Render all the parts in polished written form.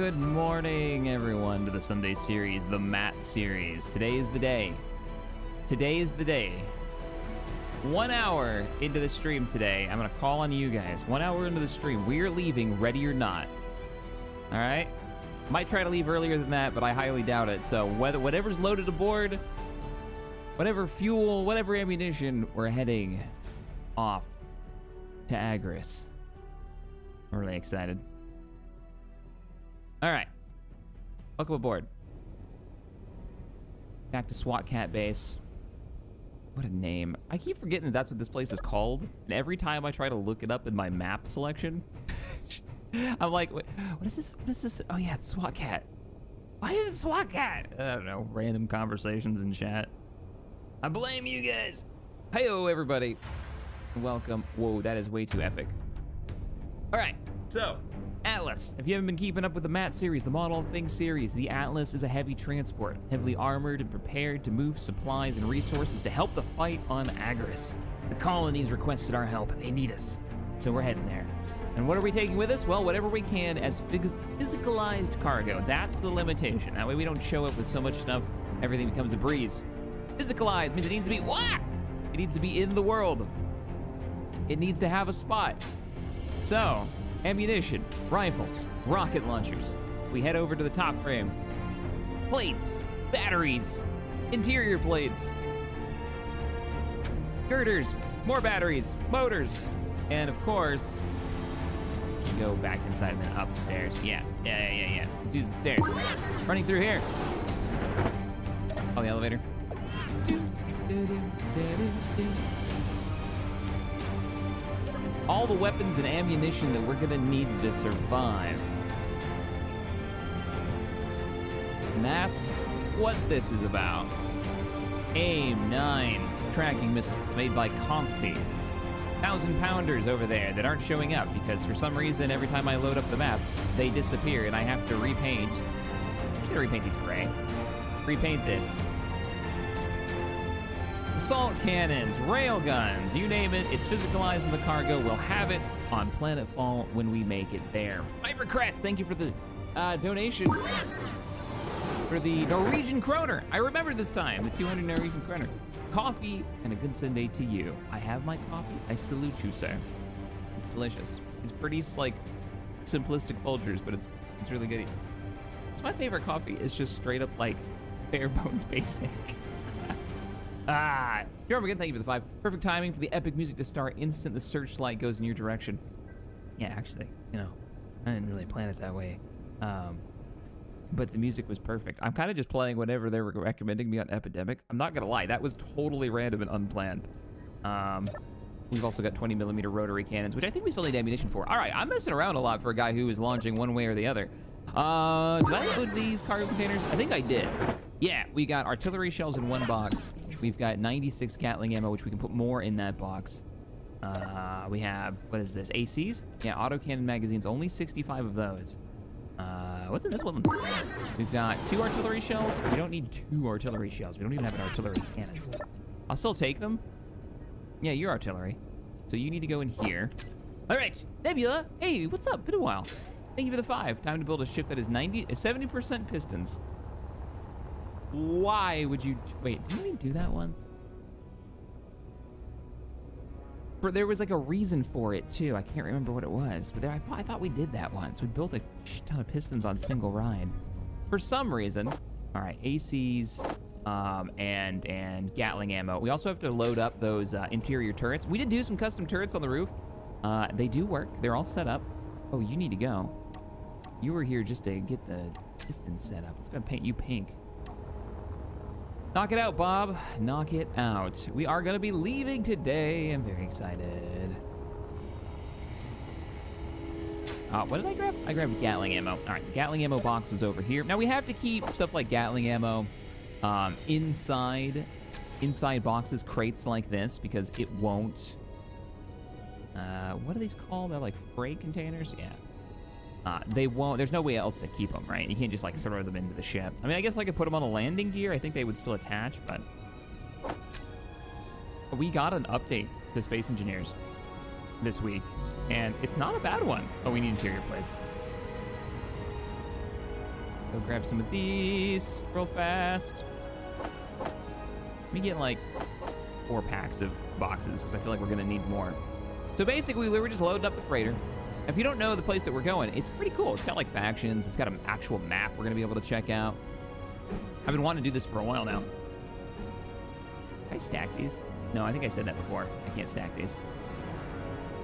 Good morning, everyone, to the Sunday series, the Matt series. Today is the day. Today is the day. 1 hour into the stream today, I'm gonna call on you guys. 1 hour into the stream, we're leaving, ready or not. All right? Might try to leave earlier than that, but I highly doubt it. So whatever's loaded aboard, whatever fuel, whatever ammunition, we're heading off to Agris. I'm really excited. All right, welcome aboard. Back to SWAT Cat Base. What a name. I keep forgetting that that's what this place is called. And every time I try to look it up in my map selection, I'm like, wait, what is this? What is this? Oh yeah, it's SWAT Cat. Why is it SWAT Cat? I don't know, random conversations in chat. I blame you guys. Hey-o, everybody. Welcome. Whoa, that is way too epic. All right, so Atlas. If you haven't been keeping up with the Matt series, the Model of Things series, the Atlas is a heavy transport, heavily armored and prepared to move supplies and resources to help the fight on Agris. The colonies requested our help. They need us, so we're heading there. And what are we taking with us? Well, whatever we can as physicalized cargo. That's the limitation. That way we don't show up with so much stuff, everything becomes a breeze. Physicalized means it needs to be what? It needs to be in the world. It needs to have a spot. So, ammunition, rifles, rocket launchers. We head over to the top frame. Plates, batteries, interior plates, girders, more batteries, motors, and of course, you go back inside and then upstairs. Yeah. Let's use the stairs. Running through here. Oh, the elevator. All the weapons and ammunition that we're gonna need to survive. And that's what this is about. AIM-9s, tracking missiles made by Consti. 1,000-pounders over there that aren't showing up because for some reason every time I load up the map, they disappear and I have to repaint. I'm gonna repaint these gray. Repaint this. Assault cannons, rail guns, you name it, it's physicalized in the cargo. We'll have it on Planetfall when we make it there. Hypercrest, thank you for the donation for the Norwegian kroner. I remember this time, the 200 Norwegian kroner. Coffee and a good Sunday to you. I have my coffee. I salute you, sir. It's delicious. It's pretty like simplistic Folgers, but it's really good. It's my favorite coffee. It's just straight up like bare bones basic. Jeremy, again, thank you for the 5. Perfect timing for the epic music to start. Instant, the searchlight goes in your direction. Yeah, actually, you know, I didn't really plan it that way. But the music was perfect. I'm kind of just playing whatever they were recommending me on Epidemic. I'm not gonna lie, that was totally random and unplanned. We've also got 20mm rotary cannons, which I think we still need ammunition for. All right, I'm messing around a lot for a guy who is launching one way or the other. Did I include these cargo containers? I think I did. Yeah, we got artillery shells in one box. We've got 96 Gatling ammo, which we can put more in that box. We have, what is this, ACs? Yeah, autocannon magazines, only 65 of those. What's in this one? We've got 2 artillery shells. We don't need 2 artillery shells. We don't even have an artillery cannon. I'll still take them. Yeah, you're artillery. So you need to go in here. All right, Nebula. Hey, what's up? Been a while. Thank you for the 5. Time to build a ship that is 70% pistons. Why would you, wait, didn't we do that once? There was like a reason for it too. I can't remember what it was, but I thought we did that once. We built a ton of pistons on single ride. For some reason. All right, ACs and Gatling ammo. We also have to load up those interior turrets. We did do some custom turrets on the roof. They do work. They're all set up. Oh, you need to go. You were here just to get the pistons set up. Let's go paint you pink. Knock it out, Bob. Knock it out. We are gonna be leaving today. I'm very excited. What did I grab? I grabbed Gatling ammo. All right, the Gatling ammo box was over here. Now we have to keep stuff like Gatling ammo inside boxes, crates like this, because it won't. What are these called? They're like freight containers. Yeah. They won't, there's no way else to keep them, right? You can't just like throw them into the ship. I mean, I guess I could put them on a landing gear. I think they would still attach, but we got an update to Space Engineers this week, and it's not a bad one. Oh, we need interior plates. Go grab some of these real fast. Let me get like 4 packs of boxes because I feel like we're gonna need more. So basically, we were just loading up the freighter. If you don't know the place that we're going, it's pretty cool. It's got like factions. It's got an actual map we're gonna be able to check out. I've been wanting to do this for a while now. Can I stack these? No, I think I said that before. I can't stack these.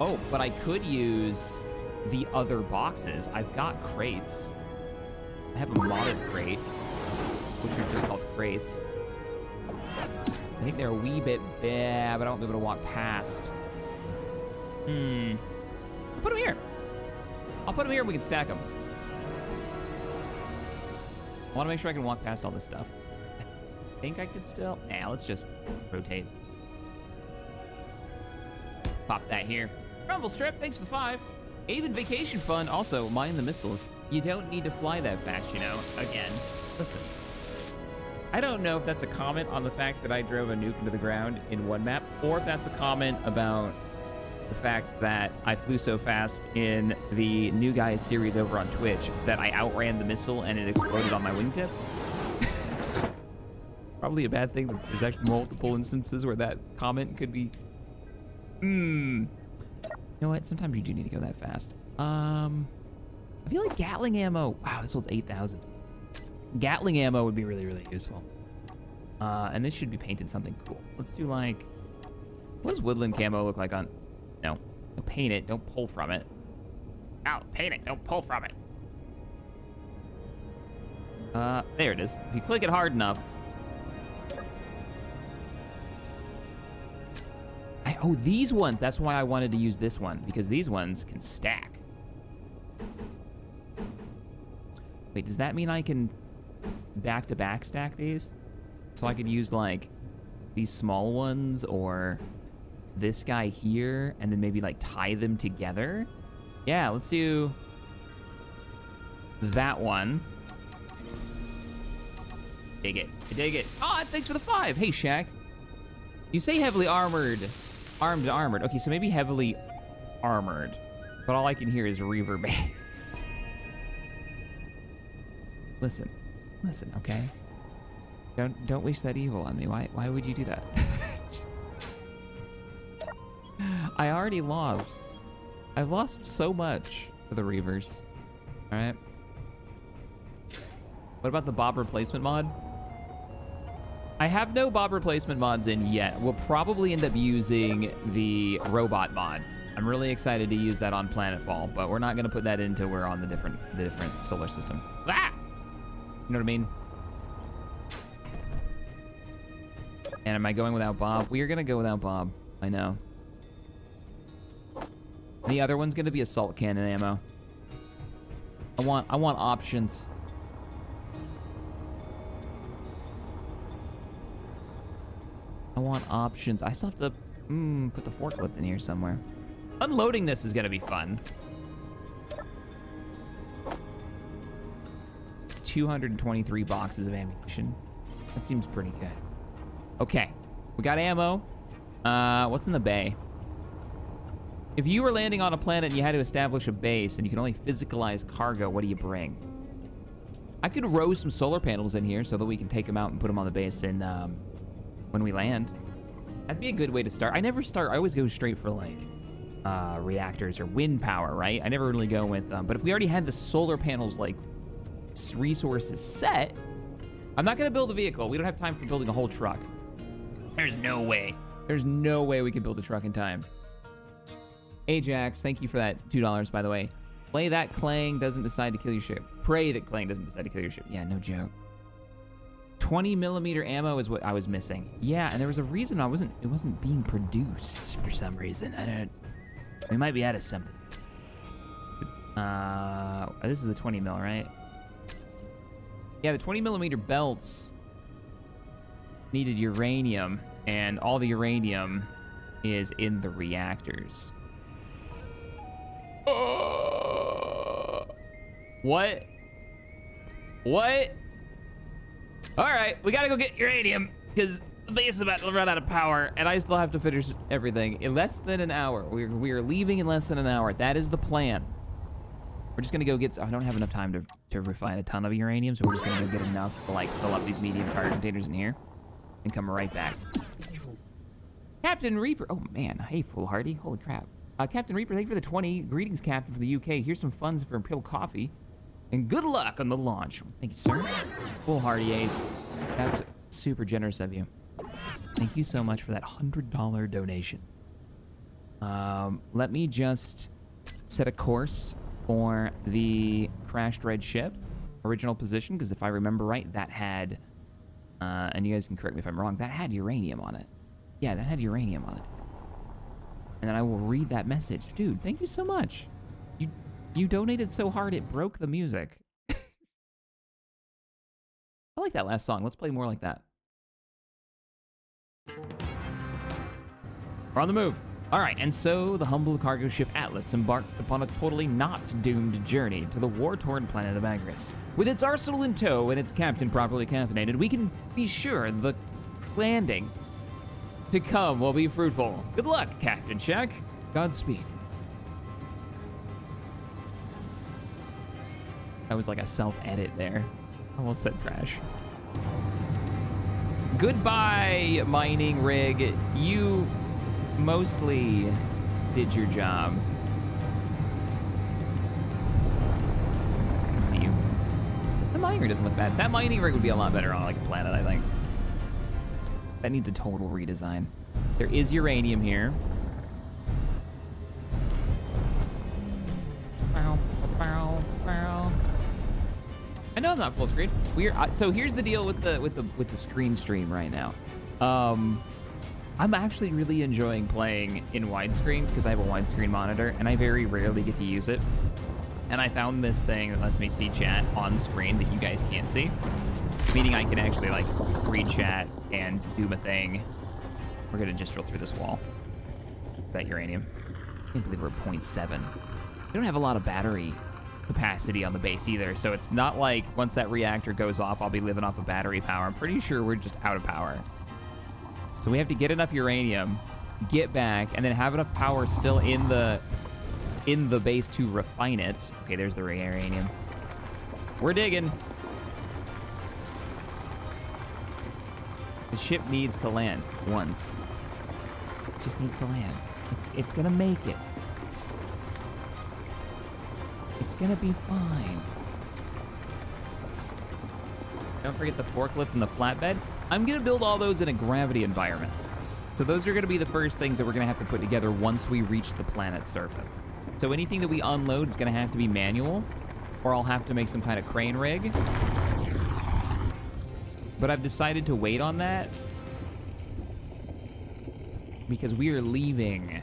Oh, but I could use the other boxes. I've got crates. I have a modded crate, which are just called crates. I think they're a wee bit bad, but I won't be able to walk past. I'll put them here. I'll put them here and we can stack them. I want to make sure I can walk past all this stuff. I think I could still... Nah, let's just rotate. Pop that here. Rumble Strip, thanks for the 5. Avon Vacation Fund, also, mind the missiles. You don't need to fly that fast, you know. Again, listen. I don't know if that's a comment on the fact that I drove a nuke into the ground in one map, or if that's a comment about the fact that I flew so fast in the New Guys series over on Twitch that I outran the missile and it exploded on my wingtip. Probably a bad thing. There's actually multiple instances where that comment could be... You know what? Sometimes you do need to go that fast. I feel like Gatling ammo... Wow, this one's 8,000. Gatling ammo would be really, really useful. And this should be painted something cool. Let's do like... What does woodland camo look like on... No. Don't paint it. Don't pull from it. Ow, paint it. Don't pull from it. There it is. If you click it hard enough... Oh, these ones. That's why I wanted to use this one, because these ones can stack. Wait, does that mean I can back-to-back stack these? So I could use, like, these small ones, or this guy here, and then maybe, like, tie them together? Yeah, let's do that one. Dig it. Dig it. Oh, thanks for the 5. Hey, Shaq. You say heavily armored. Armed, armored. Okay, so maybe heavily armored. But all I can hear is reverb. Listen, okay? Don't wish that evil on me. Why would you do that? I already lost. I've lost so much for the Reavers. All right. What about the Bob replacement mod? I have no Bob replacement mods in yet. We'll probably end up using the robot mod. I'm really excited to use that on Planetfall, but we're not gonna put that in until we're on the different solar system. Ah! You know what I mean? And am I going without Bob? We are gonna go without Bob. I know. The other one's gonna be assault cannon ammo. I want options. I want options. I still have to put the forklift in here somewhere. Unloading this is gonna be fun. It's 223 boxes of ammunition. That seems pretty good. Okay, we got ammo. What's in the bay? If you were landing on a planet and you had to establish a base and you can only physicalize cargo, what do you bring? I could row some solar panels in here so that we can take them out and put them on the base and when we land. That'd be a good way to start. I always go straight for like reactors or wind power, right? I never really go with them. But if we already had the solar panels like resources set, I'm not gonna build a vehicle. We don't have time for building a whole truck. There's no way. There's no way we can build a truck in time. Ajax, thank you for that $2, by the way. Play that Clang doesn't decide to kill your ship. Pray that Clang doesn't decide to kill your ship. Yeah, no joke. 20mm ammo is what I was missing. Yeah, and there was a reason it wasn't being produced for some reason. We might be out of something. This is the 20mm, right? Yeah, the 20mm belts needed uranium, and all the uranium is in the reactors. What? All right, we gotta go get uranium because the base is about to run out of power, and I still have to finish everything in less than an hour. We are leaving in less than an hour. That is the plan. We're just gonna go get, I don't have enough time to refine a ton of uranium, so we're just gonna go get enough to like fill up these medium cargo containers in here and come right back. Captain Reaper, oh man, hey foolhardy, holy crap. Captain Reaper, thank you for the 20. Greetings, Captain, from the UK. Here's some funds for Imperial Coffee. And good luck on the launch. Thank you, sir. Foolhardy Ace. That's super generous of you. Thank you so much for that $100 donation. Let me just set a course for the crashed red ship. Original position, because if I remember right, that had, and you guys can correct me if I'm wrong, that had uranium on it. Yeah, that had uranium on it. And then I will read that message. Dude, thank you so much. You donated so hard it broke the music. I like that last song. Let's play more like that. We're on the move. All right, and so the humble cargo ship Atlas embarked upon a totally not doomed journey to the war-torn planet of Agris. With its arsenal in tow and its captain properly caffeinated, we can be sure the landing to come will be fruitful. Good luck, Captain Check. Godspeed. That was like a self-edit there. Almost said crash. Goodbye, mining rig. You mostly did your job. I see you. The mining rig doesn't look bad. That mining rig would be a lot better on like a planet, I think. That needs a total redesign. There is uranium here. I know I'm not full screen. So here's the deal with the screen stream right now. I'm actually really enjoying playing in widescreen because I have a widescreen monitor and I very rarely get to use it. And I found this thing that lets me see chat on screen that you guys can't see. Meaning I can actually like read chat and do my thing. We're gonna just drill through this wall. That uranium. I can't believe we're at 0.7. We don't have a lot of battery capacity on the base either, so it's not like once that reactor goes off, I'll be living off of battery power. I'm pretty sure we're just out of power. So we have to get enough uranium, get back, and then have enough power still in the base to refine it. Okay, there's the uranium. We're digging. The ship needs to land once. It just needs to land. It's gonna make it. It's gonna be fine. Don't forget the forklift and the flatbed. I'm gonna build all those in a gravity environment. So those are gonna be the first things that we're gonna have to put together once we reach the planet's surface. So anything that we unload is gonna have to be manual, or I'll have to make some kind of crane rig. But I've decided to wait on that because we are leaving.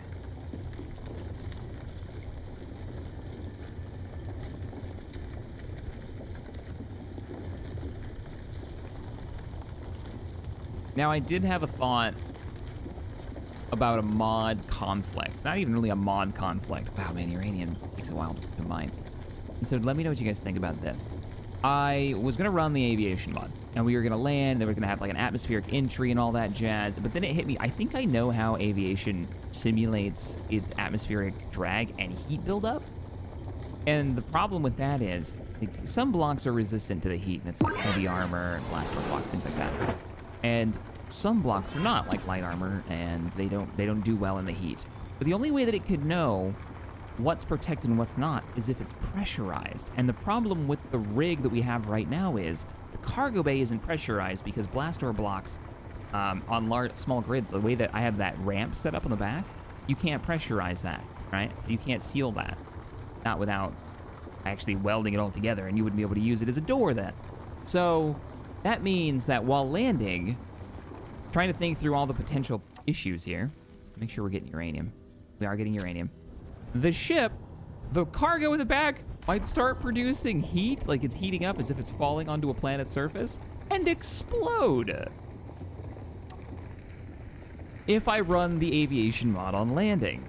Now, I did have a thought about a mod conflict. Not even really a mod conflict. Wow, man, uranium takes a while to combine. And so let me know what you guys think about this. I was going to run the aviation mod, and we were going to land, then we were going to have like an atmospheric entry and all that jazz, but then it hit me. I think I know how aviation simulates its atmospheric drag and heat buildup. And the problem with that is, like, some blocks are resistant to the heat, and it's like heavy armor, blast door blocks, things like that. And some blocks are not, like light armor, and they don't do well in the heat. But the only way that it could know what's protected and what's not is if it's pressurized. And the problem with the rig that we have right now is the cargo bay isn't pressurized because blast door blocks on small grids, the way that I have that ramp set up on the back, you can't pressurize that, right? You can't seal that. Not without actually welding it all together, and you wouldn't be able to use it as a door then. So that means that while landing, trying to think through all the potential issues here, make sure we're getting uranium. We are getting uranium. The ship, the cargo in the back, might start producing heat, like it's heating up as if it's falling onto a planet's surface, and explode if I run the aviation mod on landing.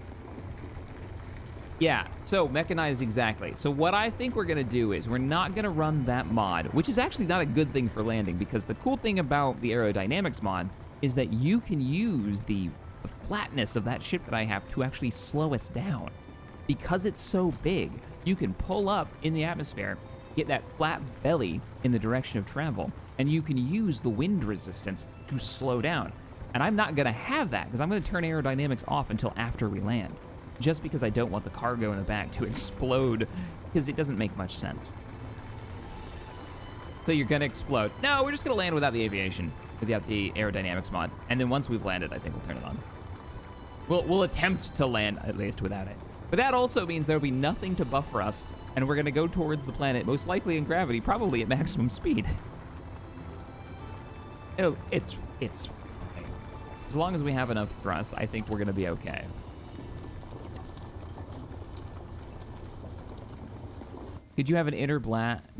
Yeah, so mechanized exactly. So what I think we're gonna do is we're not gonna run that mod, which is actually not a good thing for landing, because the cool thing about the aerodynamics mod is that you can use the flatness of that ship that I have to actually slow us down. Because it's so big, you can pull up in the atmosphere, get that flat belly in the direction of travel, and you can use the wind resistance to slow down. And I'm not gonna have that because I'm gonna turn aerodynamics off until after we land, just because I don't want the cargo in the back to explode, because it doesn't make much sense. So you're gonna explode. No, we're just gonna land without the aviation, without the aerodynamics mod. And then once we've landed, I think we'll turn it on. We'll attempt to land at least without it. But that also means there'll be nothing to buffer us, and we're gonna go towards the planet, most likely in gravity, probably at maximum speed. It's fine. As long as we have enough thrust, I think we're gonna be okay. Could you have an inner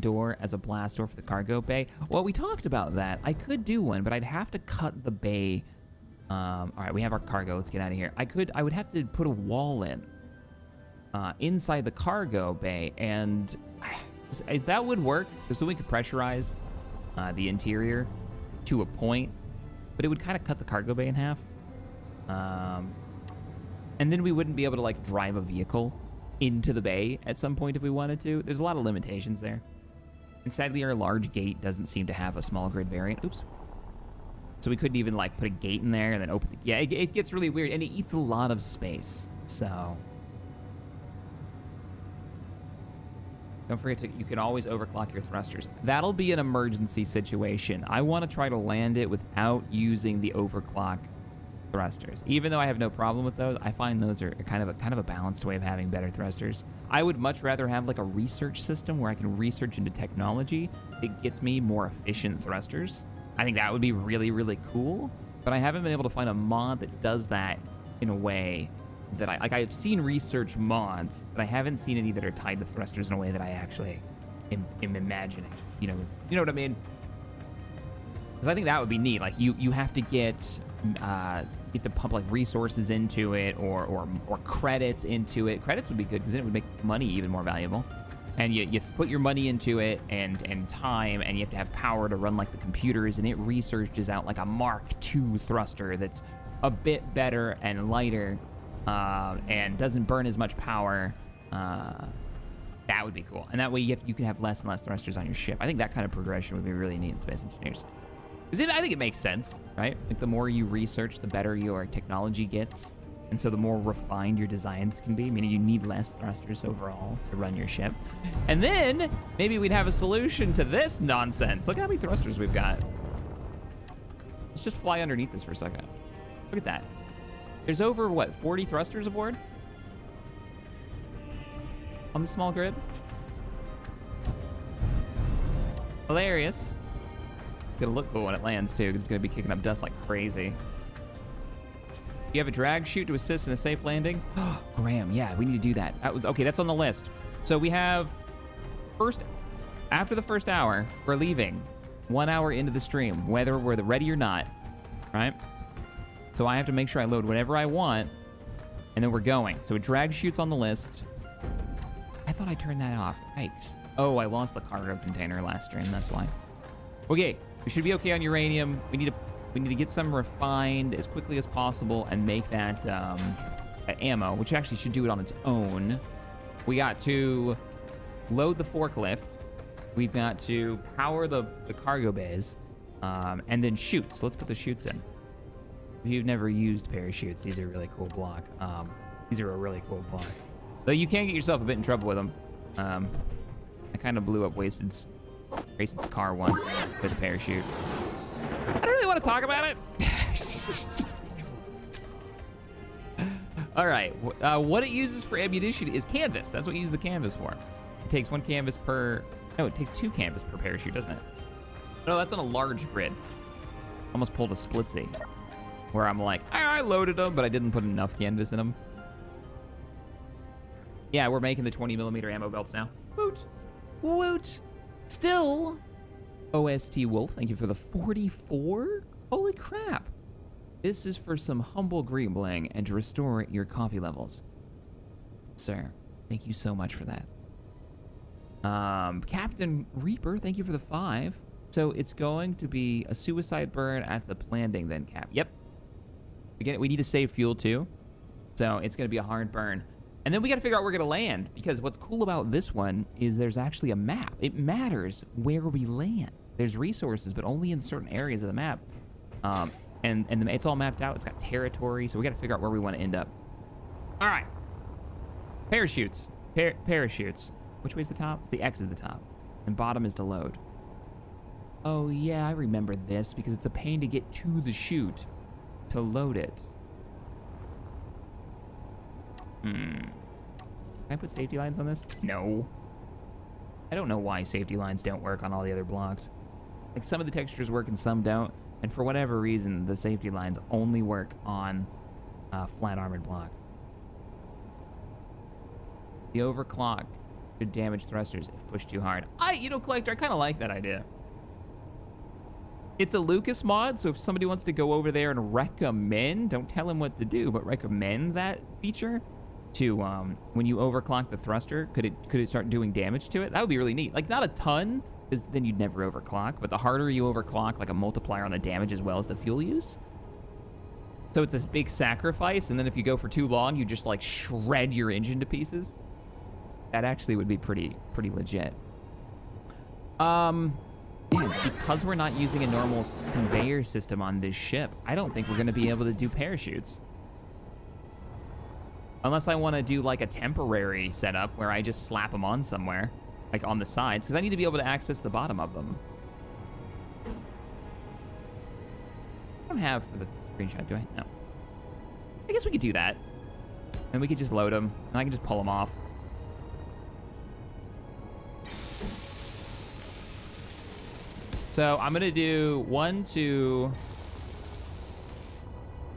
door as a blast door for the cargo bay? Well, we talked about that. I could do one, but I'd have to cut the bay. All right, we have our cargo. Let's get out of here. I would have to put a wall in inside the cargo bay, and that would work. So we could pressurize the interior to a point, but it would kind of cut the cargo bay in half. And then we wouldn't be able to like drive a vehicle into the bay at some point if we wanted to. There's a lot of limitations there. And sadly, our large gate doesn't seem to have a small grid variant. Oops. So we couldn't even like put a gate in there and then open it. Yeah, it gets really weird, and it eats a lot of space. So don't forget you can always overclock your thrusters. That'll be an emergency situation. I want to try to land it without using the overclock thrusters. Even though I have no problem with those, I find those are kind of a balanced way of having better thrusters. I would much rather have like a research system where I can research into technology that gets me more efficient thrusters. I think that would be really, really cool, but I haven't been able to find a mod that does that in a way that I've seen research mods, but I haven't seen any that are tied to thrusters in a way that I actually am imagining. You know what I mean? Because I think that would be neat. Like you have to get you have to pump like resources into it or credits into it. Credits would be good because then it would make money even more valuable. And you put your money into it and time, and you have to have power to run like the computers, and it researches out like a Mark II thruster that's a bit better and lighter and doesn't burn as much power. That would be cool. And that way you can have less and less thrusters on your ship. I think that kind of progression would be really neat in Space Engineers. I think it makes sense, right? Like the more you research, the better your technology gets. And so the more refined your designs can be, meaning you need less thrusters overall to run your ship. And then maybe we'd have a solution to this nonsense. Look how many thrusters we've got. Let's just fly underneath this for a second. Look at that. There's over, what, 40 thrusters aboard? On the small grid? Hilarious. It's gonna look cool when it lands too, because it's gonna be kicking up dust like crazy. You have a drag chute to assist in a safe landing? Graham, yeah, we need to do that. Okay, that's on the list. So we have after the first hour, we're leaving 1 hour into the stream, whether we're ready or not, right? So I have to make sure I load whatever I want, and then we're going. So a drag chute's on the list. I thought I turned that off. Yikes. Oh, I lost the cargo container last stream, that's why. Okay, we should be okay on uranium. We need to get some refined as quickly as possible and make that ammo, which actually should do it on its own. We got to load the forklift. We've got to power the cargo bays, and then shoot. So let's put the chutes in. If you've never used parachutes, these are a really cool block. These are a really cool block. Though you can get yourself a bit in trouble with them. I kind of blew up Wasted's car once with a parachute. I don't really want to talk about it. All right, what it uses for ammunition is canvas. That's what you use the canvas for. It takes one canvas per... No, it takes two canvas per parachute, doesn't it? No, that's on a large grid. Almost pulled a splitsy. Where I'm like, I loaded them, but I didn't put enough canvas in them. Yeah, we're making the 20mm ammo belts now. Woot. Woot. Still... OST Wolf, thank you for the 44. Holy crap. This is for some humble greebling and to restore your coffee levels. Sir, thank you so much for that. Captain Reaper, thank you for the 5. So it's going to be a suicide burn at the landing then, Cap. Yep. Again, we need to save fuel too. So it's going to be a hard burn. And then we got to figure out where we're going to land, because what's cool about this one is there's actually a map. It matters where we land. There's resources, but only in certain areas of the map. And it's all mapped out. It's got territory, so we got to figure out where we want to end up. All right. Parachutes. Parachutes. Which way's the top? The X is the top. And bottom is to load. Oh, yeah, I remember this, because it's a pain to get to the chute to load it. Can I put safety lines on this? No. I don't know why safety lines don't work on all the other blocks. Like, some of the textures work and some don't. And for whatever reason, the safety lines only work on flat armored blocks. The overclock could damage thrusters if pushed too hard. Collector, I kind of like that idea. It's a Lucas mod, so if somebody wants to go over there and recommend, don't tell him what to do, but recommend that feature to when you overclock the thruster, could it start doing damage to it? That would be really neat. Like, not a ton, because then you'd never overclock, but the harder you overclock, like a multiplier on the damage as well as the fuel use. So it's this big sacrifice, and then if you go for too long, you just like shred your engine to pieces. That actually would be pretty legit. Because we're not using a normal conveyor system on this ship, I don't think we're going to be able to do parachutes. Unless I want to do like a temporary setup where I just slap them on somewhere, like on the sides, because I need to be able to access the bottom of them. I don't have for the screenshot, do I? No. I guess we could do that. And we could just load them, and I can just pull them off. So I'm gonna do 1, 2.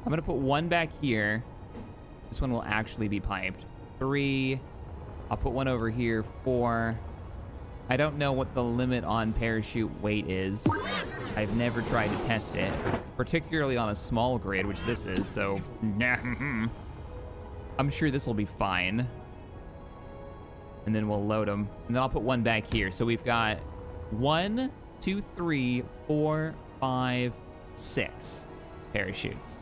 I'm gonna put 1 back here. This one will actually be piped. 3. I'll put 1 over here. 4. I don't know what the limit on parachute weight is. I've never tried to test it, particularly on a small grid, which this is, so I'm sure this will be fine. And then we'll load them. And then I'll put 1 back here. So we've got 1, 2, 3, 4, 5, 6 parachutes,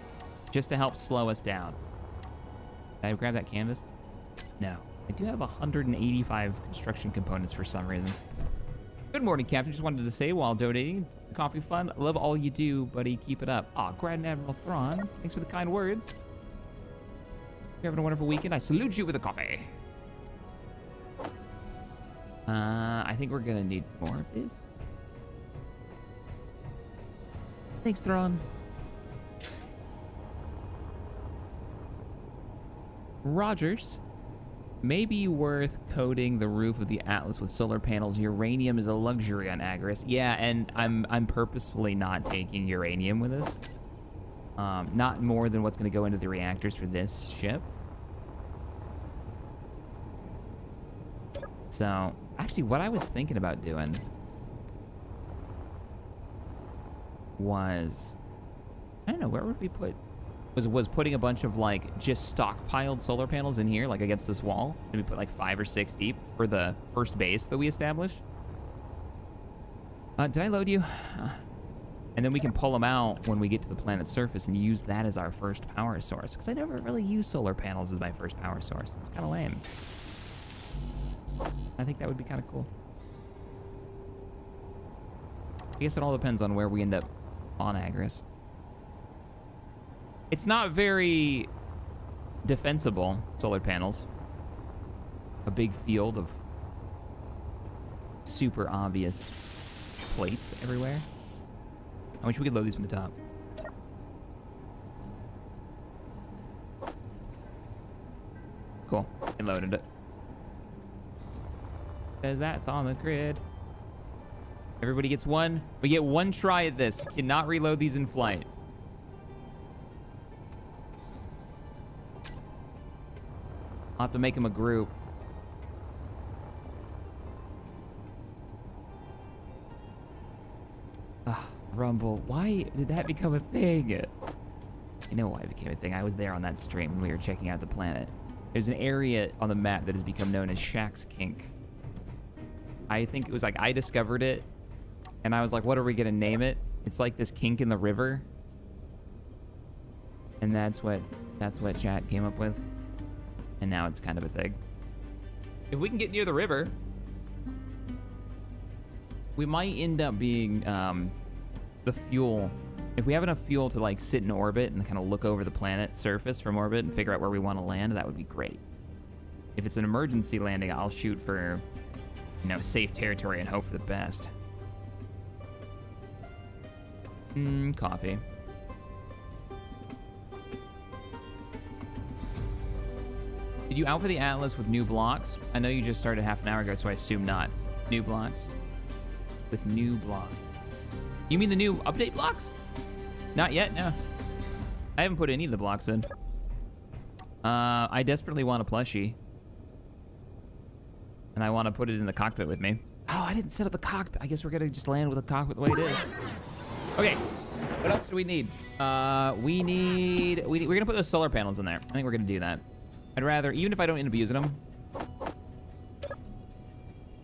just to help slow us down. Did I grab that canvas? No. I do have 185 construction components for some reason. Good morning, Captain. Just wanted to say while donating the coffee fund, I love all you do, buddy. Keep it up. Grand Admiral Thrawn, thanks for the kind words. You're having a wonderful weekend. I salute you with a coffee. I think we're gonna need more of these. Thanks, Thrawn. Rogers. Maybe worth coating the roof of the Atlas with solar panels. Uranium is a luxury on Agorist. Yeah, and I'm purposefully not taking uranium with us. Not more than what's going to go into the reactors for this ship. So, actually, what I was thinking about doing was, I don't know, where would we put, was putting a bunch of like just stockpiled solar panels in here, like against this wall. Maybe put like 5 or 6 deep for the first base that we established. Did I load you? And then we can pull them out when we get to the planet's surface and use that as our first power source. Because I never really use solar panels as my first power source. It's kind of lame. I think that would be kind of cool. I guess it all depends on where we end up on Agorist. It's not very defensible, solar panels. A big field of super obvious plates everywhere. I wish we could load these from the top. Cool. I loaded it. Because that's on the grid. Everybody gets one. We get 1 try at this. We cannot reload these in flight. I'll have to make them a group. Rumble. Why did that become a thing? I know why it became a thing. I was there on that stream when we were checking out the planet. There's an area on the map that has become known as Shaq's Kink. I think it was like I discovered it, and I was like, what are we gonna name it? It's like this kink in the river. And that's what chat came up with. And now it's kind of a thing. If we can get near the river, we might end up being the fuel. If we have enough fuel to like sit in orbit and kind of look over the planet surface from orbit and figure out where we want to land, that would be great. If it's an emergency landing, I'll shoot for, you know, safe territory and hope for the best. Coffee. Did you outfit the Atlas with new blocks? I know you just started half an hour ago, so I assume not. New blocks? With new blocks. You mean the new update blocks? Not yet, no. I haven't put any of the blocks in. I desperately want a plushie. And I want to put it in the cockpit with me. Oh, I didn't set up the cockpit. I guess we're gonna just land with the cockpit the way it is. Okay, what else do we need? We're gonna put those solar panels in there. I think we're gonna do that. I'd rather, even if I don't end up using them.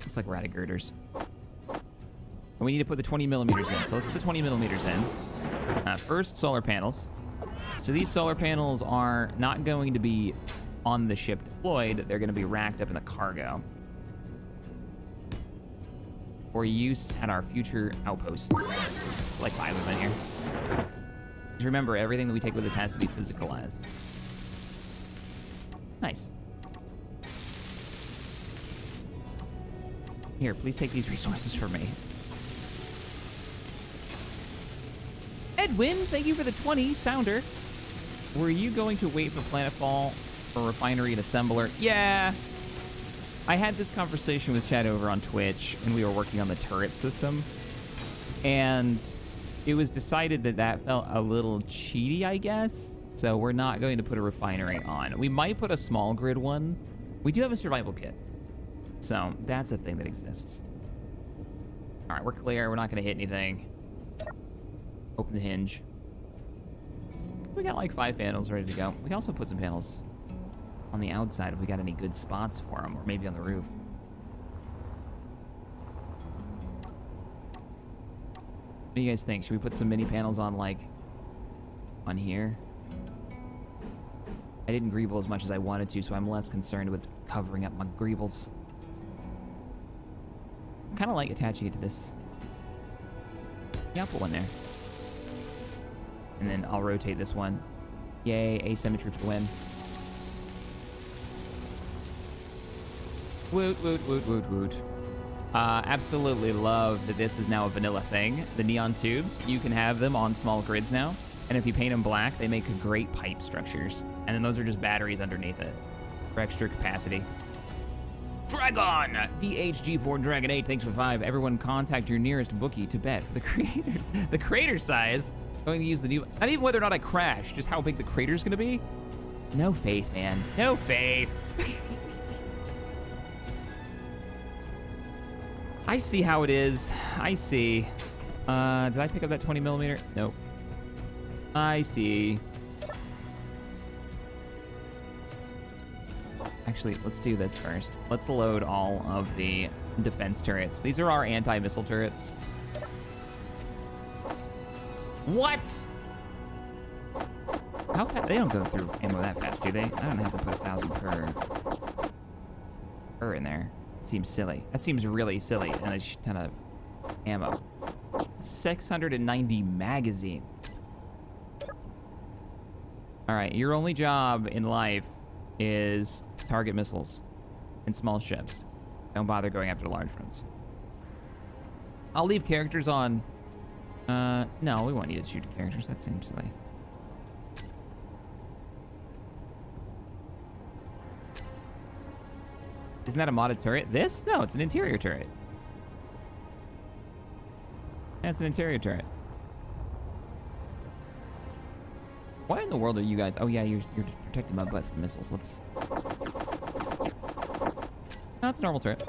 Looks like we're out of girders. And we need to put the 20 millimeters in. So let's put the 20 millimeters in. First, solar panels. So these solar panels are not going to be on the ship deployed. They're going to be racked up in the cargo for use at our future outposts. Like 5 of them in here. Just remember, everything that we take with us has to be physicalized. Nice. Here, please take these resources for me. Edwin, thank you for the 20, Sounder. Were you going to wait for Planetfall for Refinery and Assembler? Yeah. I had this conversation with Chad over on Twitch, and we were working on the turret system. And it was decided that that felt a little cheaty, I guess. So we're not going to put a refinery on. We might put a small grid one. We do have a survival kit. So that's a thing that exists. All right, we're clear. We're not going to hit anything. Open the hinge. We got like 5 panels ready to go. We can also put some panels on the outside if we got any good spots for them, or maybe on the roof. What do you guys think? Should we put some mini panels on, like, on here? I didn't greeble as much as I wanted to, so I'm less concerned with covering up my greebles. I kind of like attaching it to this. Yeah, I'll put one there. And then I'll rotate this one. Yay, asymmetry for the win. Woot, woot, woot, woot, woot. Absolutely love that this is now a vanilla thing. The neon tubes, you can have them on small grids now. And if you paint them black, they make great pipe structures. And then those are just batteries underneath it for extra capacity. Dragon! DHG4 Dragon 8, thanks for 5. Everyone contact your nearest bookie to bet for the crater size. Going to use the new, not even whether or not I crash, just how big the crater's gonna be. No faith, man. No faith. I see how it is. I see. Did I pick up that 20 millimeter? Nope. I see. Actually, let's do this first. Let's load all of the defense turrets. These are our anti-missile turrets. What? How fast? They don't go through ammo that fast, do they? I don't have to put 1,000 per in there. It seems silly. That seems really silly, and a ton of ammo. 690 magazines. All right, your only job in life is target missiles and small ships. Don't bother going after the large ones. I'll leave characters on. No, we won't need to shoot characters. That seems silly. Isn't that a modded turret? This? No, it's an interior turret. That's an interior turret. Why in the world are you guys? Oh yeah, you're protecting my butt from missiles. Let's. No, it's a normal turret.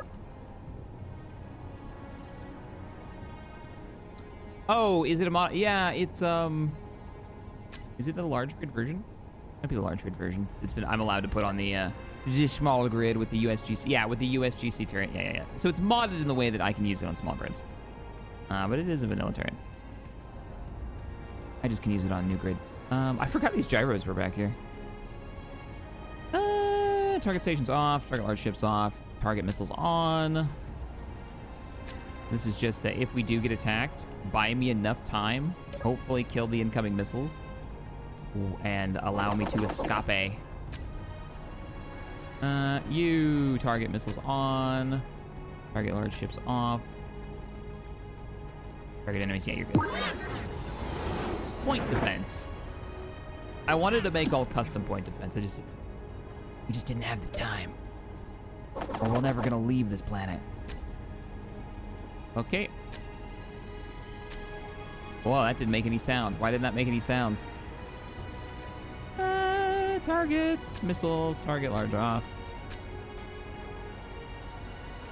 Oh, is it a mod? Yeah, it's Is it the large grid version? Might be the large grid version. I'm allowed to put on the small grid with the USGC. Yeah, with the USGC turret. Yeah. So it's modded in the way that I can use it on small grids. But it is a vanilla turret. I just can use it on new grid. I forgot these gyros were back here. Target stations off. Target large ships off. Target missiles on. This is just if we do get attacked, buy me enough time. Hopefully kill the incoming missiles. And allow me to escape. You target missiles on. Target large ships off. Target enemies, yeah, you're good. Point defense. I wanted to make all custom point defense. We just didn't have the time. Or we're never gonna leave this planet. Okay. Whoa, that didn't make any sound. Why didn't that make any sounds? Targets, missiles, target large off.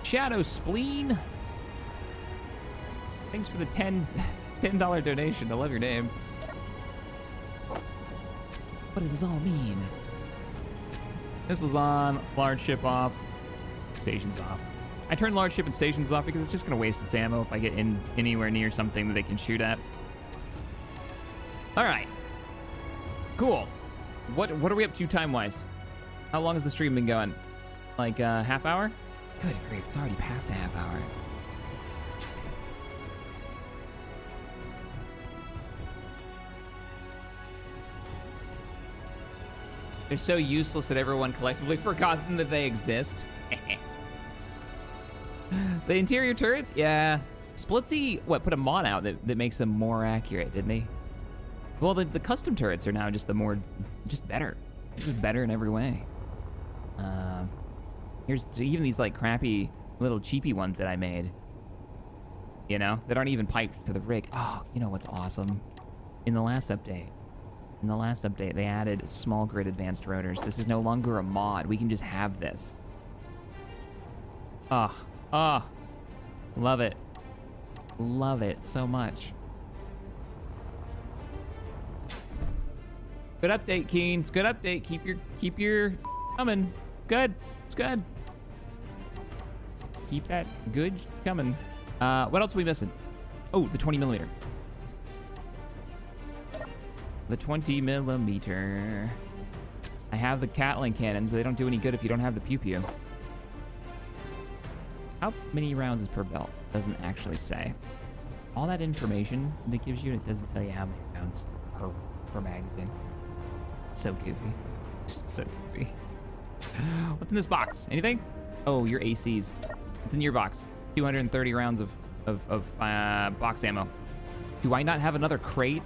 Shadow Spleen. Thanks for the $10 donation. I love your name. What does this all mean? Missiles on, large ship off, stations off. I turn large ship and stations off because it's just gonna waste its ammo if I get in anywhere near something that they can shoot at. All right, cool. What are we up to time-wise? How long has the stream been going? Like half hour? Good grief, it's already past a half hour. They're so useless that everyone collectively forgotten that they exist. The interior turrets? Yeah. Splitsy, put a mod out that makes them more accurate, didn't he? Well, the custom turrets are now just better. Just better in every way. Here's even these like crappy little cheapy ones that I made. You know, that aren't even piped to the rig. Oh, you know what's awesome? In the last update, they added small grid advanced rotors. This is no longer a mod. We can just have this. Love it. Love it so much. Good update, Keen. It's good update. Keep your coming. Good. It's good. Keep that good coming. What else are we missing? Oh, the 20 millimeter. The 20 millimeter. I have the Gatling cannons, but they don't do any good if you don't have the pew pew. How many rounds is per belt? Doesn't actually say. All that information that it gives you, it doesn't tell you how many rounds per magazine. It's so goofy. It's so goofy. What's in this box? Anything? Oh, your ACs. What's in your box? 230 rounds of box ammo. Do I not have another crate?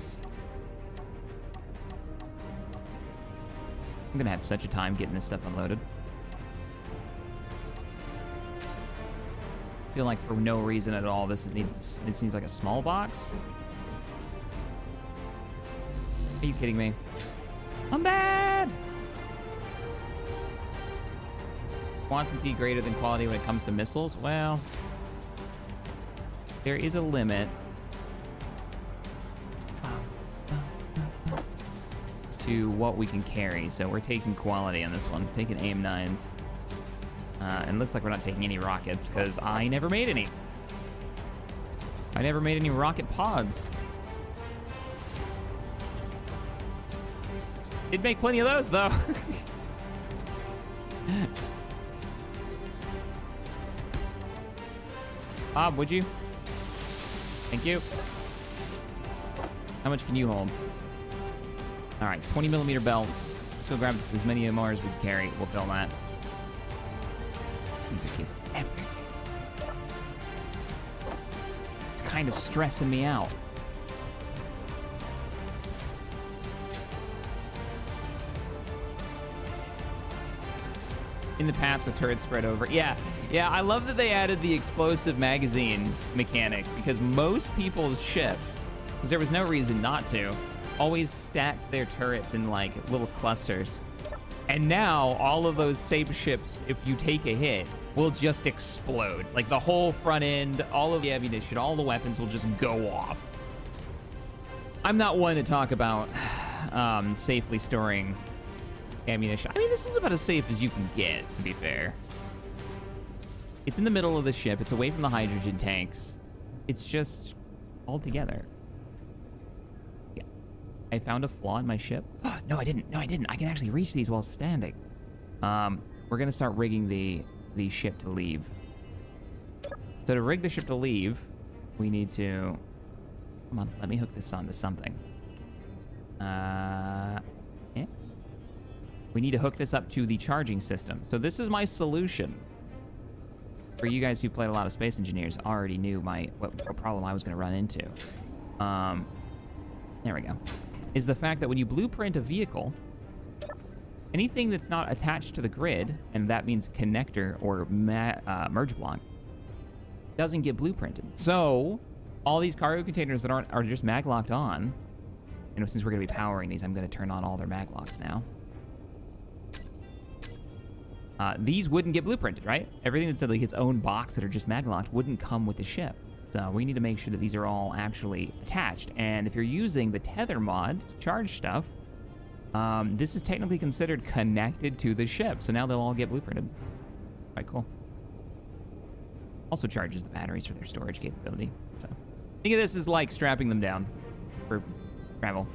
I'm gonna have such a time getting this stuff unloaded. I feel like for no reason at all, this needs like a small box. Are you kidding me? I'm bad! Quantity greater than quality when it comes to missiles? Well, there is a limit to what we can carry, so we're taking quality on this one. Taking AIM-9s. And looks like we're not taking any rockets, because I never made any. I never made any rocket pods. Did make plenty of those, though. Bob, would you? Thank you. How much can you hold? All right, 20 millimeter belts. Let's go grab as many MRs as we can carry. We'll fill that. Seems like he's everything. It's kind of stressing me out. In the past with turrets spread over. Yeah, I love that they added the explosive magazine mechanic, because most people's ships, because there was no reason not to, always stacked their turrets in like little clusters. And now all of those same ships, if you take a hit, will just explode. Like the whole front end, all of the ammunition, all the weapons will just go off. I'm not one to talk about safely storing ammunition. I mean, this is about as safe as you can get, to be fair. It's in the middle of the ship. It's away from the hydrogen tanks. It's just all together. Yeah. I found a flaw in my ship. No, I didn't. I can actually reach these while standing. we're gonna start rigging the ship to leave. So to rig the ship to leave, we need to... Come on, let me hook this onto something. Yeah. We need to hook this up to the charging system. So this is my solution. For you guys who played a lot of Space Engineers, already knew what problem I was going to run into. There we go. Is the fact that when you blueprint a vehicle, anything that's not attached to the grid, and that means connector or merge block, doesn't get blueprinted. So all these cargo containers that are just mag locked on, and since we're going to be powering these, I'm going to turn on all their mag locks now. These wouldn't get blueprinted, right? Everything that said like its own box that are just mag locked wouldn't come with the ship. So we need to make sure that these are all actually attached. And if you're using the tether mod to charge stuff, this is technically considered connected to the ship. So now they'll all get blueprinted. Quite cool. Also charges the batteries for their storage capability. So think of this as like strapping them down for travel.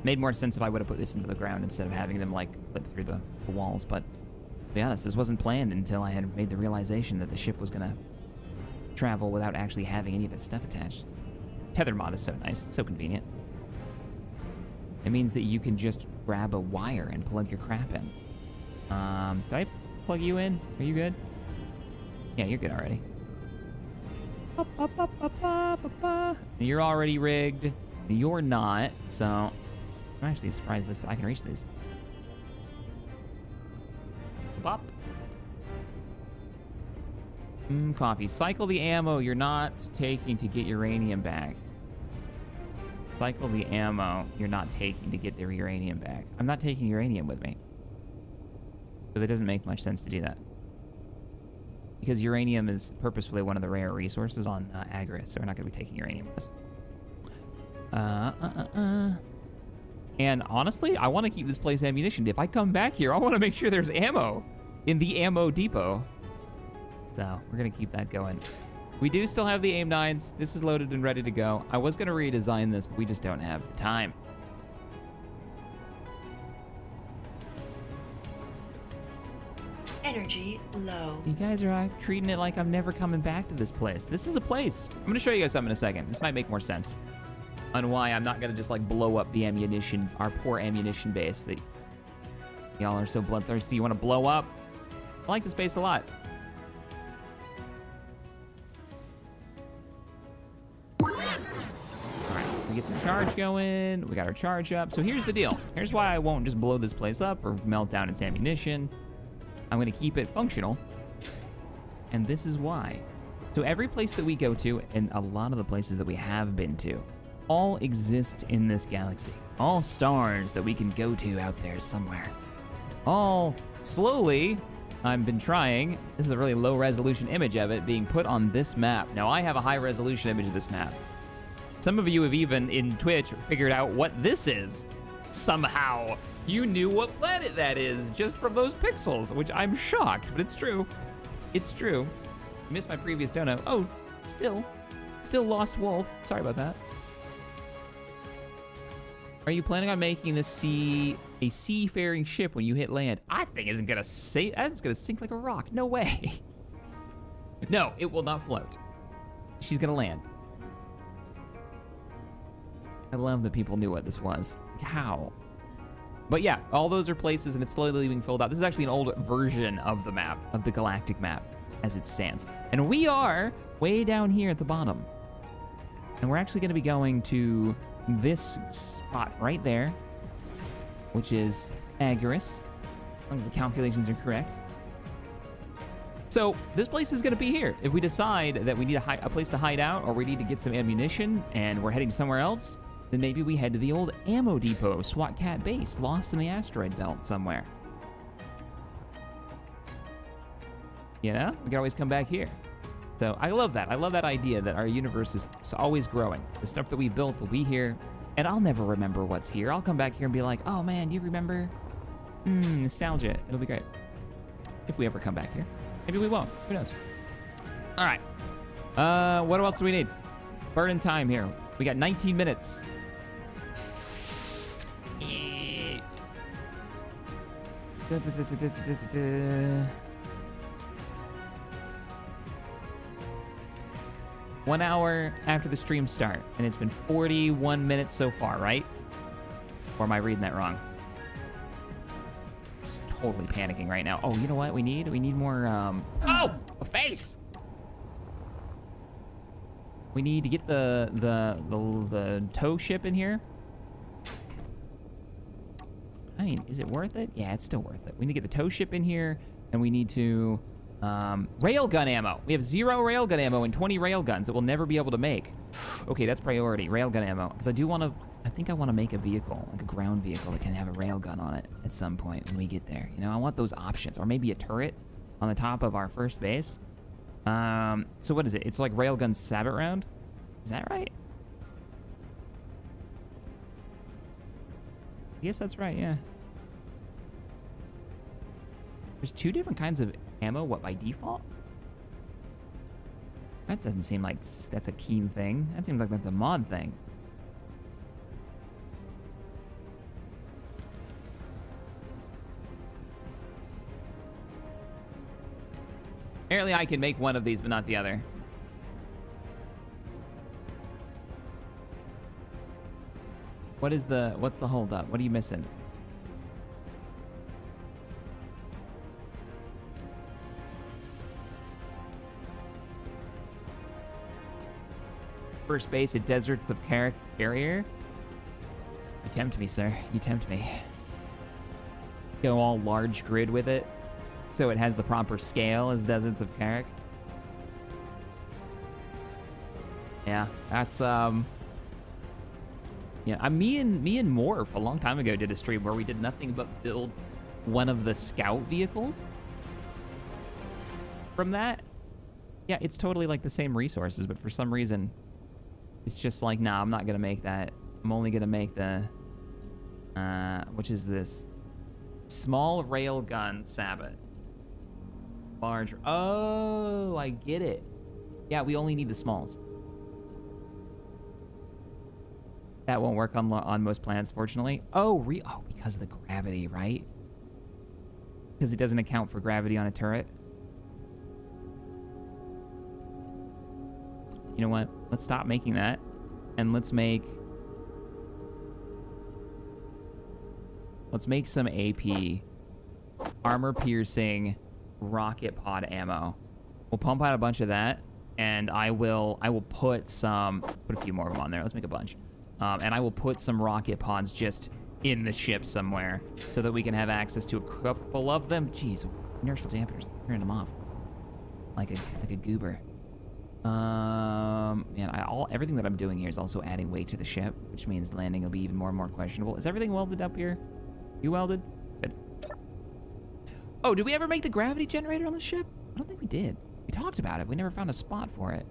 Made more sense if I would have put this into the ground instead of having them like clip through the walls. But to be honest, this wasn't planned until I had made the realization that the ship was gonna travel without actually having any of its stuff attached. Tether mod is so nice. It's so convenient. It means that you can just grab a wire and plug your crap in. Did I plug you in? Are you good? Yeah, you're good already. You're already rigged. You're not, so I'm actually surprised I can reach these. Bop. Coffee. Cycle the ammo you're not taking to get uranium back. Cycle the ammo you're not taking to get the uranium back. I'm not taking uranium with me. So that doesn't make much sense to do that. Because uranium is purposefully one of the rare resources on Agris, so we're not going to be taking uranium with us. And honestly, I want to keep this place ammunitioned. If I come back here, I want to make sure there's ammo in the ammo depot. So we're going to keep that going. We do still have the AIM-9s. This is loaded and ready to go. I was going to redesign this, but we just don't have the time. Energy low. You guys are treating it like I'm never coming back to this place. This is a place. I'm going to show you guys something in a second. This might make more sense on why I'm not going to just like blow up the ammunition, our poor ammunition base that y'all are so bloodthirsty. You want to blow up? I like this base a lot. All right, we get some charge going. We got our charge up. So here's the deal. Here's why I won't just blow this place up or melt down its ammunition. I'm going to keep it functional, and this is why. So every place that we go to, and a lot of the places that we have been to, all exist in this galaxy. All stars that we can go to out there somewhere. All slowly, I've been trying, this is a really low resolution image of it being put on this map. Now I have a high resolution image of this map. Some of you have even, in Twitch, figured out what this is. Somehow. You knew what planet that is just from those pixels, which I'm shocked, but it's true. It's true. Missed my previous dono. Oh, still Lost Wolf. Sorry about that. Are you planning on making this a seafaring ship when you hit land? I think it's gonna sink like a rock. No way. No, it will not float. She's gonna land. I love that people knew what this was. How? But yeah, all those are places, and it's slowly being filled out. This is actually an old version of the map, of the galactic map, as it stands. And we are way down here at the bottom. And we're actually going to be going to this spot right there, which is Agris, as long as the calculations are correct. So this place is going to be here. If we decide that we need a place to hide out, or we need to get some ammunition, and we're heading somewhere else, then maybe we head to the old ammo depot, SWAT Cat base, lost in the asteroid belt somewhere. You know, we can always come back here. So I love that. I love that idea that our universe is always growing. The stuff that we built will be here, and I'll never remember what's here. I'll come back here and be like, oh man, do you remember? Nostalgia. It'll be great. If we ever come back here. Maybe we won't. Who knows? All right. What else do we need? Burning time here. We got 19 minutes. One hour after the stream start, and it's been 41 minutes so far, right? Or am I reading that wrong? It's totally panicking right now. Oh, you know what we need? We need more, Oh! A face! We need to get the tow ship in here. I mean, is it worth it? Yeah, it's still worth it. We need to get the tow ship in here, and we need to... railgun ammo. We have 0 railgun ammo and 20 railguns that we'll never be able to make. Okay, that's priority. Railgun ammo. Because I do want to... I think I want to make a vehicle, like a ground vehicle that can have a railgun on it at some point when we get there. You know, I want those options. Or maybe a turret on the top of our first base. So what is it? It's like railgun sabot round? Is that right? I guess that's right, yeah. There's 2 different kinds of ammo, what, by default? That doesn't seem like that's a keen thing. That seems like that's a mod thing. Apparently I can make one of these, but not the other. What's the holdup? What are you missing? First base at Deserts of Carrier. You tempt me, sir. You tempt me. Go all large grid with it, so it has the proper scale as Deserts of Carrick. Yeah, that's yeah. Me and Morph a long time ago did a stream where we did nothing but build one of the scout vehicles. From that, yeah, it's totally like the same resources, but for some reason, it's just like, nah, I'm not gonna make that. I'm only gonna make the, which is this small railgun sabot. Large. Oh, I get it. Yeah, we only need the smalls. That won't work on most plans, fortunately. Oh, because of the gravity, right? Because it doesn't account for gravity on a turret. You know what? Let's stop making that, and let's make some AP armor-piercing rocket pod ammo. We'll pump out a bunch of that, and I will put a few more of them on there. Let's make a bunch. And I will put some rocket pods just in the ship somewhere so that we can have access to a couple of them. Jeez, inertial dampers, turning them off like a goober. Man, everything that I'm doing here is also adding weight to the ship, which means landing will be even more and more questionable. Is everything welded up here? You welded? Good. Oh, did we ever make the gravity generator on the ship? I don't think we did. We talked about it. We never found a spot for it.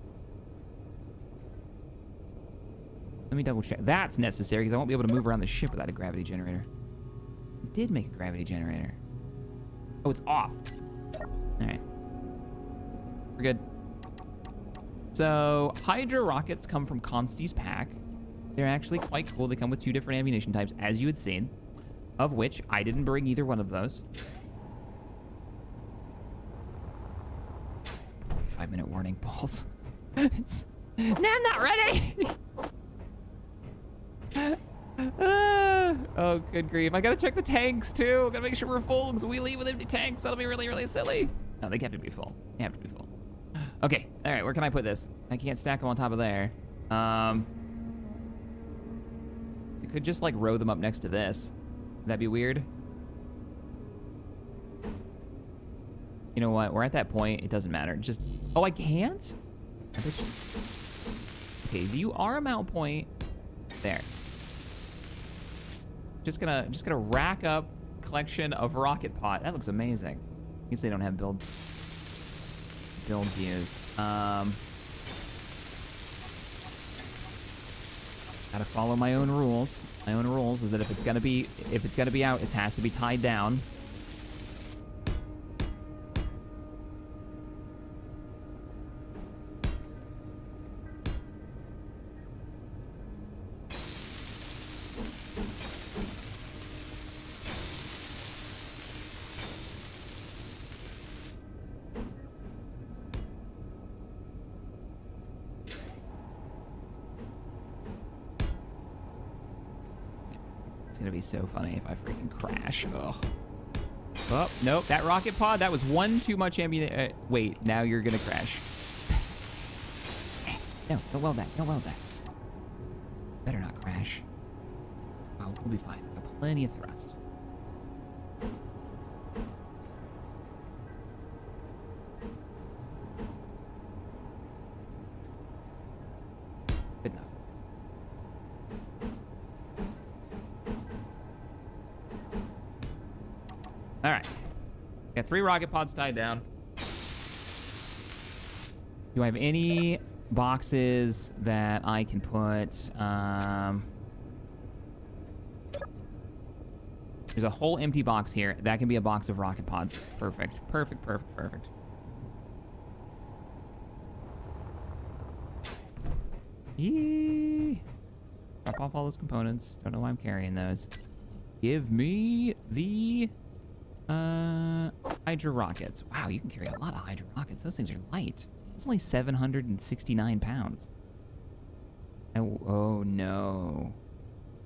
Let me double check. That's necessary because I won't be able to move around the ship without a gravity generator. We did make a gravity generator. Oh, it's off. All right. We're good. So, Hydra rockets come from Consti's pack. They're actually quite cool. They come with 2 different ammunition types, as you had seen, of which I didn't bring either one of those. 45-minute warning, balls. No, I'm not ready! Oh, good grief. I gotta check the tanks, too. Gotta make sure we're full, because we leave with empty tanks. That'll be really, really silly. No, they have to be full. They have to be full. Okay, all right, where can I put this? I can't stack them on top of there. You could just, like, row them up next to this. Would that be weird? You know what? We're at that point. It doesn't matter. Just... Oh, I can't? Okay, view our mount point. There. Just gonna rack up collection of rocket pod. That looks amazing. I guess they don't have build views. Gotta follow my own rules. My own rules is that if it's gonna be out, it has to be tied down. It's gonna be so funny if I freaking crash. Ugh. Oh, nope. That rocket pod, that was one too much ammunition. Wait, now you're gonna crash. No, don't weld that. Don't weld that. Better not crash. Oh, we'll be fine. We've got plenty of thrust. Good enough. All right. Got 3 rocket pods tied down. Do I have any boxes that I can put? There's a whole empty box here. That can be a box of rocket pods. Perfect. Perfect, perfect, perfect. Yee. Drop off all those components. Don't know why I'm carrying those. Give me the Hydra rockets. Wow, you can carry a lot of Hydra rockets. Those things are light. It's only 769 pounds. Oh no.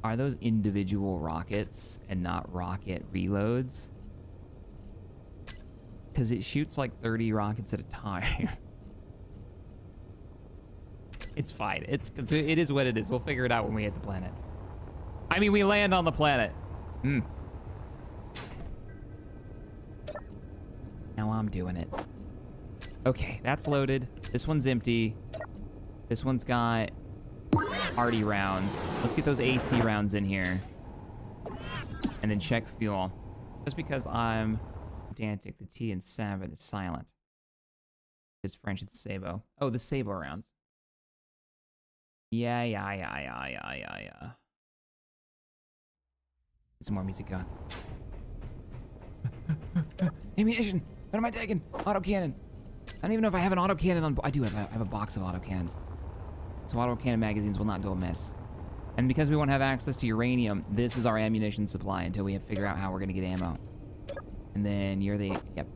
Are those individual rockets and not rocket reloads? Because it shoots like 30 rockets at a time. It's fine. It is what it is. We'll figure it out when we hit the planet. I mean, we land on the planet. Now I'm doing it. Okay, that's loaded. This one's empty. This one's got arty rounds. Let's get those AC rounds in here. And then check fuel. Just because I'm pedantic, the T in Sabbath is silent. It's French, it's Sabo. Oh, the Sabo rounds. Yeah. Get some more music going. Ammunition! What am I taking? Autocannon. I don't even know if I have an autocannon on. I do have. I have a box of autocannons. So autocannon magazines will not go amiss. And because we won't have access to uranium, this is our ammunition supply until we have to figure out how we're gonna get ammo. And then you're the. Yep.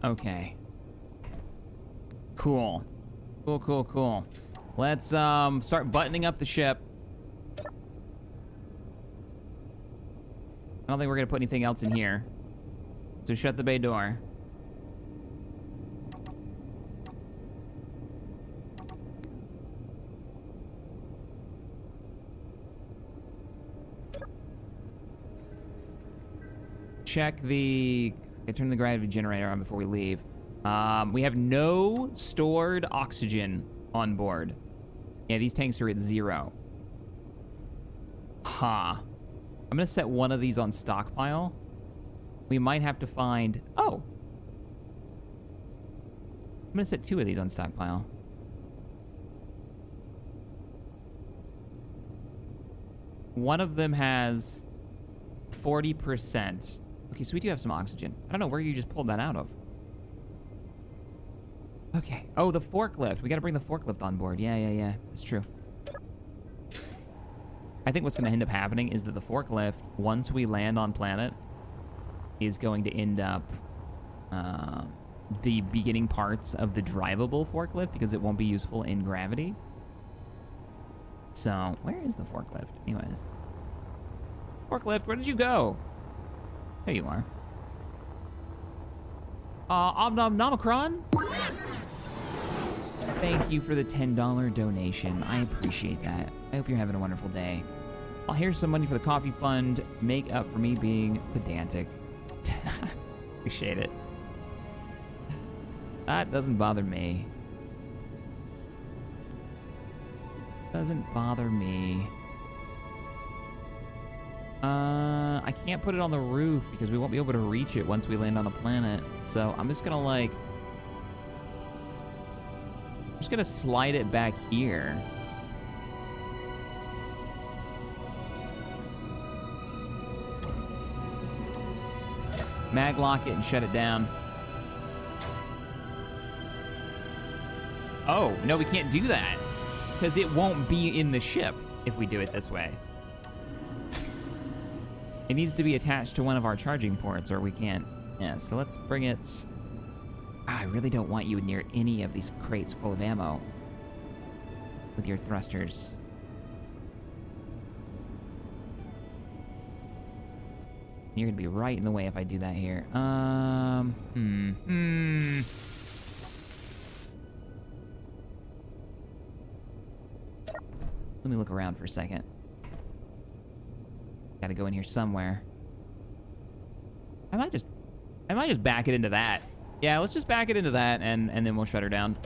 Okay. Cool. Cool. Let's start buttoning up the ship. I don't think we're gonna put anything else in here. So shut the bay door. Check the... turn the gravity generator on before we leave. We have no stored oxygen on board. Yeah, these tanks are at 0. Huh. I'm gonna set one of these on stockpile. We might have to find... Oh! I'm gonna set 2 of these on stockpile. One of them has 40%. Okay, so we do have some oxygen. I don't know where you just pulled that out of. Okay. Oh, the forklift. We gotta bring the forklift on board. Yeah. That's true. I think what's gonna end up happening is that the forklift, once we land on planet, is going to end up the beginning parts of the drivable forklift because it won't be useful in gravity. So, where is the forklift? Anyways. Forklift, where did you go? There you are. Omicron? Thank you for the $10 donation. I appreciate that. I hope you're having a wonderful day. Here's some money for the coffee fund. Make up for me being pedantic. Appreciate it. That doesn't bother me. Doesn't bother me. I can't put it on the roof because we won't be able to reach it once we land on the planet. So I'm just gonna like... I'm just gonna slide it back here. Mag lock it and shut it down. Oh, no, we can't do that. Because it won't be in the ship if we do it this way. It needs to be attached to one of our charging ports or we can't. Yeah, so let's bring it... I really don't want you near any of these crates full of ammo. with your thrusters. You're gonna be right in the way if I do that here. Let me look around for a second. Gotta go in here somewhere. I might just back it into that. Yeah, let's just back it into that, and then we'll shut her down.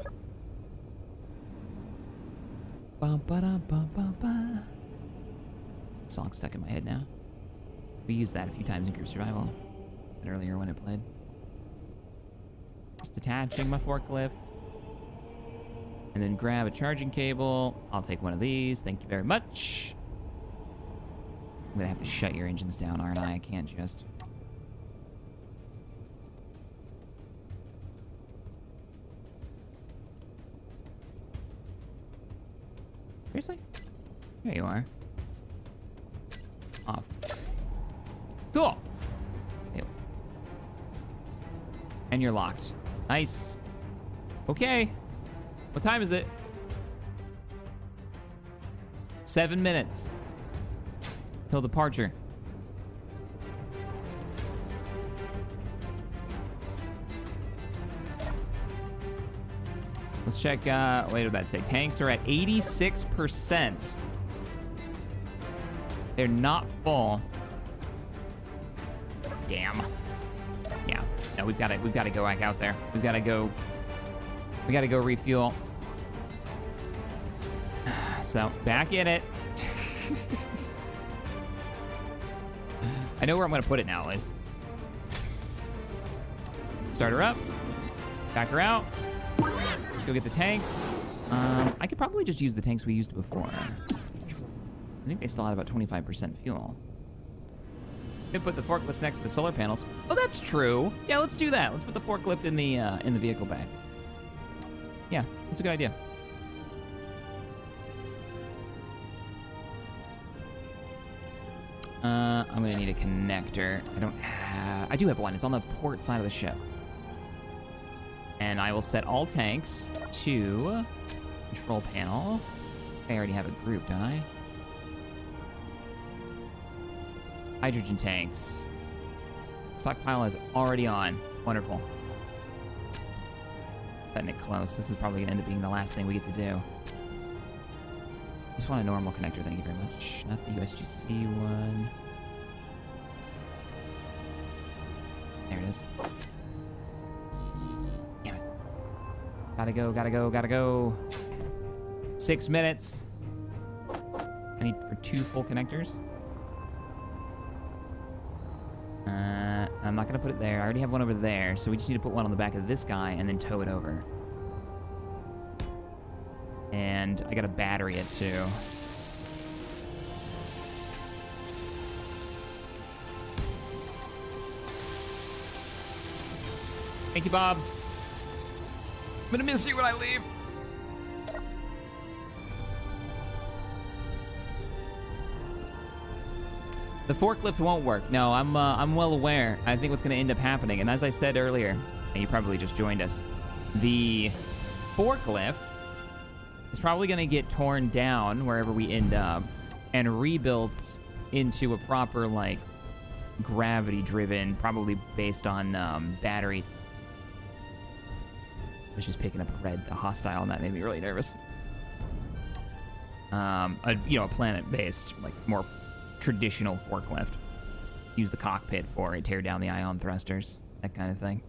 Song's stuck in my head now. We used that a few times in group survival, and earlier when it played. Just detaching my forklift, and then grab a charging cable. I'll take one of these. Thank you very much. I'm gonna have to shut your engines down, aren't I? I can't just. Seriously? There you are. Off. Cool. Ew. And you're locked. Nice. Okay. What time is it? 7 minutes. Till departure. Let's check, wait, what did that say? Tanks are at 86%. They're not full. Damn. Yeah. No, we've got to go back out there. We gotta go refuel. So, back in it. I know where I'm gonna put it now, at least. Start her up. Back her out. Let's go get the tanks. I could probably just use the tanks we used before. I think they still had about 25% fuel. Could put the forklift next to the solar panels. Oh, that's true. Yeah, let's do that. Let's put the forklift in the vehicle bay. Yeah, that's a good idea. I'm gonna need a connector. I do have one. It's on the port side of the ship. And I will set all tanks to control panel. I already have a group, don't I? Hydrogen tanks. Stockpile is already on. Wonderful. Setting it close. This is probably gonna end up being the last thing we get to do. Just want a normal connector, thank you very much. Not the USGC one. There it is. Damn it. Gotta go. 6 minutes. I need for 2 full connectors. I'm not gonna put it there. I already have one over there, so we just need to put one on the back of this guy and then tow it over. And I got a battery at 2. Thank you, Bob. I'm gonna miss you when I leave. The forklift won't work. No, I'm well aware. I think what's gonna end up happening, and as I said earlier, and you probably just joined us, the forklift is probably gonna get torn down wherever we end up and rebuilt into a proper, like, gravity-driven, probably based on battery. I was just picking up a hostile, and that made me really nervous. A planet-based, like, more traditional forklift. Use the cockpit for it, tear down the ion thrusters, that kind of thing.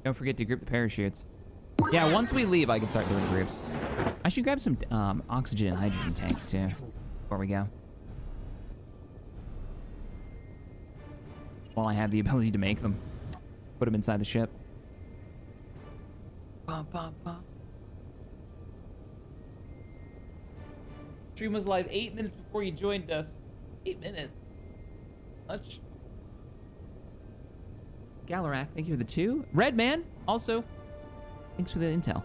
Don't forget to grip the parachutes. Yeah, once we leave, I can start doing groups. I should grab some oxygen and hydrogen tanks, too, before we go. While I have the ability to make them. Put them inside the ship. Stream was live 8 minutes before you joined us. 8 minutes. Much. Gallerac, thank you for the 2. Redman, also, thanks for the intel.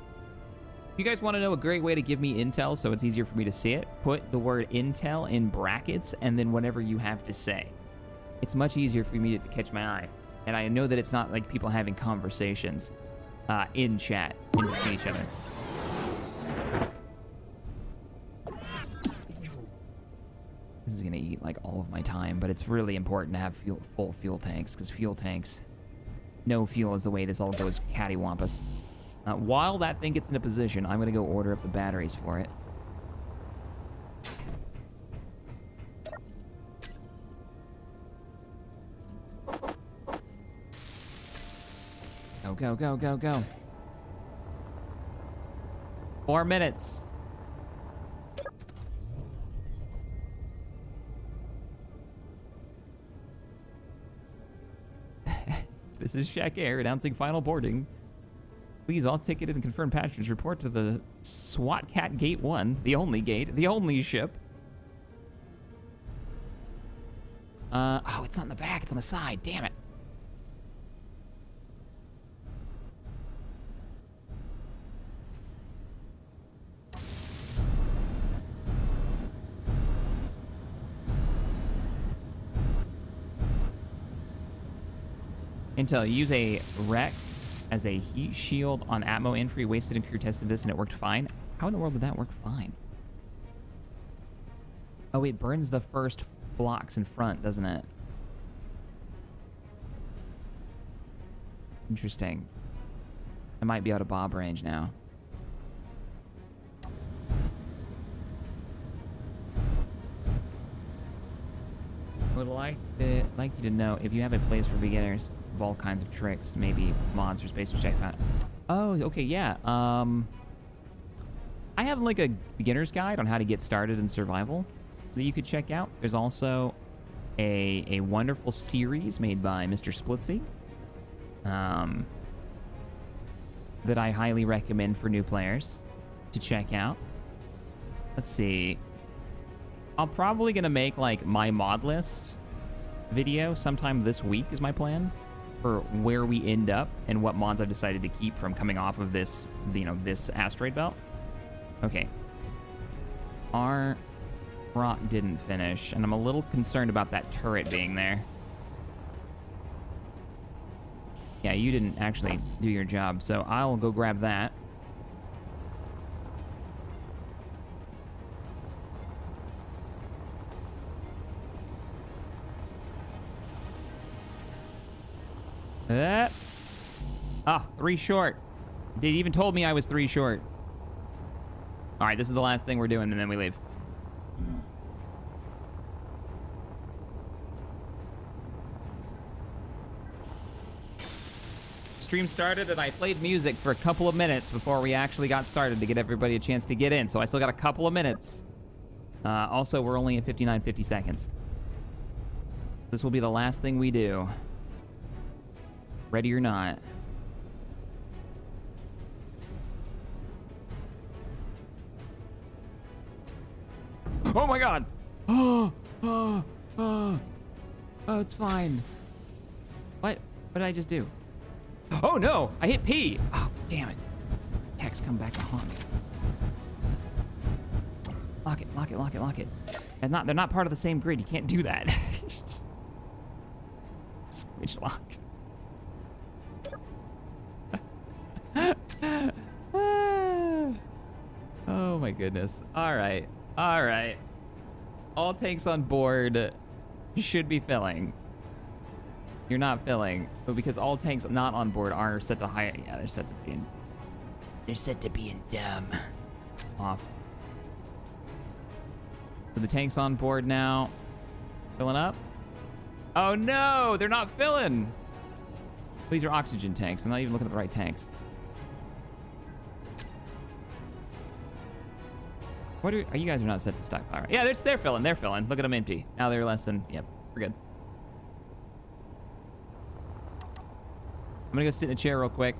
If you guys want to know a great way to give me intel so it's easier for me to see it, put the word intel in brackets and then whatever you have to say. It's much easier for me to catch my eye. And I know that it's not like people having conversations in chat in between each other. This is gonna eat like all of my time, but it's really important to have full fuel tanks, because fuel tanks, no fuel is the way this all goes cattywampus. While that thing gets into position, I'm gonna go order up the batteries for it. Go, go, go, go, go. 4 minutes. This is Shaq Air announcing final boarding. Please, all ticketed and confirmed passengers report to the SWAT Cat Gate 1, the only gate, the only ship. Oh, it's not in the back, it's on the side, damn it. Intel, use a wreck as a heat shield on Atmo infree. Wasted and crew tested this and it worked fine. How in the world did that work fine? Oh, it burns the first blocks in front, doesn't it? Interesting. I might be out of bob range now. Would like you to know if you have a place for beginners of all kinds of tricks, maybe mods for space to check that. Oh, okay, yeah. I have like a beginner's guide on how to get started in survival that you could check out. There's also a wonderful series made by Mr. Splitsy that I highly recommend for new players to check out. Let's see. I'm probably gonna make like my mod list video sometime this week is my plan for where we end up and what mods I've decided to keep from coming off of this, you know, this asteroid belt. Okay. Our rock didn't finish, and I'm a little concerned about that turret being there. Yeah, you didn't actually do your job, so I'll go grab that. Ah, 3 short. They even told me I was 3 short. All right, this is the last thing we're doing, and then we leave. Stream started, and I played music for a couple of minutes before we actually got started to get everybody a chance to get in, so I still got a couple of minutes. Also, we're only at 59:50 seconds. This will be the last thing we do. Ready or not. Oh my god! Oh, it's fine. What did I just do? Oh no! I hit P! Oh, damn it. Techs come back to haunt me. Lock it, lock it, lock it, lock it. They're not part of the same grid. You can't do that. Switch lock. Oh my goodness. Alright. Alright. All tanks on board should be filling. You're not filling, but because all tanks not on board are set to high, yeah, they're set to be in dumb. Off. So the tanks on board now. Filling up? Oh no, they're not filling. These are oxygen tanks. I'm not even looking at the right tanks. What are you guys are not set to stockpile, right? Yeah, they're filling. They're filling. Look at them empty. Now they're less than. Yep, we're good. I'm gonna go sit in a chair real quick,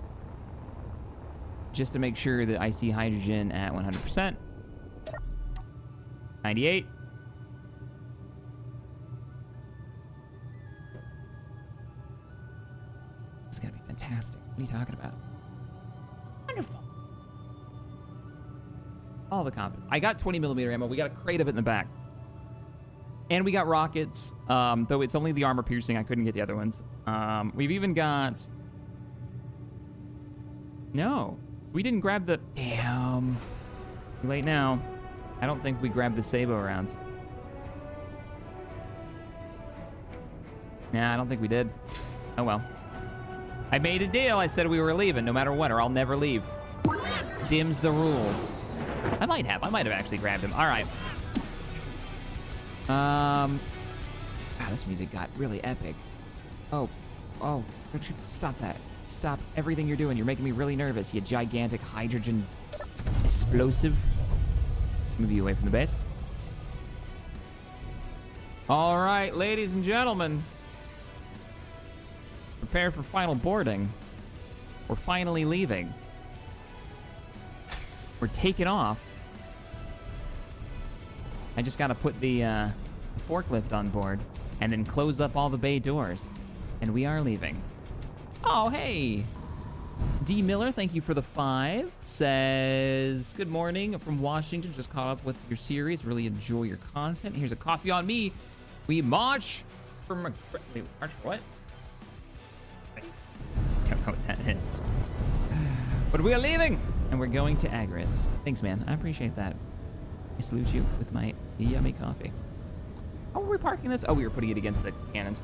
just to make sure that I see hydrogen at 100%. 98. This is gonna be fantastic. What are you talking about? Wonderful. All the confidence. I got 20mm ammo. We got a crate of it in the back. And we got rockets, though it's only the armor piercing. I couldn't get the other ones. We've even got... No. We didn't grab the... Damn. Too late now. I don't think we grabbed the Sabo rounds. Yeah, I don't think we did. Oh well. I made a deal. I said we were leaving no matter what, or I'll never leave. Dims the rules. I might have actually grabbed him. All right. God, this music got really epic. Oh, don't you stop that. Stop everything you're doing. You're making me really nervous, you gigantic hydrogen explosive. Move you away from the base. All right, ladies and gentlemen. Prepare for final boarding. We're finally leaving. We're taking off. I just gotta put the forklift on board and then close up all the bay doors. And we are leaving. Oh, hey. D. Miller, thank you for the 5. Says, good morning from Washington. Just caught up with your series. Really enjoy your content. Here's a coffee on me. We march from... Wait, march what? I don't know what that is. But we are leaving. And we're going to Agris. Thanks, man. I appreciate that. I salute you with my yummy coffee. How were we parking this? Oh, we were putting it against the cannons.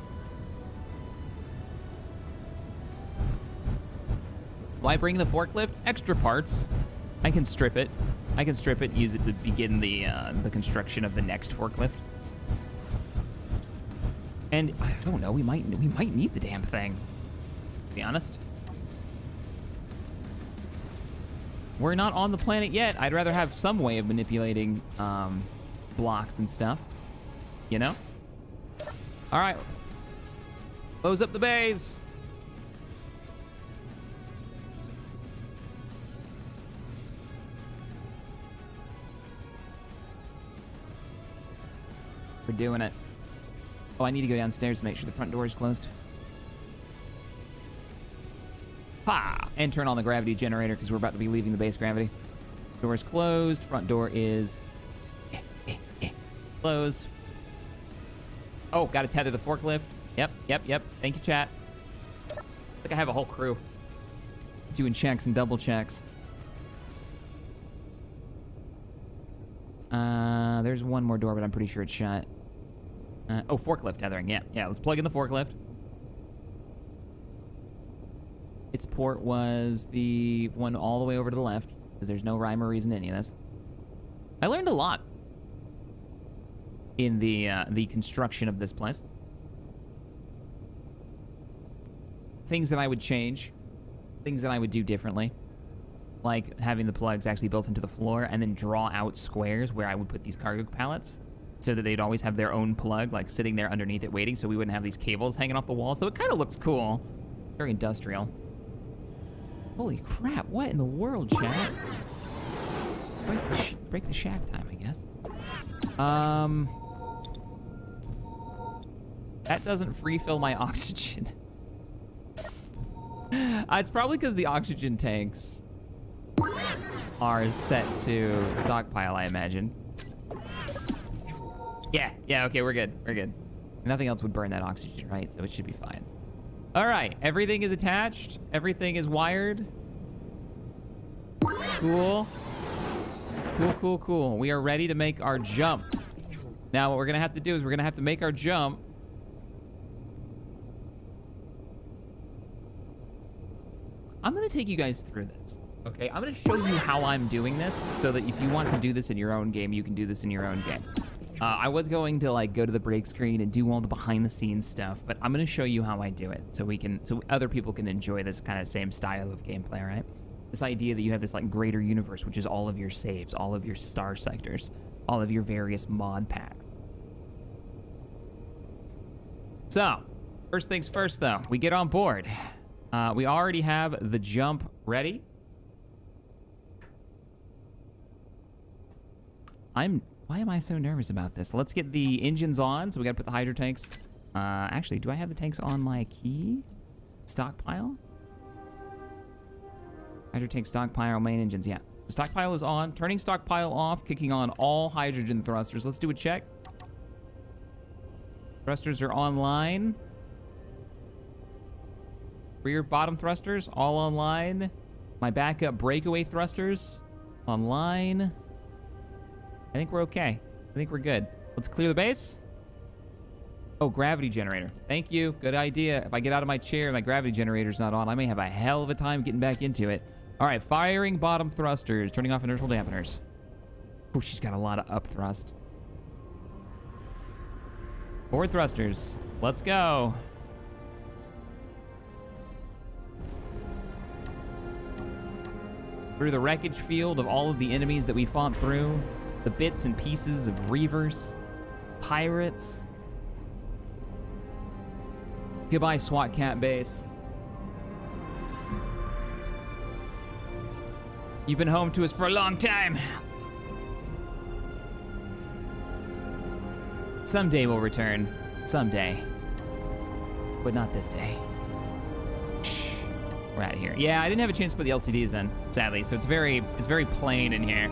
Why bring the forklift? Extra parts. I can strip it. Use it to begin the construction of the next forklift. And I don't know, we might need the damn thing, to be honest. We're not on the planet yet. I'd rather have some way of manipulating blocks and stuff, you know? All right. Close up the bays. We're doing it. Oh, I need to go downstairs to make sure the front door is closed. Ha! And turn on the gravity generator because we're about to be leaving the base gravity. Door is closed. Front door is closed. Oh, got to tether the forklift. Yep. Thank you, chat. I think I have a whole crew doing checks and double checks. There's one more door, but I'm pretty sure it's shut. Oh, forklift tethering. Yeah. Let's plug in the forklift. Its port was the one all the way over to the left, because there's no rhyme or reason to any of this. I learned a lot in the construction of this place. Things that I would change, things that I would do differently, like having the plugs actually built into the floor and then draw out squares where I would put these cargo pallets so that they'd always have their own plug, like sitting there underneath it waiting, so we wouldn't have these cables hanging off the wall. So it kind of looks cool. Very industrial. Holy crap, what in the world, chat? Break the shack time, I guess. That doesn't refill my oxygen. It's probably because the oxygen tanks are set to stockpile, I imagine. Yeah, okay, we're good. Nothing else would burn that oxygen, right? So it should be fine. All right, everything is attached. Everything is wired. Cool. We are ready to make our jump. Now, what we're going to have to do is we're going to have to make our jump. I'm going to take you guys through this, okay? I'm going to show you how I'm doing this so that if you want to do this in your own game, you can do this in your own game. I was going to like go to the break screen and do all the behind the scenes stuff, but I'm going to show you how I do it so other people can enjoy this kind of same style of gameplay, right? This idea that you have this like greater universe, which is all of your saves, all of your star sectors, all of your various mod packs. So, first things first though, we get on board. We already have the jump ready. Why am I so nervous about this? Let's get the engines on. So we gotta put the hydro tanks. Actually, do I have the tanks on my key? Stockpile? Hydro tank stockpile, main engines, yeah. The stockpile is on. Turning stockpile off, kicking on all hydrogen thrusters. Let's do a check. Thrusters are online. Rear bottom thrusters, all online. My backup breakaway thrusters, online. I think we're okay. I think we're good. Let's clear the base. Oh, gravity generator. Thank you. Good idea. If I get out of my chair and my gravity generator's not on, I may have a hell of a time getting back into it. All right, firing bottom thrusters. Turning off inertial dampeners. Oh, she's got a lot of up thrust. Forward thrusters. Let's go. Through the wreckage field of all of the enemies that we fought through. The bits and pieces of reavers. Pirates. Goodbye, SWAT Cat Base. You've been home to us for a long time. Someday we'll return. Someday. But not this day. Shh. We're out of here. Yeah, I didn't have a chance to put the LCDs in, sadly, so it's very plain in here.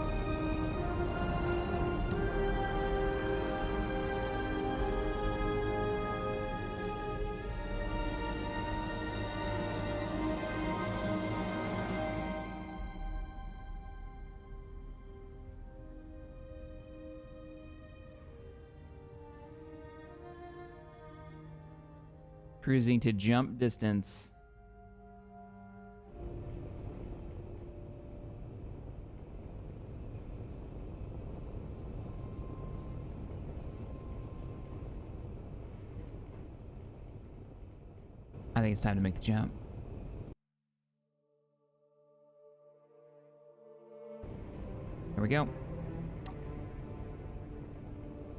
Cruising to jump distance. I think it's time to make the jump. Here we go.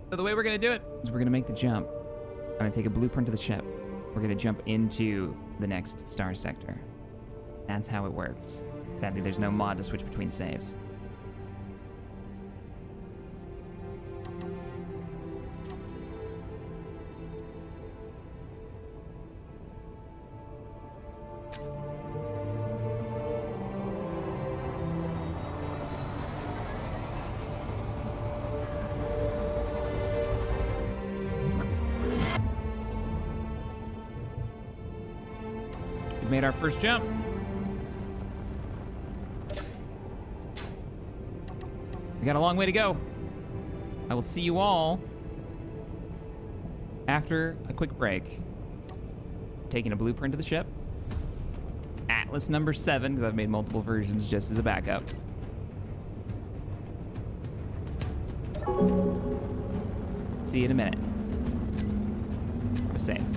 So the way we're gonna do it is we're gonna make the jump. I'm gonna take a blueprint of the ship. We're gonna jump into the next star sector. That's how it works. Sadly, there's no mod to switch between saves. Made our first jump. We got a long way to go. I will see you all after a quick break. Taking a blueprint of the ship. Atlas number 7, because I've made multiple versions just as a backup. See you in a minute. Just saying.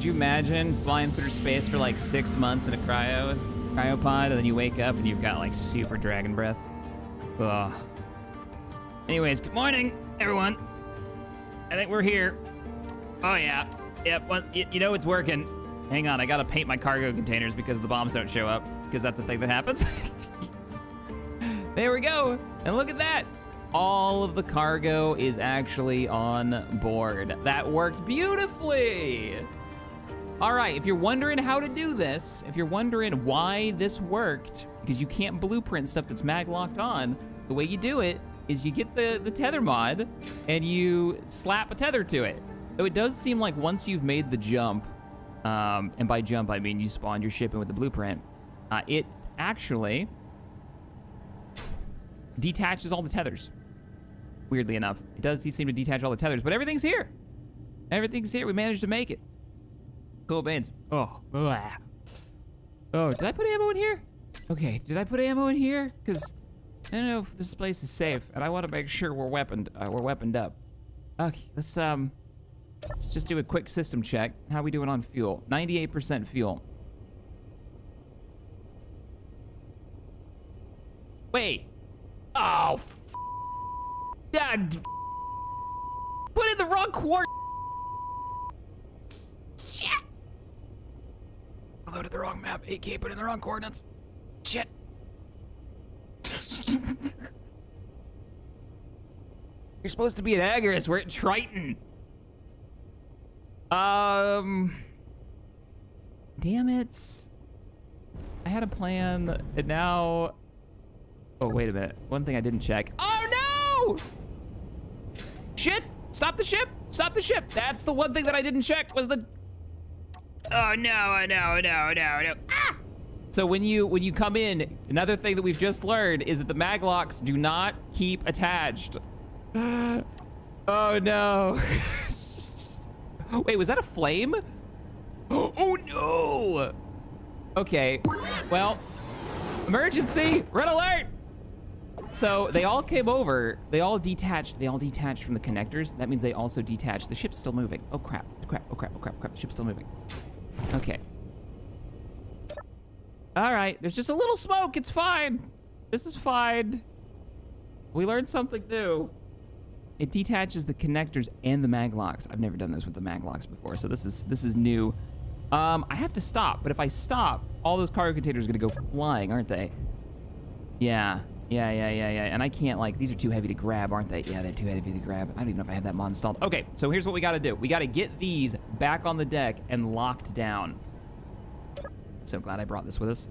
you imagine flying through space for like 6 months in a cryopod, and then you wake up and you've got like super dragon breath? Ugh. Anyways, good morning, everyone. I think we're here. Oh yeah. Yep. Well, you know it's working. Hang on, I gotta paint my cargo containers because the bombs don't show up, because that's the thing that happens. There we go. And look at that. All of the cargo is actually on board. That worked beautifully. All right, if you're wondering how to do this, if you're wondering why this worked, because you can't blueprint stuff that's mag locked on, the way you do it is you get the tether mod and you slap a tether to it. So it does seem like once you've made the jump, and by jump I mean you spawned your ship in with the blueprint, it actually detaches all the tethers. Weirdly enough, it does seem to detach all the tethers, but everything's here. Everything's here. We managed to make it. Cool beans. Oh, blah. Oh, did I put ammo in here? Okay, did I put ammo in here? Because I don't know if this place is safe, and I want to make sure we're weaponed up. Okay, let's just do a quick system check. How are we doing on fuel? 98% fuel. Wait. Oh, God. Put in the wrong quart. Shit. I loaded the wrong map. AK put in the wrong coordinates. Shit. You're supposed to be at Agorist. We're at Triton. Damn it. I had a plan, and now... Oh, wait a minute. One thing I didn't check. Oh, no! Shit! Stop the ship! Stop the ship! That's the one thing that I didn't check was the... Oh, no, no, no, no, no. Ah! So when you come in, another thing that we've just learned is that the mag locks do not keep attached. Oh, no. Wait, was that a flame? Oh, no! Okay, well, emergency! Red alert! So they all came over, they all detached from the connectors. That means they also detached. The ship's still moving. Oh crap, oh crap, the ship's still moving. Okay. All right, there's just a little smoke, it's fine. This is fine. We learned something new. It detaches the connectors and the mag locks. I've never done this with the mag locks before, so this is new. I have to stop, but if I stop, all those cargo containers are gonna go flying, aren't they? Yeah. And I can't, like, these are too heavy to grab, aren't they? Yeah, they're too heavy to grab. I don't even know if I have that mod installed. Okay, so here's what we gotta do. We gotta get these back on the deck and locked down. So glad I brought this with us.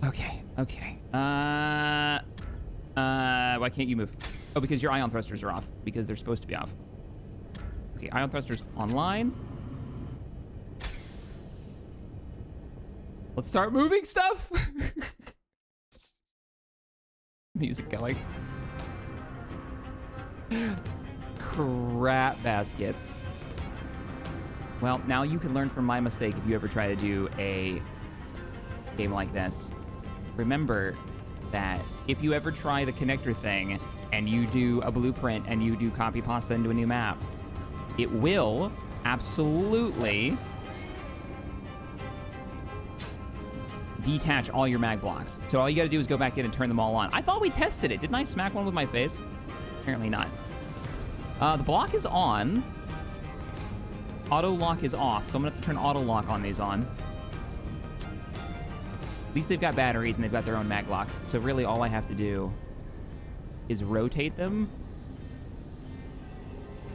Okay. Why can't you move? Oh, because your ion thrusters are off. Because they're supposed to be off. Okay, ion thrusters online. Let's start moving stuff. Music going. Crap baskets. Well, now you can learn from my mistake if you ever try to do a game like this. Remember that if you ever try the connector thing and you do a blueprint and you do copy pasta into a new map, it will absolutely detach all your mag blocks. So all you gotta do is go back in and turn them all on. I thought we tested it. Didn't I smack one with my face? Apparently not. The block is on. Auto lock is off, so I'm gonna have to turn auto lock on these on. At least they've got batteries and they've got their own mag locks. So really all I have to do is rotate them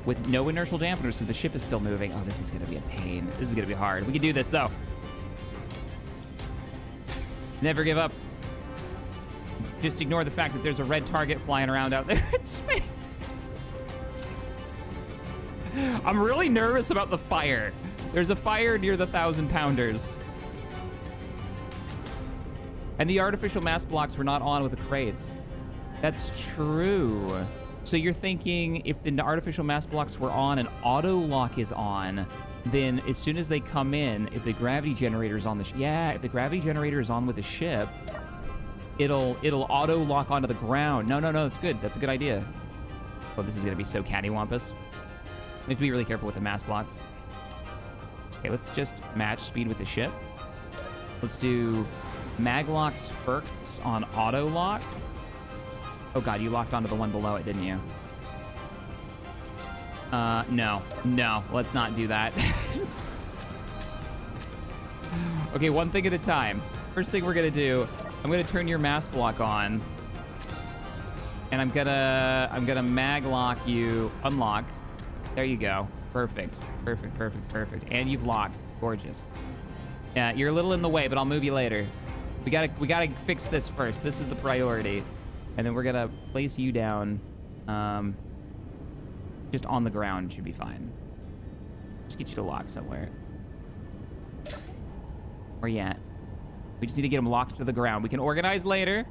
with no inertial dampeners because the ship is still moving. Oh, this is gonna be a pain. This is gonna be hard. We can do this though. Never give up. Just ignore the fact that there's a red target flying around out there in space. I'm really nervous about the fire. There's a fire near the 1,000-pounders. And the artificial mass blocks were not on with the crates. That's true. So you're thinking if the artificial mass blocks were on and auto lock is on, then as soon as they come in, if the gravity generator is on the if the gravity generator is on with the ship, it'll auto lock onto the ground. No, it's good. That's a good idea. Oh, this is gonna be so cattywampus. We have to be really careful with the mass blocks. Okay, let's just match speed with the ship. Let's do Maglocks Firks on auto lock. Oh god, you locked onto the one below it, didn't you? No, let's not do that. Okay, one thing at a time. First thing we're gonna do, I'm gonna turn your mass block on. And I'm gonna mag lock you, unlock. There you go. Perfect. And you've locked. Gorgeous. Yeah, you're a little in the way, but I'll move you later. We gotta fix this first. This is the priority. And then we're gonna place you down, just on the ground should be fine. Just get you to lock somewhere. Where you at? We just need to get them locked to the ground. We can organize later.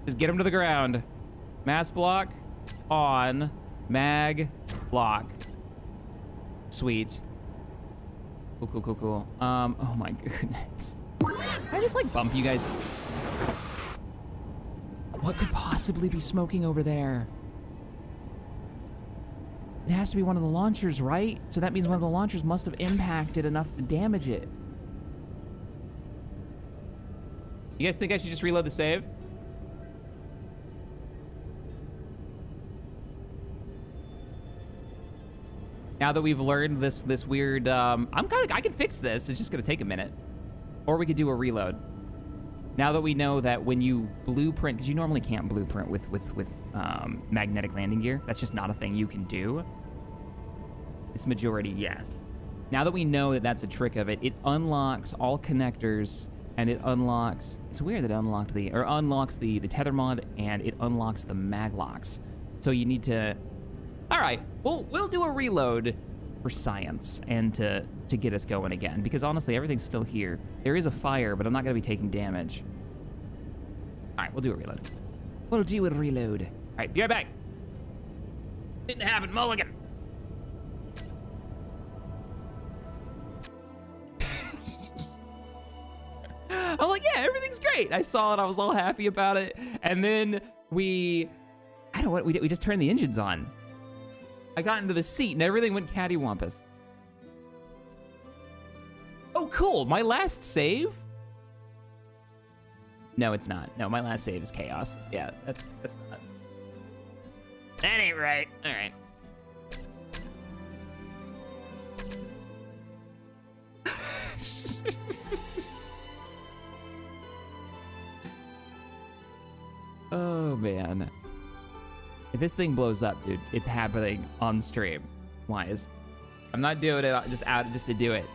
Just get them to the ground. Mass block on, mag block. Sweet. Cool. Oh my goodness. Can I just like bump you guys? What could possibly be smoking over there? It has to be one of the launchers, right? So that means one of the launchers must have impacted enough to damage it. You guys think I should just reload the save? Now that we've learned this weird, I can fix this. It's just gonna take a minute. Or we could do a reload. Now that we know that when you blueprint, because you normally can't blueprint with magnetic landing gear. That's just not a thing you can do. It's majority yes. Now that we know that that's a trick of it, it unlocks all connectors and it unlocks, it's weird that it unlocks the tether mod and it unlocks the mag locks. So you need to, all right, we'll do a reload for science and to get us going again, because honestly, everything's still here. There is a fire, but I'm not gonna be taking damage. All right, we'll do a reload. We'll do a reload. All right, be right back. Didn't happen, mulligan. I'm like, yeah, everything's great. I saw it, I was all happy about it. And then we just turned the engines on. I got into the seat and everything went cattywampus. Oh, cool, my last save? No, it's not. No, my last save is chaos. Yeah, that's not. That ain't right. All right. Oh, man. If this thing blows up, dude, it's happening on stream. Wise. I'm not doing it just to do it.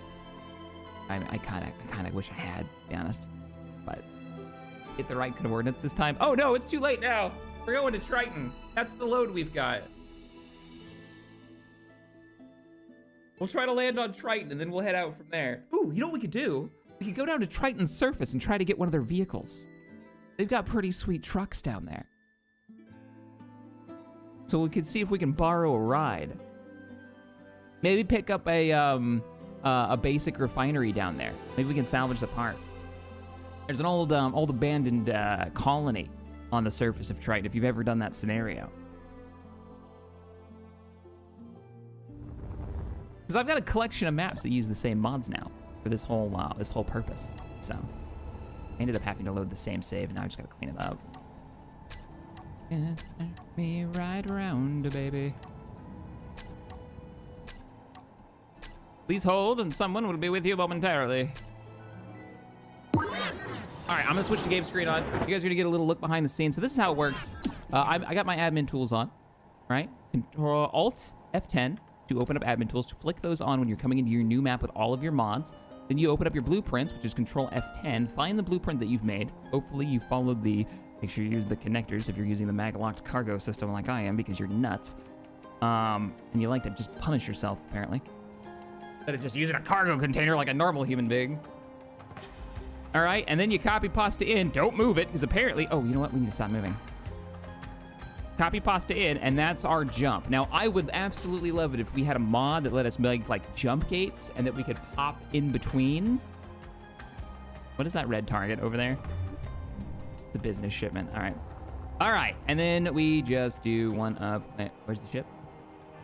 I kind of wish I had, to be honest. But get the right coordinates this time. Oh, no, it's too late now. We're going to Triton. That's the load we've got. We'll try to land on Triton, and then we'll head out from there. Ooh, you know what we could do? We could go down to Triton's surface and try to get one of their vehicles. They've got pretty sweet trucks down there. So we could see if we can borrow a ride. Maybe pick up a basic refinery down there. Maybe we can salvage the parts. There's an old abandoned colony on the surface of Triton, if you've ever done that scenario. Because I've got a collection of maps that use the same mods now for this whole purpose. So I ended up having to load the same save, and now I just gotta clean it up. Let me ride around, baby. Please hold, and someone will be with you momentarily. All right, I'm gonna switch the game screen on. You guys are gonna get a little look behind the scenes. So this is how it works. I got my admin tools on, right? Control Alt F10 to open up admin tools. To flick those on when you're coming into your new map with all of your mods. Then you open up your blueprints, which is Control F10. Find the blueprint that you've made. Hopefully you followed the, make sure you use the connectors if you're using the mag-locked cargo system like I am, because you're nuts. And you like to just punish yourself, apparently. Instead of just using a cargo container like a normal human being. All right, and then you copy pasta in. Don't move it, because apparently, oh, you know what? We need to stop moving. Copy pasta in, and that's our jump. Now, I would absolutely love it if we had a mod that let us make like jump gates and that we could pop in between. What is that red target over there? It's a business shipment. All right. All right, and then we just do one of, where's the ship?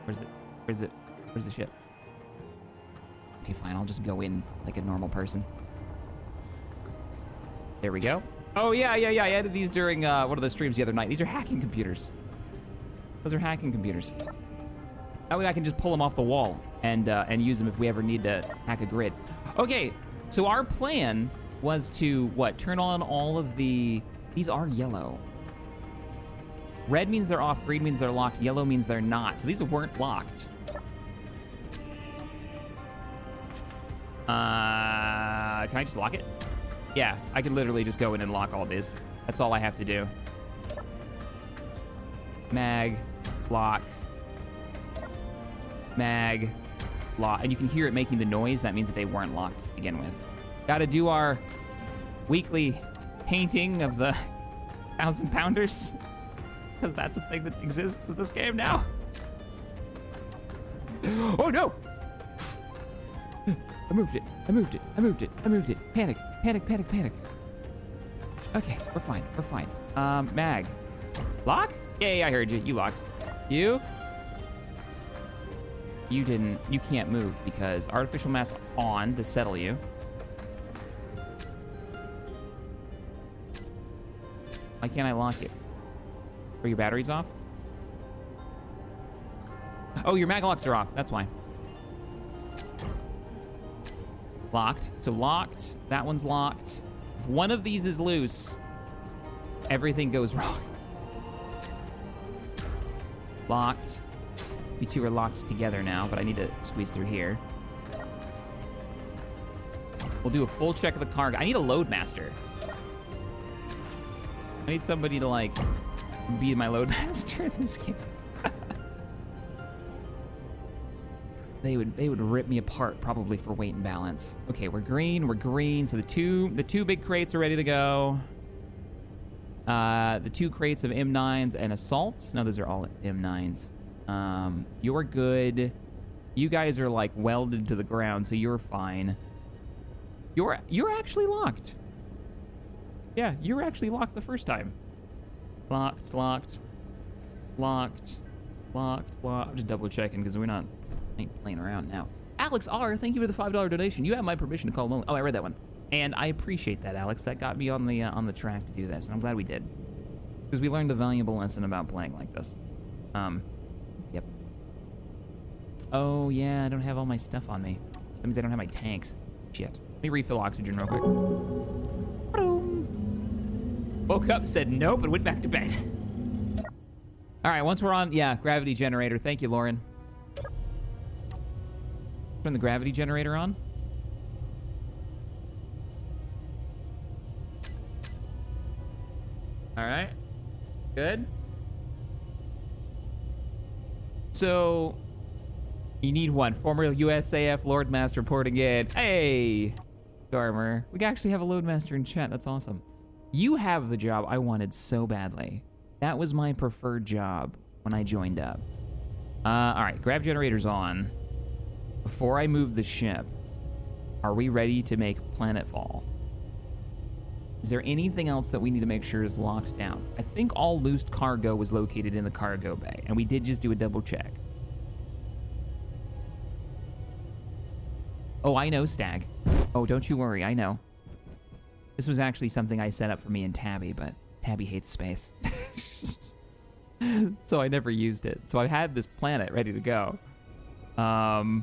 Where's the ship? Okay, fine. I'll just go in like a normal person. There we go. Oh, yeah. I added these during one of the streams the other night. These are hacking computers. Those are hacking computers. That way I can just pull them off the wall and use them if we ever need to hack a grid. Okay, so our plan was to, what, turn on all of the... These are yellow. Red means they're off, green means they're locked, yellow means they're not. So these weren't locked. Can I just lock it? Yeah, I can literally just go in and lock all these. That's all I have to do. Mag, lock, mag, lock. And you can hear it making the noise. That means that they weren't locked to begin with. Gotta do our weekly painting of the 1,000-pounders. Because that's a thing that exists in this game now. Oh, no! I moved it. Panic. Okay, we're fine. Mag. Lock? Yeah, I heard you. You locked. You didn't. You can't move because artificial mass on to settle you. Why can't I lock it? Are your batteries off? Oh, your mag locks are off. That's why. Locked. So locked. That one's locked. If one of these is loose, everything goes wrong. Locked. You two are locked together now, but I need to squeeze through here. We'll do a full check of the cargo. I need a load master. I need somebody to, like, be my load master in this game. They would rip me apart probably for weight and balance. Okay, we're green. So the two big crates are ready to go. The 2 crates of M9s and assaults. No, those are all M9s. You're good. You guys are like welded to the ground, so you're fine. You're actually locked. Yeah, you were actually locked the first time. Locked. I'm just double checking because I ain't playing around now. Alex R, thank you for the $5 donation. You have my permission to call him. Oh, I read that one. And I appreciate that, Alex. That got me on the track to do this, and I'm glad we did. Because we learned a valuable lesson about playing like this. Yep. Oh, yeah, I don't have all my stuff on me. That means I don't have my tanks. Shit. Let me refill oxygen real quick. Woke up, said nope, and went back to bed. All right, once we're on, yeah, gravity generator. Thank you, Lauren. Turn the gravity generator on. All right, good. So, you need one. Former USAF Lord Master reporting in. Hey, Garmer. We actually have a Load Master in chat. That's awesome. You have the job I wanted so badly. That was my preferred job when I joined up. All right, grav generator's on. Before I move the ship, are we ready to make planetfall? Is there anything else that we need to make sure is locked down? I think all loose cargo was located in the cargo bay, and we did just do a double check. Oh, I know, Stag. Oh, don't you worry, I know. This was actually something I set up for me and Tabby, but Tabby hates space. So I never used it. So I had this planet ready to go. I've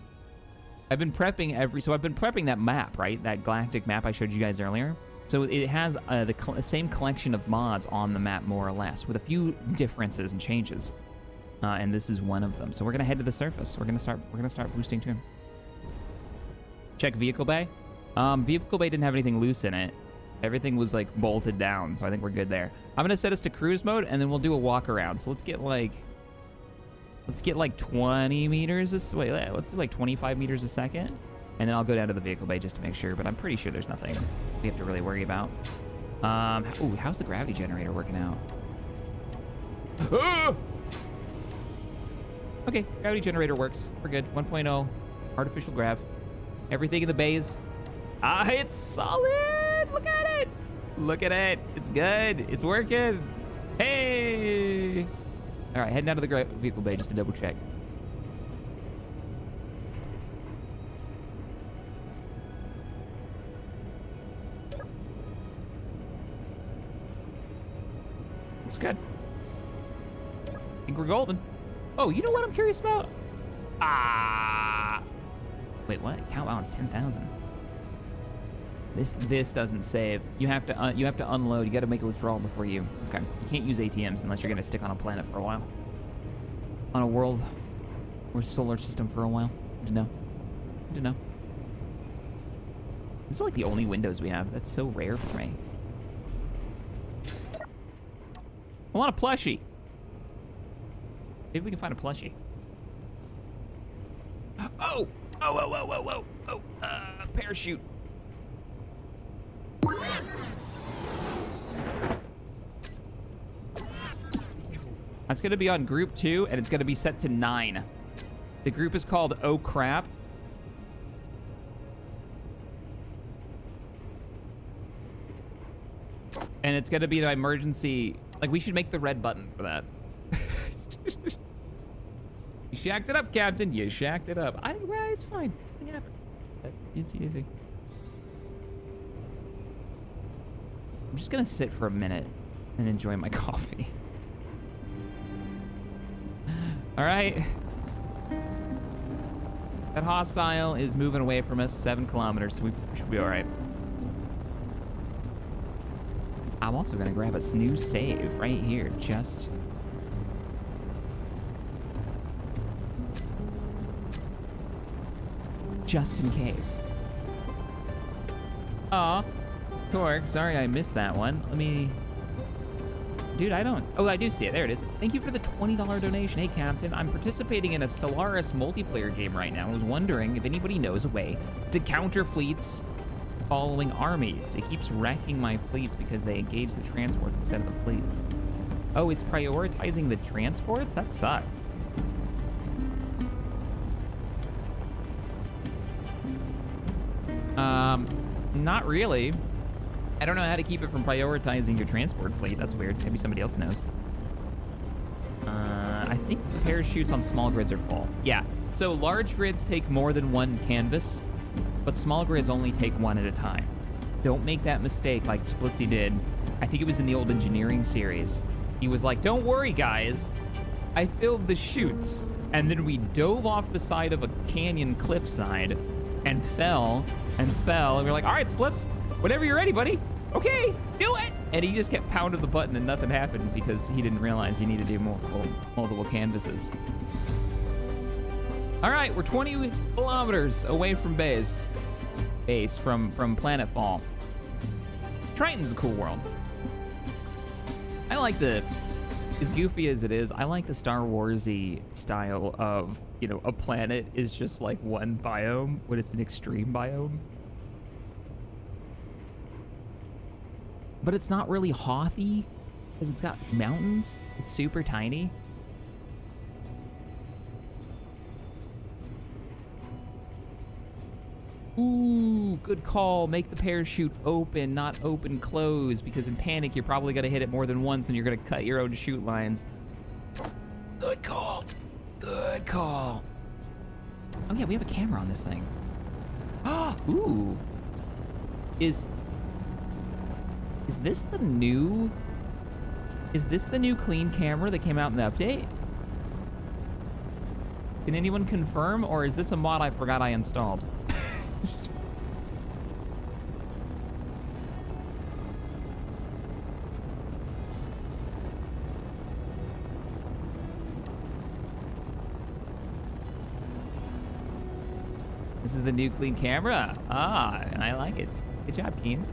been prepping that map, right? That galactic map I showed you guys earlier. So it has the same collection of mods on the map, more or less, with a few differences and changes. And this is one of them. So we're gonna head to the surface. We're gonna start boosting too. Check vehicle bay. Vehicle bay didn't have anything loose in it. Everything was like bolted down, so I think we're good there. I'm gonna set us to cruise mode, and then we'll do a walk around. So let's get like 20 meters this way. Let's do like 25 meters a second, and then I'll go down to the vehicle bay just to make sure. But I'm pretty sure there's nothing we have to really worry about. Ooh, how's the gravity generator working out? Ah! Okay, gravity generator works. We're good. 1.0, artificial grav. Everything in the bays. It's solid. Look at it. Look at it. It's good. It's working. Hey. All right, heading down to the vehicle bay just to double check. Looks good. I think we're golden. Oh, you know what I'm curious about? Ah. Wait, what? Count balance 10,000. This doesn't save. You have to unload. You got to make a withdrawal before you. Okay. You can't use ATMs unless you're gonna stick on a planet for a while. On a world or solar system for a while. Good to know. Good to know. These are like the only windows we have. That's so rare for me. I want a plushie. Maybe we can find a plushie. Oh! Oh, parachute. That's gonna be on group 2, and it's gonna be set to 9. The group is called Oh Crap. And it's gonna be an emergency, like we should make the red button for that. You shacked it up, Captain. You shacked it up. Well, it's fine. Nothing happened. I didn't see anything. I'm just gonna sit for a minute and enjoy my coffee. All right. That hostile is moving away from us 7 kilometers, so we should be all right. I'm also gonna grab a new save right here, just in case. Aw, Torque, sorry I missed that one. Let me... Dude, I don't... Oh, I do see it. There it is. Thank you for the $20 donation. Hey, Captain, I'm participating in a Stellaris multiplayer game right now. I was wondering if anybody knows a way to counter fleets following armies. It keeps wrecking my fleets because they engage the transports instead of the fleets. Oh, it's prioritizing the transports? That sucks. Not really. I don't know how to keep it from prioritizing your transport fleet. That's weird. Maybe somebody else knows. I think the parachutes on small grids are full. Yeah. So large grids take more than 1 canvas, but small grids only take 1 at a time. Don't make that mistake like Splitsy did. I think it was in the old engineering series. He was like, don't worry, guys. I filled the chutes, and then we dove off the side of a canyon cliffside and fell, and we were like, all right, Splits, whenever you're ready, buddy. Okay, do it! And he just kept pounding the button and nothing happened because he didn't realize you need to do multiple canvases. All right, we're 20 kilometers away from base from Planetfall. Triton's a cool world. I like as goofy as it is, I like the Star Wars-y style of, you know, a planet is just like one biome when it's an extreme biome. But it's not really Hothy because it's got mountains. It's super tiny. Ooh, good call. Make the parachute open, not open close, because in panic, you're probably going to hit it more than once and you're going to cut your own chute lines. Good call. Good call. Oh, yeah, we have a camera on this thing. Ooh. Is this the new clean camera that came out in the update? Can anyone confirm, or is this a mod I forgot I installed? This is the new clean camera. I like it. Good job, Keen.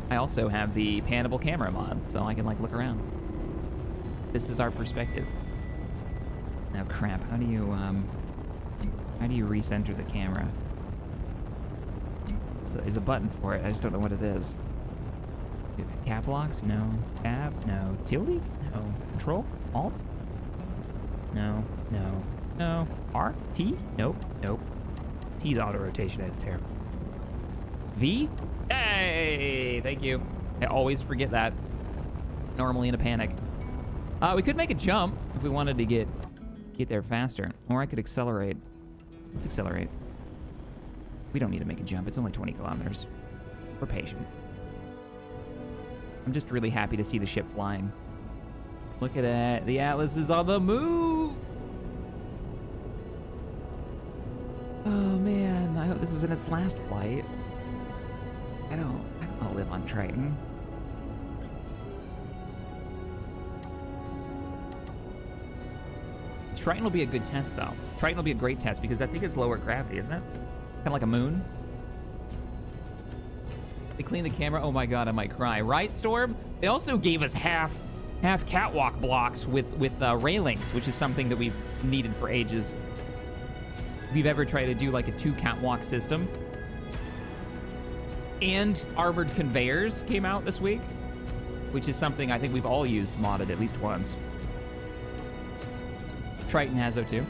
I also have the panable camera mod, so I can like look around. This is our perspective. Oh crap, how do you recenter the camera? There's a button for it, I just don't know what it is. Cap locks? No. Tab? No. Tilde? No. Control? Alt? No. No. No. R? T? Nope. Nope. T's auto rotation, that's terrible. V? Hey! Thank you. I always forget that. Normally in a panic. We could make a jump if we wanted to get there faster. Or I could accelerate. Let's accelerate. We don't need to make a jump. It's only 20 kilometers. We're patient. I'm just really happy to see the ship flying. Look at that. The Atlas is on the move. Oh man, I hope this isn't its last flight. I don't want to live on Triton. Triton will be a good test though. Triton will be a great test because I think it's lower gravity, isn't it? Kind of like a moon. They cleaned the camera. Oh my god, I might cry. Right, Storm? They also gave us half catwalk blocks with railings, which is something that we've needed for ages. If you've ever tried to do like a 2 catwalk system. And armored conveyors came out this week, which is something I think we've all used modded at least once. Triton has O2.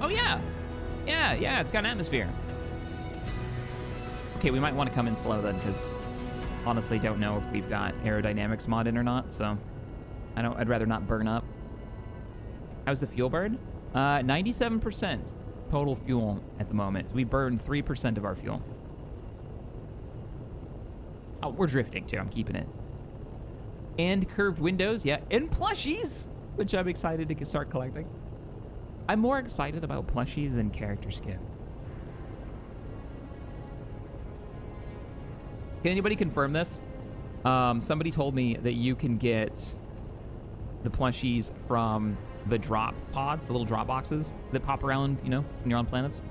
Oh yeah, it's got an atmosphere. Okay, we might want to come in slow then, because honestly don't know if we've got aerodynamics mod in or not, so I'd rather not burn up. How's the fuel burn? 97% total fuel at the moment. We burned 3% of our fuel. Oh, we're drifting too, I'm keeping it. And curved windows, yeah, and plushies, which I'm excited to start collecting. I'm more excited about plushies than character skins. Can anybody confirm this? Somebody told me that you can get the plushies from the drop pods, the little drop boxes that pop around, you know, when you're on planets.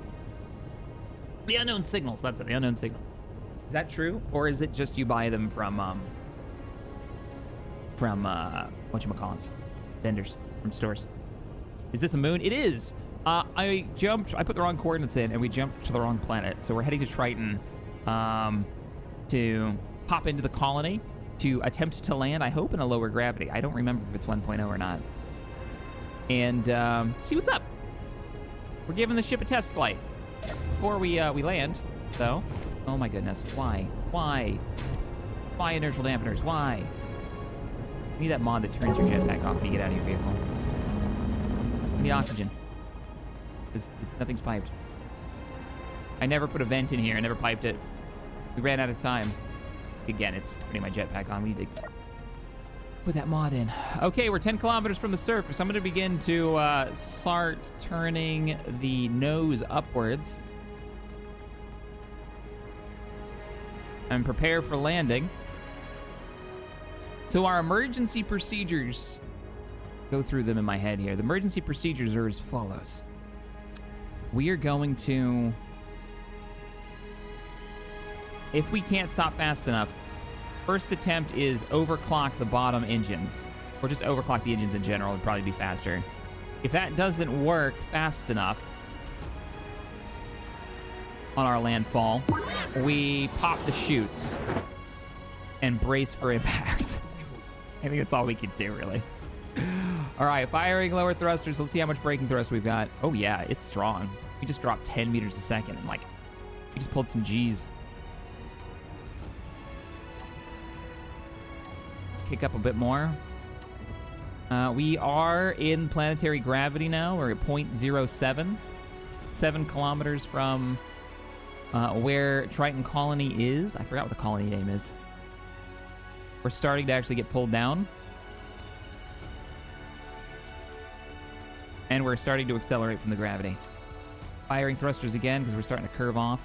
The unknown signals, that's it, the unknown signals. Is that true? Or is it just you buy them from whatchamacallits? Vendors, from stores. Is this a moon? It is! I put the wrong coordinates in and we jumped to the wrong planet. So we're heading to Triton, to pop into the colony, to attempt to land, I hope, in a lower gravity. I don't remember if it's 1.0 or not. And see what's up. We're giving the ship a test flight before we land, though. Oh my goodness, why? Why? Why inertial dampeners? Why? You need that mod that turns your jetpack off when you get out of your vehicle. You need oxygen. Nothing's piped. I never put a vent in here. I never piped it. We ran out of time. Again, it's putting my jetpack on. We need to put that mod in. Okay, we're 10 kilometers from the surface. I'm going to begin to start turning the nose upwards. And prepare for landing. So our emergency procedures, go through them in my head here. The emergency procedures are as follows. We are going to, if we can't stop fast enough, first attempt is overclock the bottom engines, or just overclock the engines in general would probably be faster. If that doesn't work fast enough on our landfall, we pop the chutes and brace for impact. I think that's all we can do, really. All right, firing lower thrusters. Let's see how much braking thrust we've got. Oh yeah, it's strong. We just dropped 10 meters a second. I'm like, we just pulled some G's. Let's kick up a bit more. We are in planetary gravity now. We're at 0.07. 7 kilometers from where Triton Colony is. I forgot what the colony name is. We're starting to actually get pulled down. And we're starting to accelerate from the gravity. Firing thrusters again because we're starting to curve off.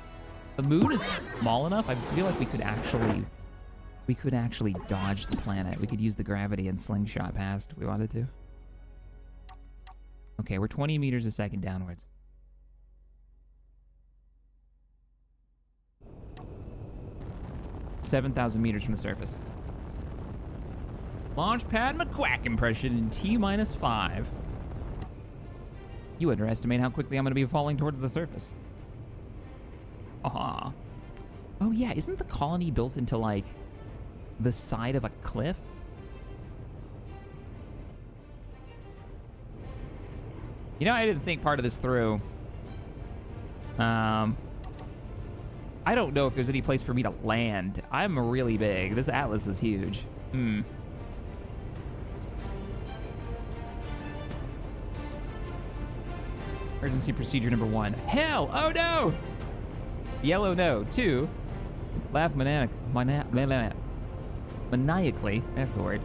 The moon is small enough. I feel like we could actually dodge the planet. We could use the gravity and slingshot past if we wanted to. Okay, we're 20 meters a second downwards. $7,000 meters from the surface. Launchpad McQuack impression in T-5. You underestimate how quickly I'm going to be falling towards the surface. Oh yeah, isn't the colony built into, like, the side of a cliff? You know, I didn't think part of this through. I don't know if there's any place for me to land. I'm really big. This Atlas is huge. Emergency procedure number 1. Hell! Oh no! Yellow no. 2. Laugh banana. maniacally, that's the word,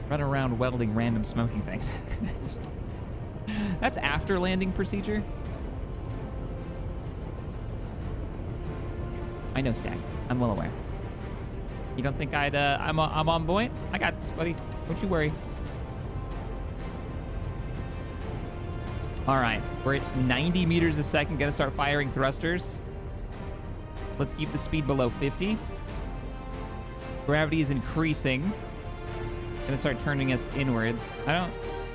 run around welding random smoking things. That's after landing procedure. I know, Stack. I'm well aware. You don't think I'm on point? I got this, buddy. Don't you worry. All right, we're at 90 meters a second. Gonna start firing thrusters. Let's keep the speed below 50. Gravity is increasing. Gonna start turning us inwards. I don't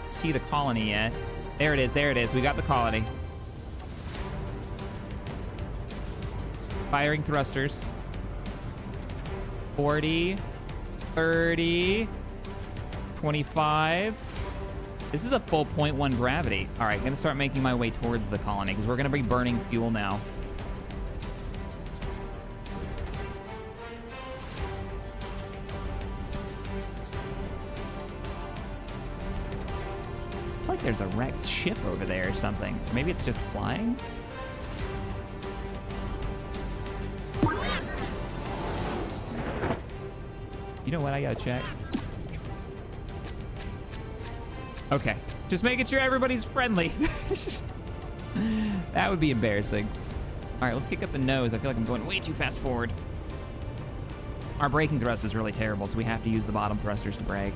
see the colony yet. There it is, there it is. We got the colony. Firing thrusters. 40, 30, 25. This is a full 0.1 gravity. All right, gonna start making my way towards the colony because we're gonna be burning fuel now. It's like there's a wrecked ship over there or something. Maybe it's just flying? You know what? I gotta check. Okay. Just making sure everybody's friendly. That would be embarrassing. All right, let's kick up the nose. I feel like I'm going way too fast forward. Our braking thrust is really terrible, so we have to use the bottom thrusters to brake.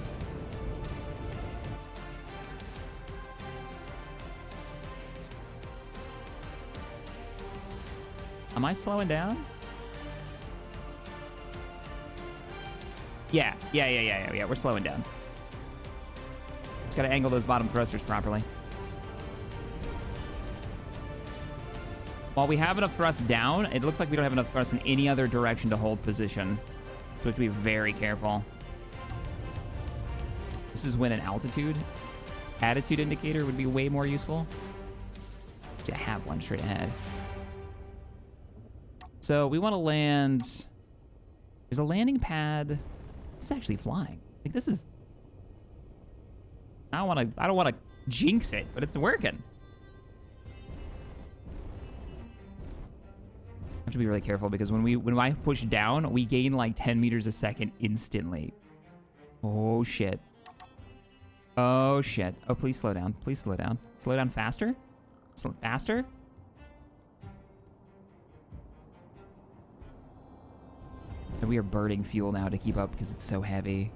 Am I slowing down? Yeah, we're slowing down. Just gotta angle those bottom thrusters properly. While we have enough thrust down, it looks like we don't have enough thrust in any other direction to hold position. So we have to be very careful. This is when an attitude indicator would be way more useful. To have one straight ahead. So we want to land. There's a landing pad. It's actually flying. Like this is. I don't want to jinx it, but it's working. I have to be really careful because when I push down, we gain like 10 meters a second instantly. Oh shit. Oh shit. Oh, please slow down. Please slow down. Slow down faster. Slow faster. And we are burning fuel now to keep up because it's so heavy.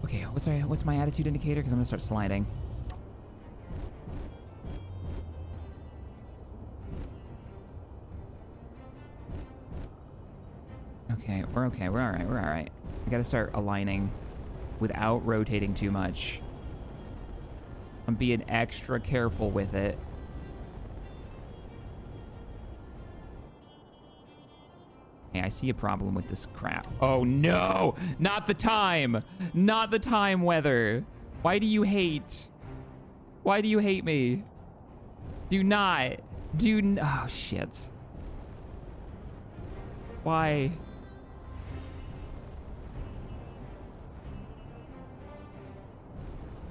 Okay, what's my attitude indicator? Because I'm gonna start sliding. Okay, we're all right. I gotta start aligning without rotating too much. I'm being extra careful with it. Hey, I see a problem with this crap. Oh no! Not the time! Not the time, weather! Why do you hate? Why do you hate me? Do not! Oh shit. Why?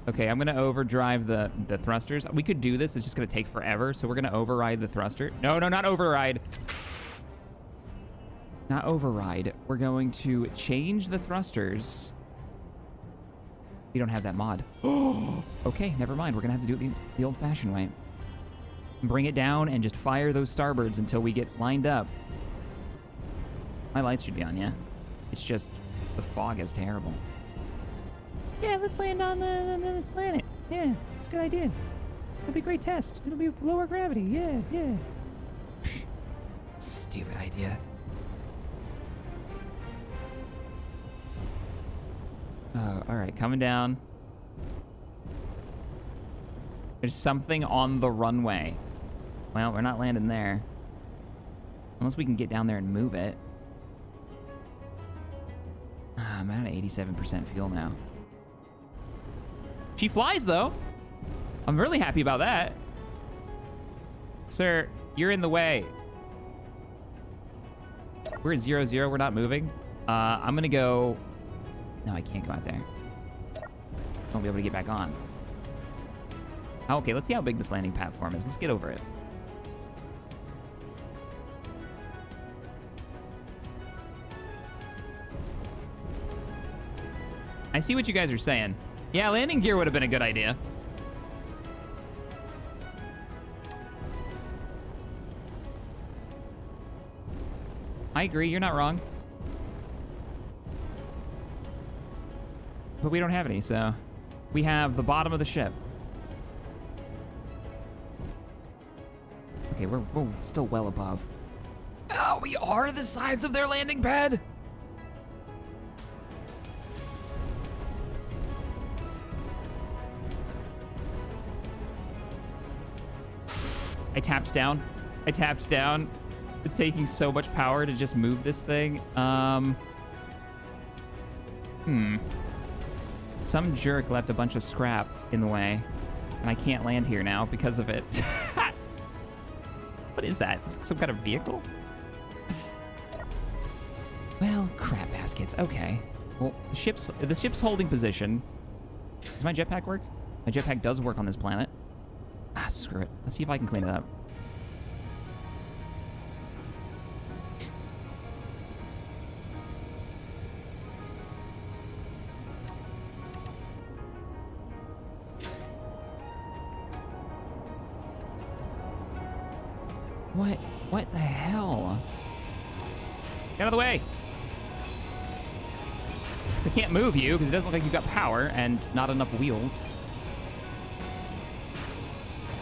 Okay, I'm gonna overdrive the thrusters. We could do this, it's just gonna take forever, so we're gonna override the thruster. No, not override. Not override. We're going to change the thrusters. We don't have that mod. Oh, okay, never mind. We're gonna have to do it the old-fashioned way. Bring it down and just fire those starboards until we get lined up. My lights should be on, yeah? It's just the fog is terrible. Yeah, let's land on this planet. Yeah, it's a good idea. It'll be a great test. It'll be lower gravity. Yeah. Stupid idea. Oh, all right, coming down. There's something on the runway. Well, we're not landing there. Unless we can get down there and move it. I'm at 87% fuel now. She flies, though. I'm really happy about that. Sir, you're in the way. We're at 0-0. We're not moving. I'm going to go... No, I can't go out there. Won't be able to get back on. Oh, okay, let's see how big this landing platform is. Let's get over it. I see what you guys are saying. Yeah, landing gear would have been a good idea. I agree, you're not wrong. But we don't have any, so... We have the bottom of the ship. Okay, we're still well above. Oh, we are the size of their landing pad? I tapped down. I tapped down. It's taking so much power to just move this thing. Some jerk left a bunch of scrap in the way, and I can't land here now because of it. What is that? Some kind of vehicle? Well, crap baskets. Okay. Well, the ship's holding position. Does my jetpack work? My jetpack does work on this planet. Ah, screw it. Let's see if I can clean it up. What the hell? Get out of the way! Because I can't move you, because it doesn't look like you've got power and not enough wheels.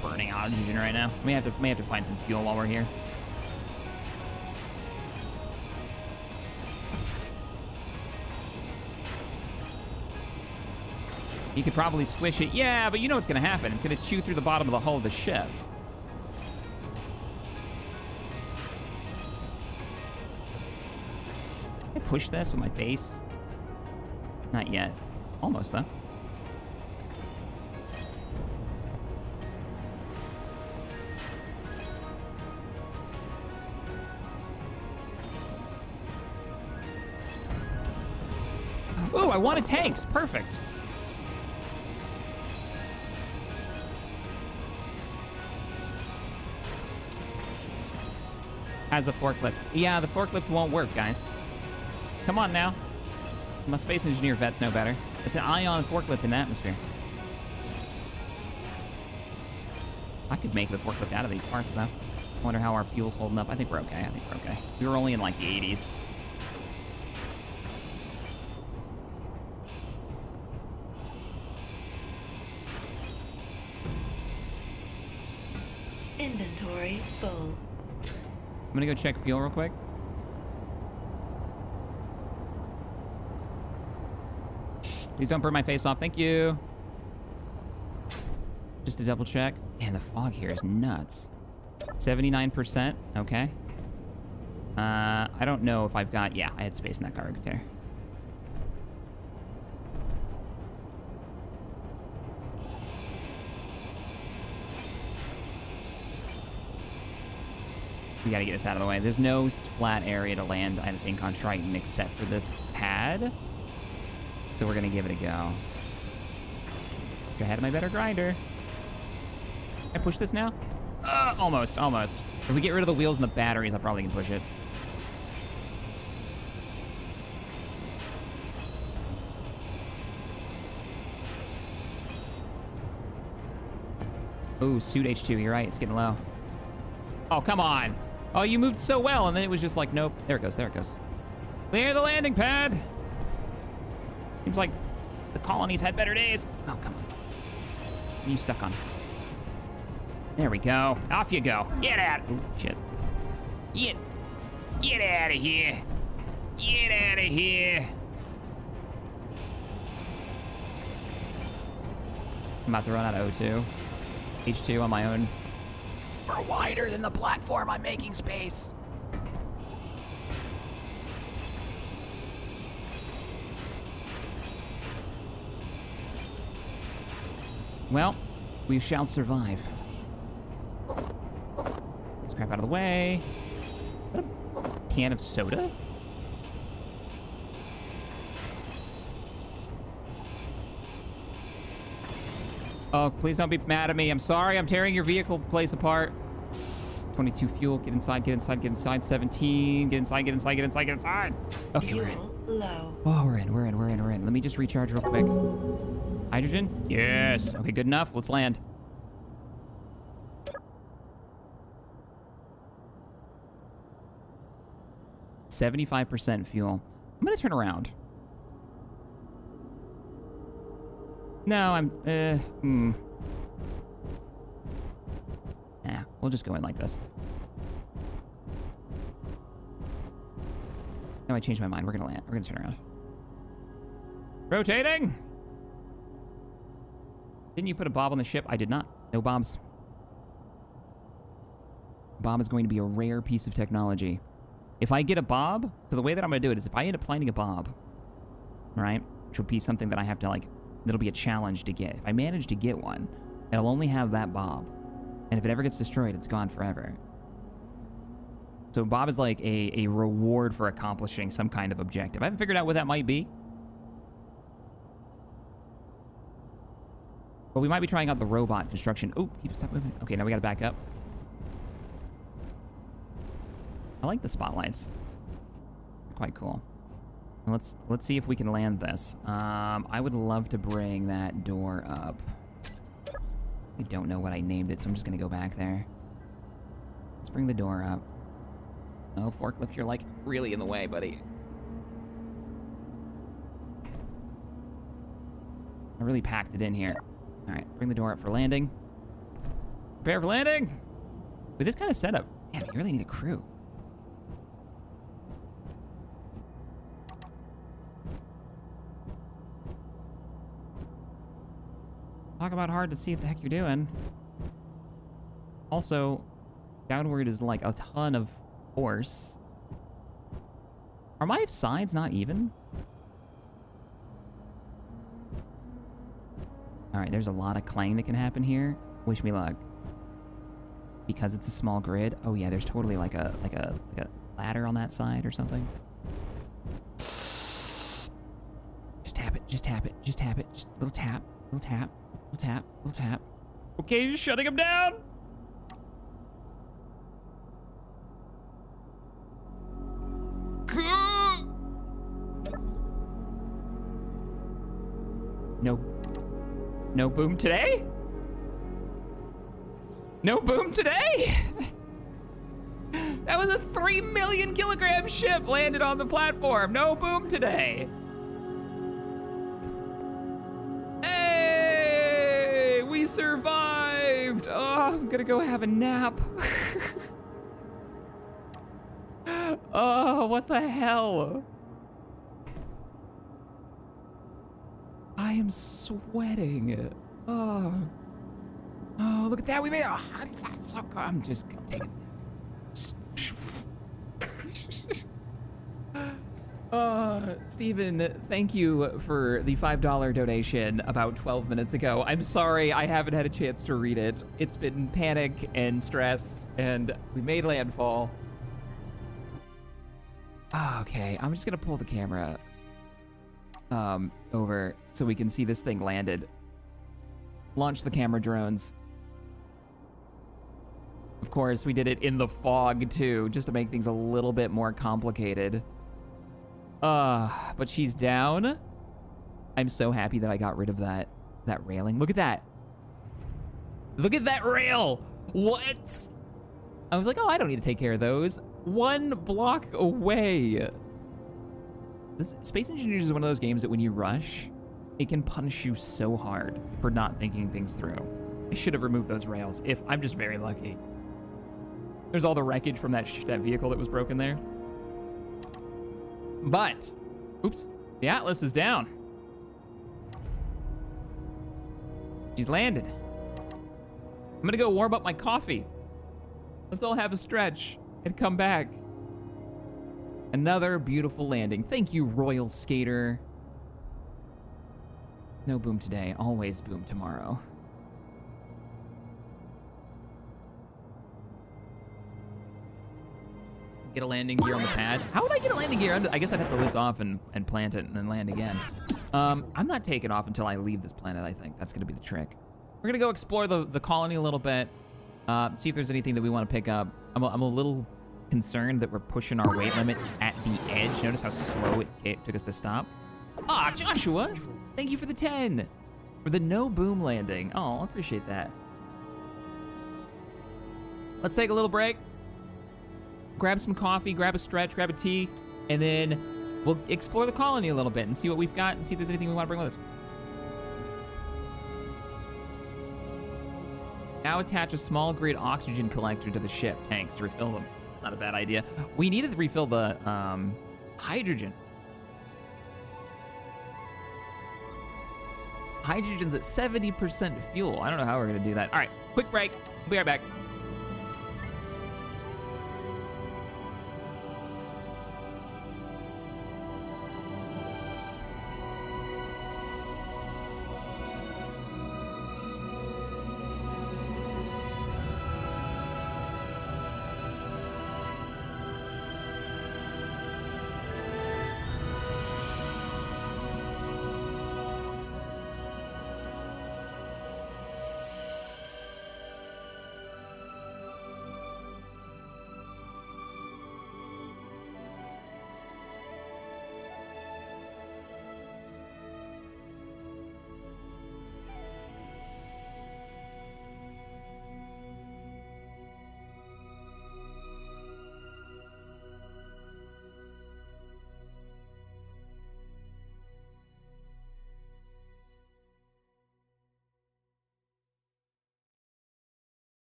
Burning oxygen right now. We have to find some fuel while we're here. You could probably squish it. Yeah, but you know what's going to happen. It's going to chew through the bottom of the hull of the ship. Can I push this with my face? Not yet. Almost, though. Oh, I wanted tanks. Perfect. As a forklift. Yeah, the forklift won't work, guys. Come on now. My space engineer vets know better. It's an ion forklift in the atmosphere. I could make the forklift out of these parts, though. Wonder how our fuel's holding up. I think we're okay. We were only in, like, the 80s. Inventory full. I'm gonna go check fuel real quick. Please don't burn my face off. Thank you. Just to double check. Man, the fog here is nuts. 79%. Okay. I don't know if I've got... Yeah, I had space in that cargo container. We gotta get this out of the way. There's no flat area to land, I think, on Triton except for this pad. So we're gonna give it a go. Go ahead of my better grinder. Can I push this now? Almost. If we get rid of the wheels and the batteries, I probably can push it. Ooh, suit H2, you're right, it's getting low. Oh, come on. Oh, you moved so well, and then it was just like, nope. There it goes. Clear the landing pad. Seems like the colonies had better days. Oh, come on. What are you stuck on? There we go. Off you go. Get out. Ooh, shit. Get out of here. Get out of here. I'm about to run out of O2. H2 on my own. We're wider than the platform. I'm making space. Well, we shall survive. Let's crap out of the way. What a can of soda? Oh, please don't be mad at me. I'm sorry. I'm tearing your vehicle place apart. 22 fuel. Get inside. 17. Get inside. Okay, we're in. low. Oh, we're in. Let me just recharge real quick. Hydrogen? Yes. Okay, good enough. Let's land. %75 fuel. I'm gonna turn around. No, Nah, we'll just go in like this. No, I changed my mind. We're gonna land. We're gonna turn around. Rotating! Didn't you put a bob on the ship? I did not. No bombs. Bob is going to be a rare piece of technology. If I get a bob, so the way that I'm going to do it is if I end up finding a bob, right, which would be something that I have to, like, that'll be a challenge to get. If I manage to get one, it'll only have that bob. And if it ever gets destroyed, it's gone forever. So bob is like a reward for accomplishing some kind of objective. I haven't figured out what that might be. But we might be trying out the robot construction. Oh, stop moving. Okay, now we gotta back up. I like the spotlights. They're quite cool. Let's see if we can land this. I would love to bring that door up. I don't know what I named it, so I'm just gonna go back there. Let's bring the door up. Oh, forklift, you're like really in the way, buddy. I really packed it in here. All right, bring the door up for landing. Prepare for landing. With this kind of setup, man, you really need a crew. Talk about hard to see what the heck you're doing. Also, downward is like a ton of force. Are my sides not even? All right, there's a lot of clang that can happen here. Wish me luck. Because it's a small grid. Oh yeah, there's totally like a ladder on that side or something. Just tap it. Just tap it. Just tap it. Just a little tap. Little tap. Little tap. Little tap. Okay, just shutting him down. No boom today? No boom today? That was a 3 million kilogram ship landed on the platform. No boom today. Hey, we survived. Oh, I'm gonna go have a nap. Oh, what the hell? I am sweating. Oh, look at that. We made it. Oh, I'm just taking. Steven, thank you for the $5 donation about 12 minutes ago. I'm sorry I haven't had a chance to read it. It's been panic and stress, and we made landfall. Okay, I'm just gonna pull the camera over so we can see this thing landed. Launch the camera drones. Of course, we did it in the fog too, just to make things a little bit more complicated. But she's down. I'm so happy that I got rid of that railing. Look at that. Look at that rail. What? I was like, oh, I don't need to take care of those. 1 block away. This Space Engineers is one of those games that when you rush, it can punish you so hard for not thinking things through. I should have removed those rails. I'm just very lucky. There's all the wreckage from that vehicle that was broken there. But, oops, the Atlas is down. She's landed. I'm gonna go warm up my coffee. Let's all have a stretch and come back. Another beautiful landing. Thank you, Royal Skater. No boom today, always boom tomorrow. Get a landing gear on the pad. How would I get a landing gear? I guess I'd have to lift off and plant it and then land again. I'm not taking off until I leave this planet, I think. That's gonna be the trick. We're gonna go explore the colony a little bit. See if there's anything that we want to pick up. I'm a little concerned that we're pushing our weight limit at the edge. Notice how slow it took us to stop. Ah, Joshua, thank you for the 10. For the no boom landing. Oh, I appreciate that. Let's take a little break. Grab some coffee, grab a stretch, grab a tea, and then we'll explore the colony a little bit and see what we've got and see if there's anything we want to bring with us. Now attach a small grid oxygen collector to the ship tanks to refill them. It's not a bad idea. We needed to refill the hydrogen. Hydrogen's at 70% fuel. I don't know how we're gonna do that. All right, quick break. We'll be right back.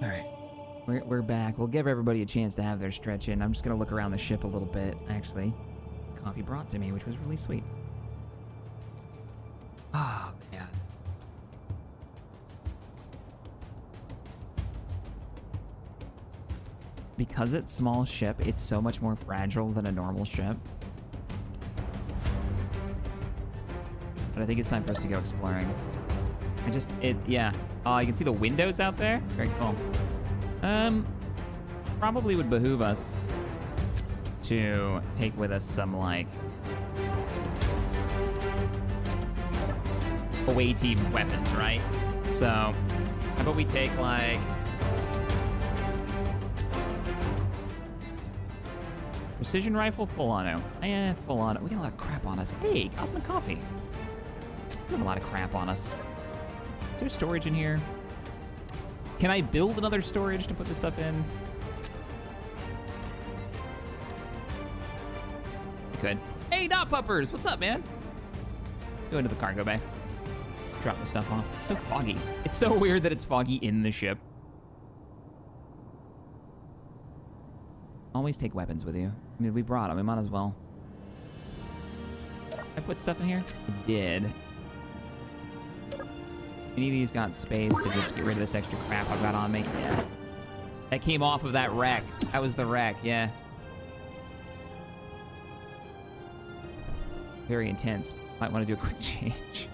All right, we're back. We'll give everybody a chance to have their stretch in. I'm just gonna look around the ship a little bit, actually. Coffee brought to me, which was really sweet. Oh, man. Because it's small ship, it's so much more fragile than a normal ship. But I think it's time for us to go exploring. Yeah. Oh, you can see the windows out there? Very cool. Probably would behoove us to take with us some, like, away team weapons, right? So, how about we take, like, precision rifle, full auto. Yeah, full auto. We got a lot of crap on us. Hey, Cosmic Coffee. We have a lot of crap on us. Is there storage in here? Can I build another storage to put this stuff in? I could. Hey, Dot Puppers! What's up, man? Let's go into the cargo bay. Drop the stuff off. It's so foggy. It's so weird that it's foggy in the ship. Always take weapons with you. I mean, we brought them. We might as well. I put stuff in here? I did. Any of these got space to just get rid of this extra crap I've got on me? Yeah. That came off of that wreck. That was the wreck, yeah. Very intense. Might want to do a quick change.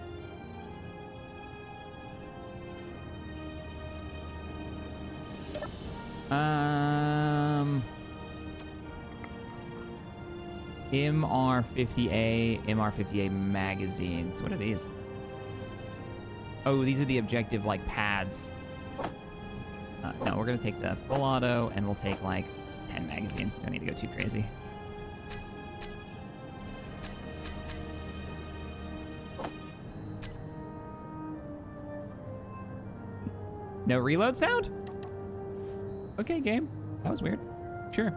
MR50A magazines. What are these? Oh, these are the objective, like, pads. No, we're gonna take the full auto, and we'll take, like, 10 magazines. Don't need to go too crazy. No reload sound? Okay, game. That was weird. Sure.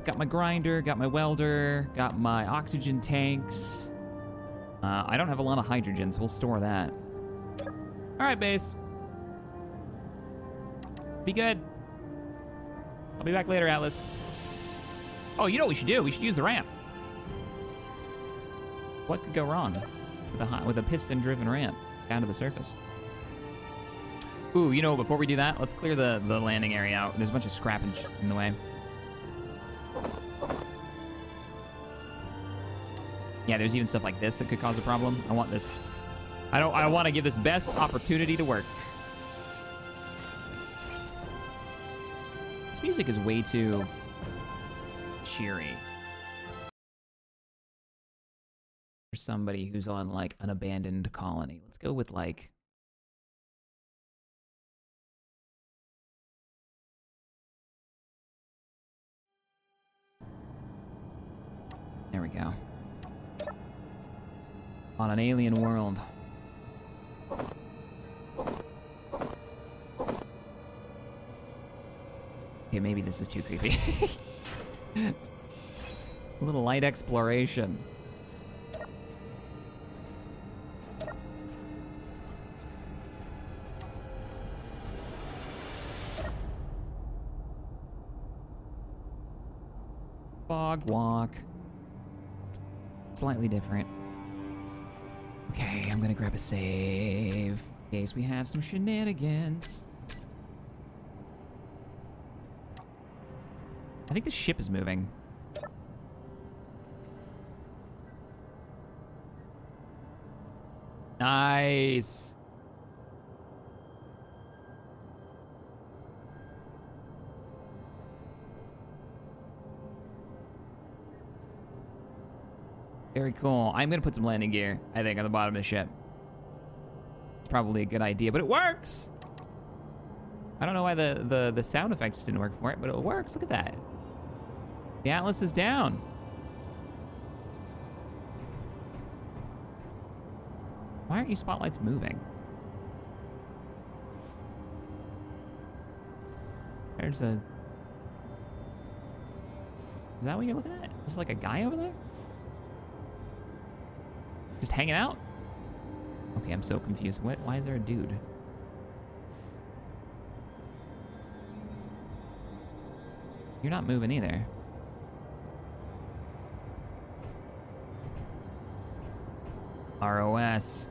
Got my grinder, got my welder, got my oxygen tanks. I don't have a lot of hydrogen, so we'll store that. All right, base. Be good. I'll be back later, Atlas. Oh, you know what we should do? We should use the ramp. What could go wrong with a piston-driven ramp down to the surface? Ooh, you know, before we do that, let's clear the landing area out. There's a bunch of scrappage in the way. Yeah, there's even stuff like this that could cause a problem. I want this. I want to give this best opportunity to work. music is way too cheery. For somebody who's on, like, an abandoned colony. Let's go with, like... There we go. On an alien world. Okay, maybe this is too creepy. A little light exploration. Fog walk. Slightly different. Okay, I'm gonna grab a save in case we have some shenanigans. I think the ship is moving. Nice. Very cool. I'm gonna put some landing gear, I think, on the bottom of the ship. It's probably a good idea, but it works! I don't know why the sound effects didn't work for it, but it works. Look at that. The Atlas is down. Why aren't you spotlights moving? There's a... Is that what you're looking at? Is like a guy over there? Just hanging out? Okay, I'm so confused. What? Why is there a dude? You're not moving either. ROS.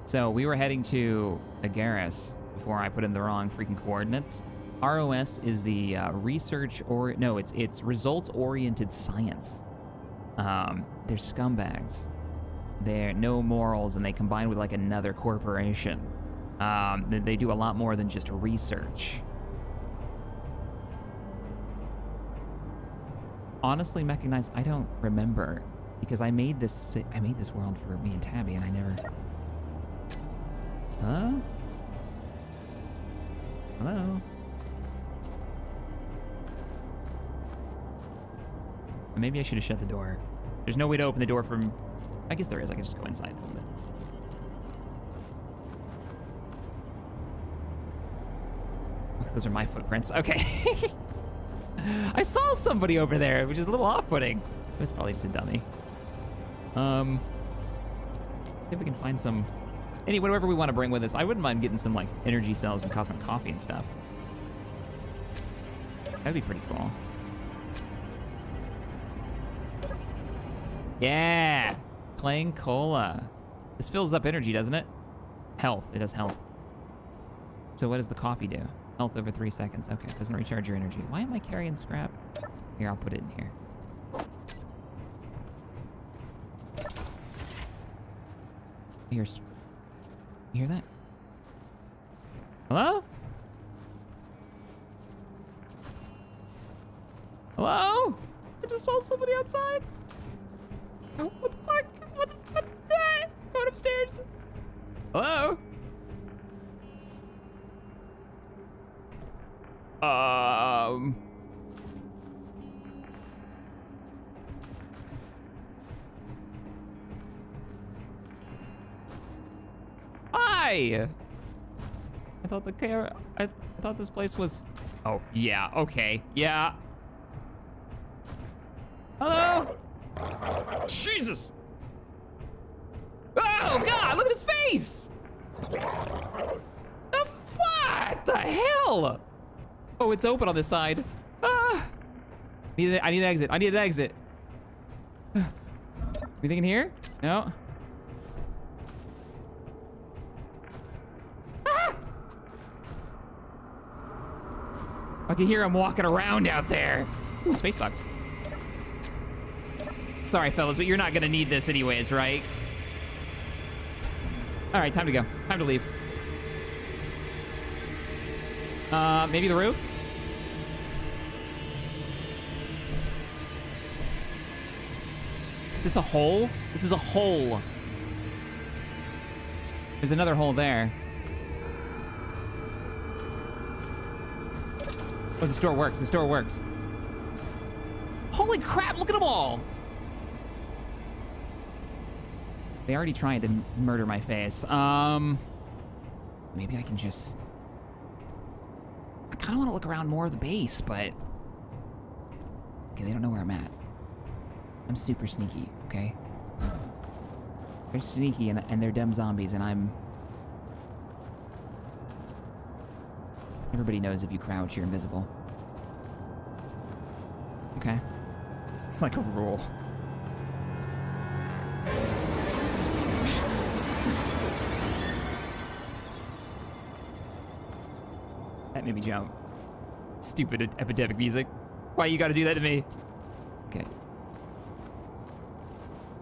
So we were heading to Agaris before I put in the wrong freaking coordinates. ROS is the it's results-oriented science. They're scumbags. They're no morals, and they combine with like another corporation. They do a lot more than just research. Honestly, Mechanized, I don't remember because I made this world for me and Tabby, and I never. Huh? Hello? Maybe I should have shut the door. There's no way to open the door from... I guess there is. I can just go inside a little bit. Oh, those are my footprints. Okay. I saw somebody over there, which is a little off-putting. It's probably just a dummy. See if we can find some... whatever we want to bring with us. I wouldn't mind getting some, like, energy cells and cosmic coffee and stuff. That'd be pretty cool. Yeah! Playing cola. This fills up energy, doesn't it? Health. It does health. So what does the coffee do? Health over 3 seconds. Okay, it doesn't recharge your energy. Why am I carrying scrap? Here, I'll put it in here. Here's... You hear that? Hello? Hello? I just saw somebody outside. Oh, what the fuck? What the fuck? Going upstairs. Hello? Hi! I thought I thought this place was... Oh, yeah, okay, yeah. Hello? Jesus! Oh, God, look at his face! What the hell? Oh, it's open on this side. Ah! I need an exit. I need an exit. Anything in here? No. Ah! I can hear him walking around out there. Ooh, space box. Sorry, fellas, but you're not gonna need this anyways, right? All right, time to go. Time to leave. Maybe the roof? This a hole? This is a hole. There's another hole there. Oh, this door works. This door works. Holy crap, look at them all. They already tried to murder my face. Maybe I can just... I kind of want to look around more of the base, but... Okay, they don't know where I'm at. I'm super sneaky, okay? They're sneaky and they're dumb zombies, and I'm... Everybody knows if you crouch, you're invisible. Okay. It's like a rule. That made me jump. Stupid epidemic music. Why you gotta do that to me? Okay.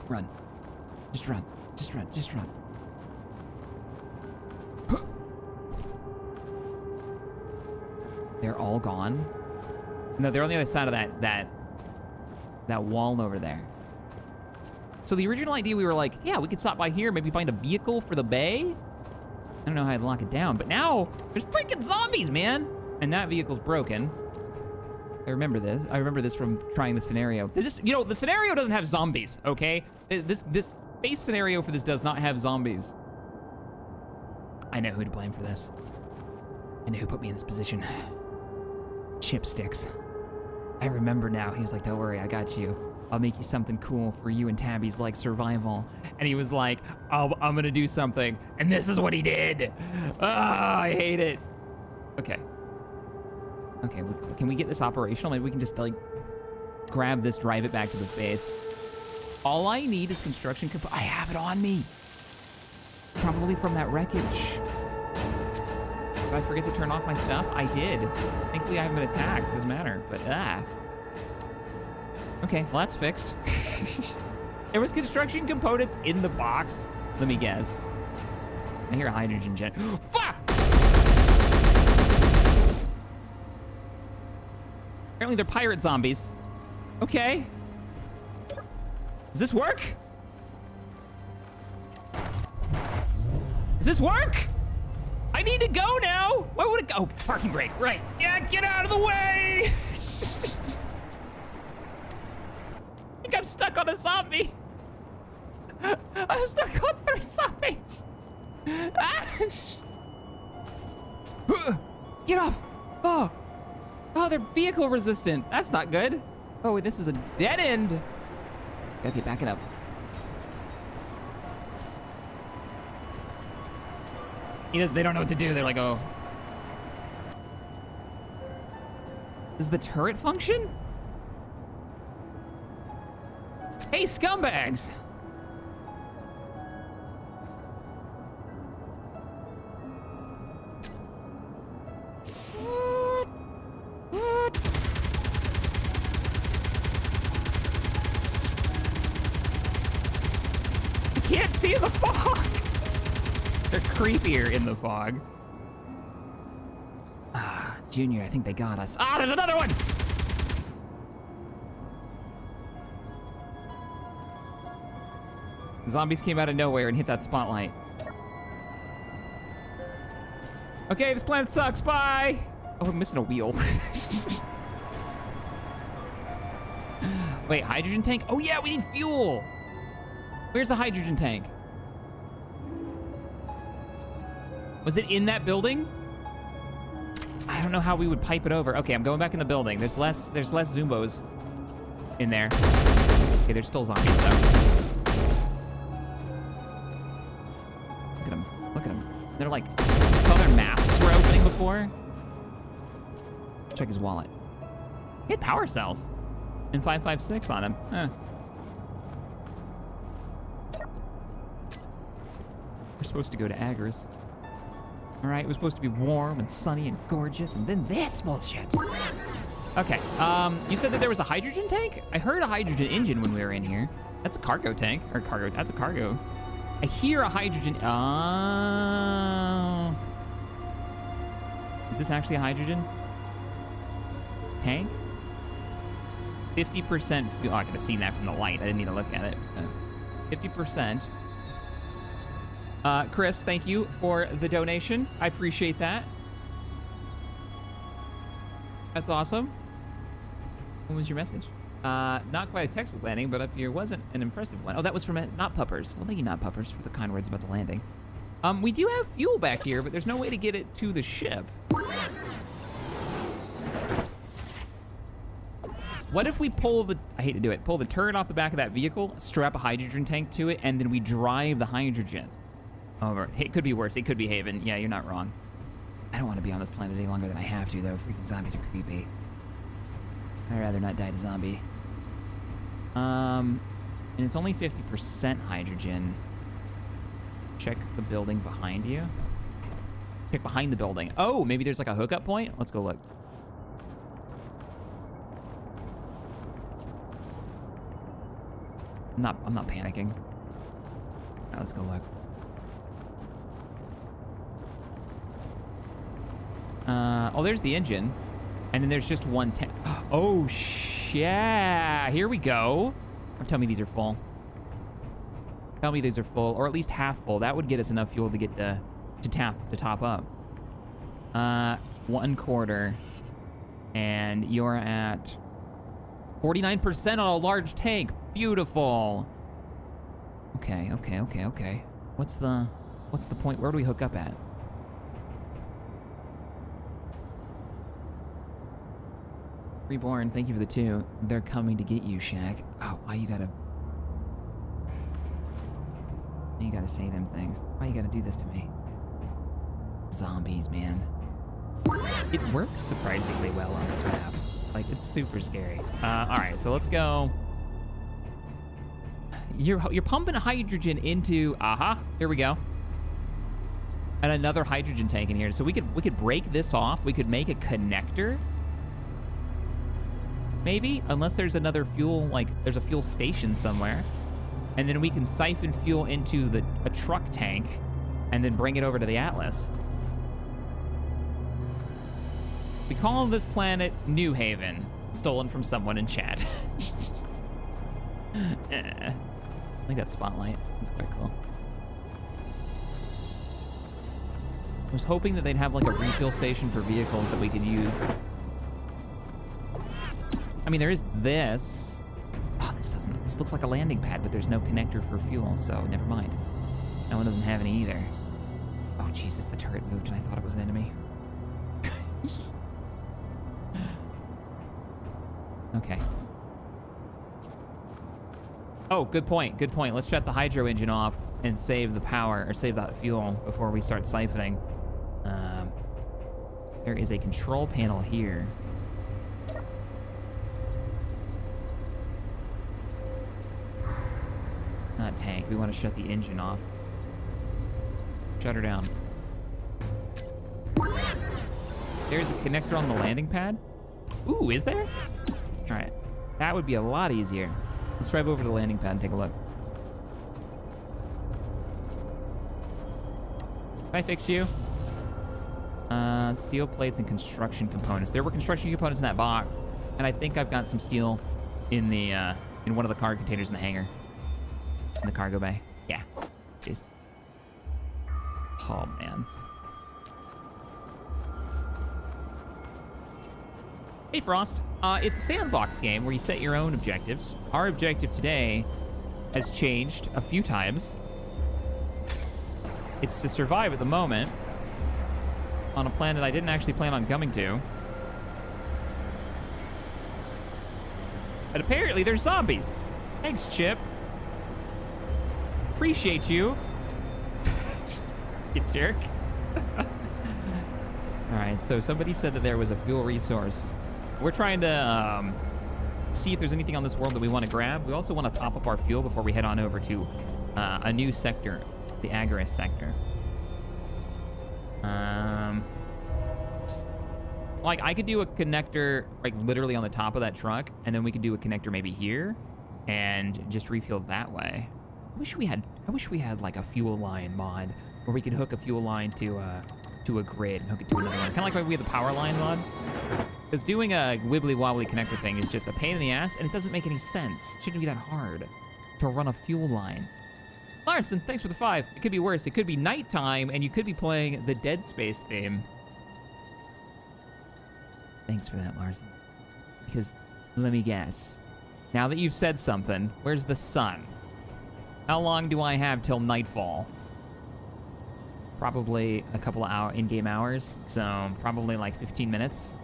Run. Just run. Just run. Just run. They're all gone? No, they're on the other side of that wall over there. So the original idea, we were like, yeah, we could stop by here, maybe find a vehicle for the bay. I don't know how I'd lock it down, but now there's freaking zombies, man. And that vehicle's broken. I remember this. I remember this from trying the scenario. You know, the scenario doesn't have zombies, okay? This base scenario for this does not have zombies. I know who to blame for this. I know who put me in this position. Chipsticks. I remember now. He was like, don't worry, I got you. I'll make you something cool for you and Tabby's like survival. And he was like, I'm gonna do something. And this is what he did. Ah, I hate it. Okay. Okay, can we get this operational? Maybe we can just like grab this, drive it back to the base. All I need is construction. I have it on me. Probably from that wreckage. Did I forget to turn off my stuff? I did. Thankfully, I haven't been attacked. It doesn't matter, but Okay, well, that's fixed. There was construction components in the box. Let me guess. I hear a hydrogen jet. Fuck! Apparently, they're pirate zombies. Okay. Does this work? Does this work? I need to go now. Why would it go? Oh, parking brake. Right. Yeah, get out of the way. I think I'm stuck on a zombie. I'm stuck on 3 zombies. Get off. Oh, they're vehicle resistant. That's not good. Oh, this is a dead end. Okay, back it up. They don't know what to do. They're like, oh. Does the turret function? Hey, scumbags! I can't see the fog! They're creepier in the fog. Ah, Junior, I think they got us. Ah, there's another one! Zombies came out of nowhere and hit that spotlight. Okay, this planet sucks, bye! Oh, I'm missing a wheel. Wait, hydrogen tank? Oh yeah, we need fuel! Where's the hydrogen tank? Was it in that building? I don't know how we would pipe it over. Okay, I'm going back in the building. There's less Zumbos in there. Okay, there's still zombies though. Look at them. Look at them. They're like, saw their masks were opening before. Check his wallet. He had power cells and 556 on him. Huh. We're supposed to go to Agris. All right, it was supposed to be warm and sunny and gorgeous, and then this bullshit. Okay, you said that there was a hydrogen tank? I heard a hydrogen engine when we were in here. That's a cargo tank, or cargo, that's a cargo. I hear a hydrogen, oh. Is this actually a hydrogen tank? 50% fuel. Oh, I could have seen that from the light. I didn't need to look at it. 50%. Chris, thank you for the donation. I appreciate that. That's awesome. What was your message? Not quite a textbook landing, but if it wasn't an impressive one. Oh, that was from Not Puppers. Well, thank you, Not Puppers, for the kind words about the landing. We do have fuel back here, but there's no way to get it to the ship. What if we pull the, I hate to do it, pull the turret off the back of that vehicle, strap a hydrogen tank to it, and then we drive the hydrogen over? It could be worse. It could be Haven. Yeah, you're not wrong. I don't want to be on this planet any longer than I have to, though. Freaking zombies are creepy. I'd rather not die to zombie. And it's only 50% hydrogen. Check the building behind you. Check behind the building. Oh, maybe there's like a hookup point? Let's go look. I'm not panicking. Now let's go look. Oh, there's the engine. And then there's just one tank. Oh, yeah. Here we go. Tell me these are full. Tell me these are full, or at least half full. That would get us enough fuel to get to top up. 1/4. And you're at 49% on a large tank. Beautiful. Okay. What's the point? Where do we hook up at? Reborn, thank you for the 2. They're coming to get you, Shaq. Oh, why you gotta say them things? Why you gotta do this to me? Zombies, man. It works surprisingly well on this map. Like, it's super scary. Alright, so let's go. You're pumping hydrogen into, here we go. And another hydrogen tank in here. So we could break this off. We could make a connector. Maybe, unless there's another fuel, like there's a fuel station somewhere. And then we can siphon fuel into a truck tank and then bring it over to the Atlas. We call this planet New Haven, stolen from someone in chat. I like that spotlight. That's quite cool. I was hoping that they'd have like a refuel station for vehicles that we could use. I mean, there is this. Oh, this looks like a landing pad, but there's no connector for fuel, so never mind. That one doesn't have any either. Oh, Jesus, the turret moved and I thought it was an enemy. Okay. Oh, good point. Let's shut the hydro engine off and save the power, or save that fuel before we start siphoning. There is a control panel here. Not tank. We want to shut the engine off. Shut her down. There's a connector on the landing pad. Ooh, is there? All right. That would be a lot easier. Let's drive over to the landing pad and take a look. Can I fix you? Steel plates and construction components. There were construction components in that box, and I think I've got some steel in the in one of the cargo containers in the hangar. In the cargo bay. Yeah. Jeez. Oh, man. Hey, Frost. It's a sandbox game where you set your own objectives. Our objective today has changed a few times. It's to survive at the moment on a planet I didn't actually plan on coming to. But apparently there's zombies. Thanks, Chip. Appreciate you. You jerk. Alright, so somebody said that there was a fuel resource. We're trying to see if there's anything on this world that we want to grab. We also want to top up our fuel before we head on over to a new sector, the Agorist sector. Like, I could do a connector, like, literally on the top of that truck, and then we could do a connector maybe here, and just refuel that way. I wish we had like a fuel line mod where we could hook a fuel line to a grid and hook it to another one. Kind of like when we had the power line mod. Because doing a wibbly-wobbly connector thing is just a pain in the ass, and it doesn't make any sense. It shouldn't be that hard to run a fuel line. Larson, thanks for the 5. It could be worse. It could be nighttime, and you could be playing the Dead Space theme. Thanks for that, Larson. Because, let me guess. Now that you've said something, where's the sun? How long do I have till nightfall? Probably a couple of in-game hours, so probably like 15 minutes.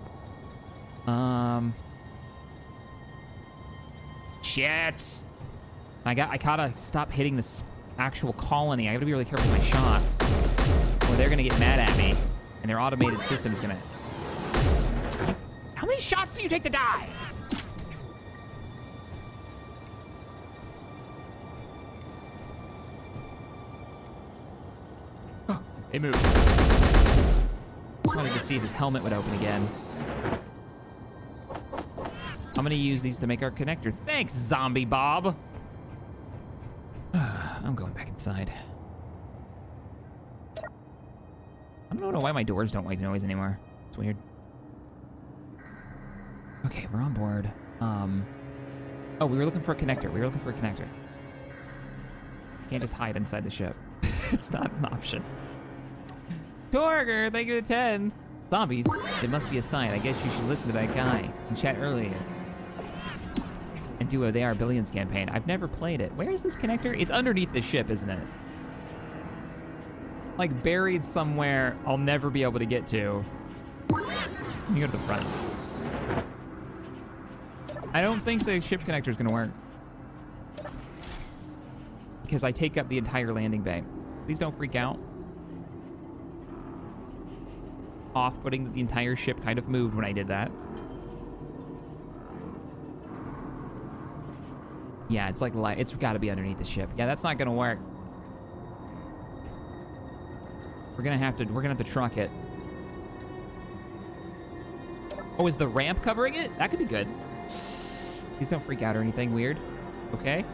Shit! I gotta stop hitting this actual colony. I gotta be really careful with my shots, or they're gonna get mad at me, and their automated system is gonna... How many shots do you take to die? Oh, they moved. Just wanted to see if his helmet would open again. I'm gonna use these to make our connector. Thanks, Zombie Bob. I'm going back inside. I don't know why my doors don't make noise anymore. It's weird. Okay, we're on board. Oh, we were looking for a connector. Can't just hide inside the ship. It's not an option. Torger, thank you for the 10. Zombies, it must be a sign. I guess you should listen to that guy in chat earlier. And do a They Are Billions campaign. I've never played it. Where is this connector? It's underneath the ship, isn't it? Like buried somewhere I'll never be able to get to. Let me go to the front. I don't think the ship connector is going to work. Because I take up the entire landing bay. Please don't freak out. Off-putting that the entire ship kind of moved when I did that. Yeah, it's like it's got to be underneath the ship. Yeah, that's not going to work. We're gonna have to truck it. Oh, is the ramp covering it? That could be good. Please don't freak out or anything weird. Okay.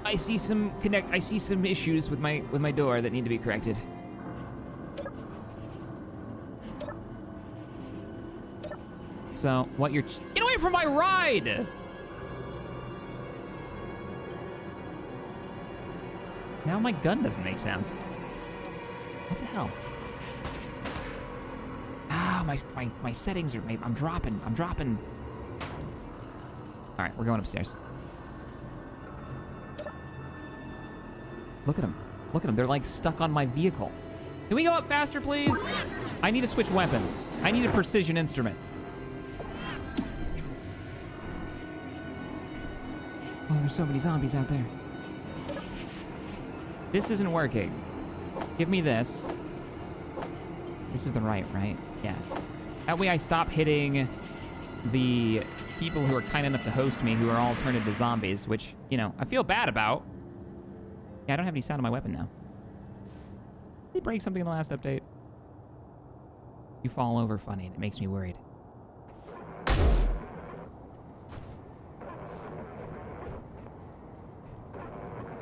I see some issues with my door that need to be corrected. So, what you're... Get away from my ride! Now my gun doesn't make sounds. What the hell? Ah, my settings are... I'm dropping. Alright, we're going upstairs. Look at them. They're like stuck on my vehicle. Can we go up faster, please? I need to switch weapons. I need a precision instrument. Oh, there's so many zombies out there. This isn't working. Give me this. This is the right? Yeah. That way I stop hitting the people who are kind enough to host me, who are all turned into zombies, which, you know, I feel bad about. Yeah, I don't have any sound on my weapon now. Did they break something in the last update? You fall over funny, and it makes me worried.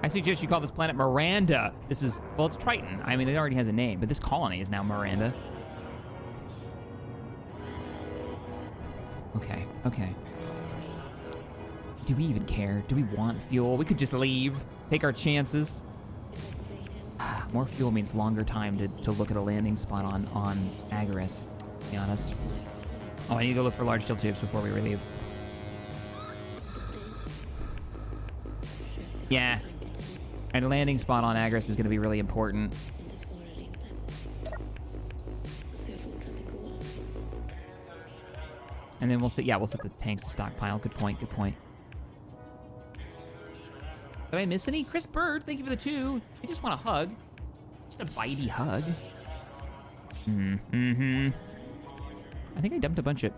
I suggest you call this planet Miranda. This is, well, it's Triton. I mean, it already has a name, but this colony is now Miranda. Okay. Do we even care? Do we want fuel? We could just leave, take our chances. More fuel means longer time to look at a landing spot on Agaris, to be honest. Oh, I need to go look for large steel tubes before we leave. Yeah. And a landing spot on Agaris is going to be really important. And then we'll set the tanks to stockpile. Good point. Did I miss any? Chris Bird, thank you for the 2. I just want a hug. Just a bitey hug. I think I dumped a bunch of...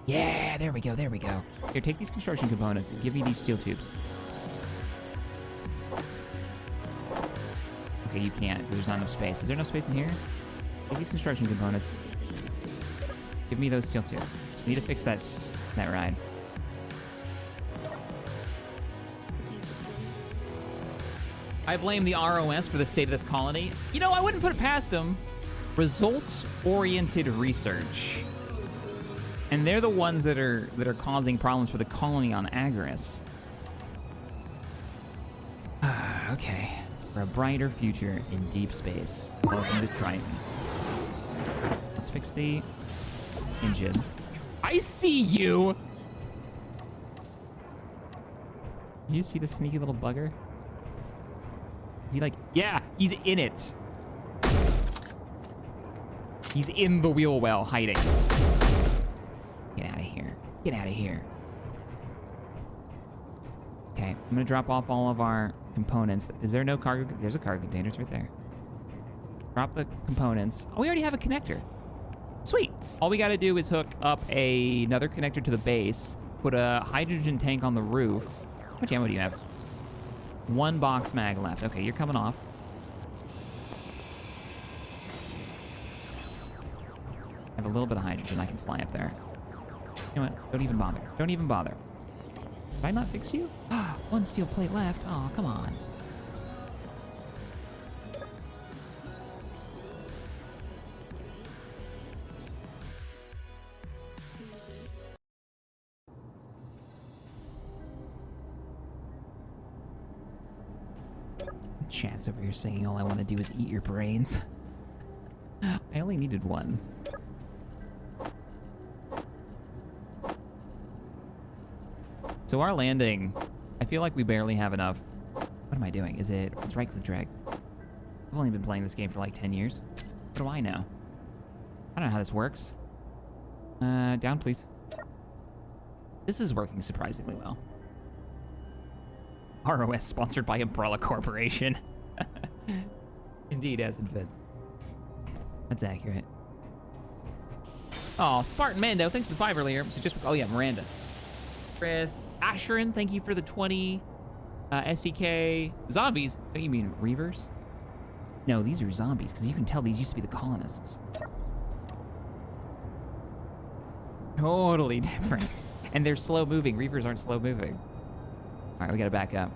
Yeah, there we go. Here, take these construction components and give me these steel tubes. Okay, you can't, because there's not enough space. Is there enough space in here? Take these construction components. Give me those steel tubes. I need to fix that ride. I blame the ROS for the state of this colony. You know, I wouldn't put it past them. Results-oriented research. And they're the ones that are causing problems for the colony on Agris. Okay. For a brighter future in deep space. Welcome to Triton. Let's fix the engine. I see you! Do you see the sneaky little bugger? Is he like... Yeah, he's in it. He's in the wheel well, hiding. Get out of here. Get out of here. Okay, I'm gonna drop off all of our components. Is there no cargo? There's a cargo container. It's right there. Drop the components. Oh, we already have a connector. Sweet. All we gotta do is hook up another connector to the base, put a hydrogen tank on the roof. How much ammo do you have? 1 box mag left. Okay, you're coming off. I have a little bit of hydrogen. I can fly up there. You know what? Don't even bother. Don't even bother. Did I not fix you? 1 steel plate left. Oh, come on. Chat's over here saying all I want to do is eat your brains. I only needed 1. So our landing, I feel like we barely have enough. What am I doing? It's right click drag. I've only been playing this game for like 10 years. What do I know? I don't know how this works. Down please. This is working surprisingly well. ROS sponsored by Umbrella Corporation. Indeed, as in fit. That's accurate. Oh, Spartan Mando, thanks for the 5 earlier. So just, oh yeah, Miranda. Chris, Asherin, thank you for the 20. SEK, zombies. Don't you mean Reavers? No, these are zombies, because you can tell these used to be the colonists. Totally different. And they're slow moving. Reavers aren't slow moving. All right, we gotta back up.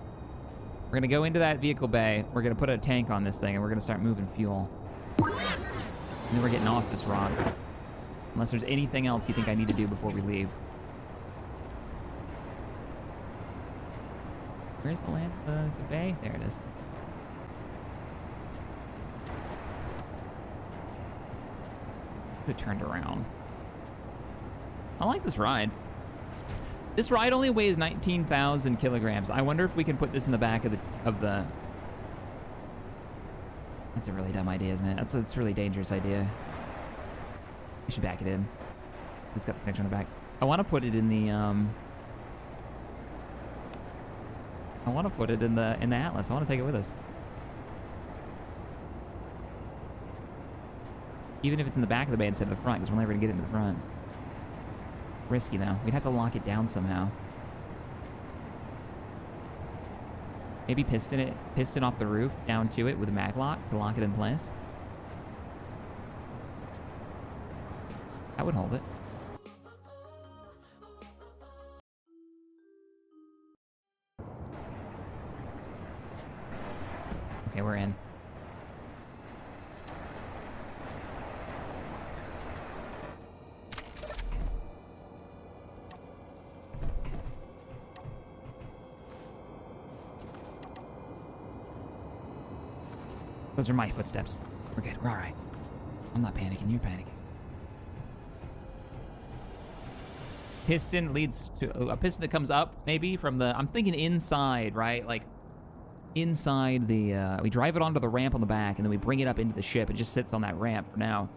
We're gonna go into that vehicle bay. We're gonna put a tank on this thing, and we're gonna start moving fuel. And then we're getting off this rock. Unless there's anything else you think I need to do before we leave. Where's the land? The bay? There it is. Could have turned around. I like this ride. This ride only weighs 19,000 kilograms. I wonder if we can put this in the back of the... That's a really dumb idea, isn't it? That's a really dangerous idea. We should back it in. It's got the connection on the back. I want to put it in the I want to put it in the Atlas. I want to take it with us. Even if it's in the back of the bay instead of the front, because we're never gonna get into the front. Risky though. We'd have to lock it down somehow. Maybe piston off the roof down to it with a mag lock to lock it in place. That would hold it. Okay, we're in. Those are my footsteps. We're good. We're all right. I'm not panicking. You're panicking. Piston leads to a piston that comes up, maybe from the. I'm thinking inside, right? Like inside the. We drive it onto the ramp on the back, and then we bring it up into the ship. It just sits on that ramp for now,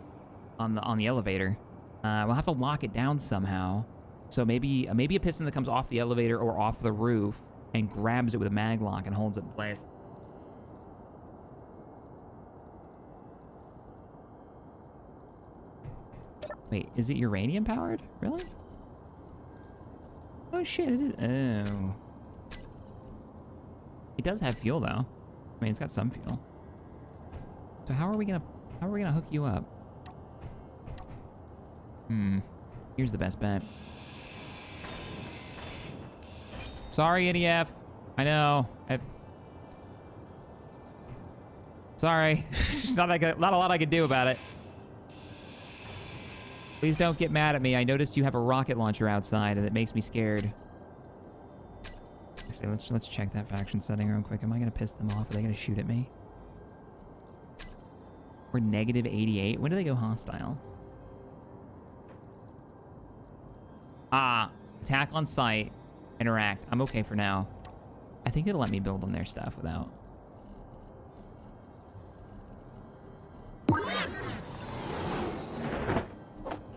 on the elevator. We'll have to lock it down somehow. So maybe a piston that comes off the elevator or off the roof and grabs it with a mag lock and holds it in place. Wait, is it uranium powered? Really? Oh shit, it is. Oh. It does have fuel though. I mean, it's got some fuel. So how are we gonna hook you up? Here's the best bet. Sorry, NEF. I know. Sorry. There's not a lot I can do about it. Please don't get mad at me. I noticed you have a rocket launcher outside, and it makes me scared. Actually, let's check that faction setting real quick. Am I gonna piss them off? Are they gonna shoot at me? We're negative 88. When do they go hostile? Ah, attack on sight, interact. I'm okay for now. I think it'll let me build on their stuff without.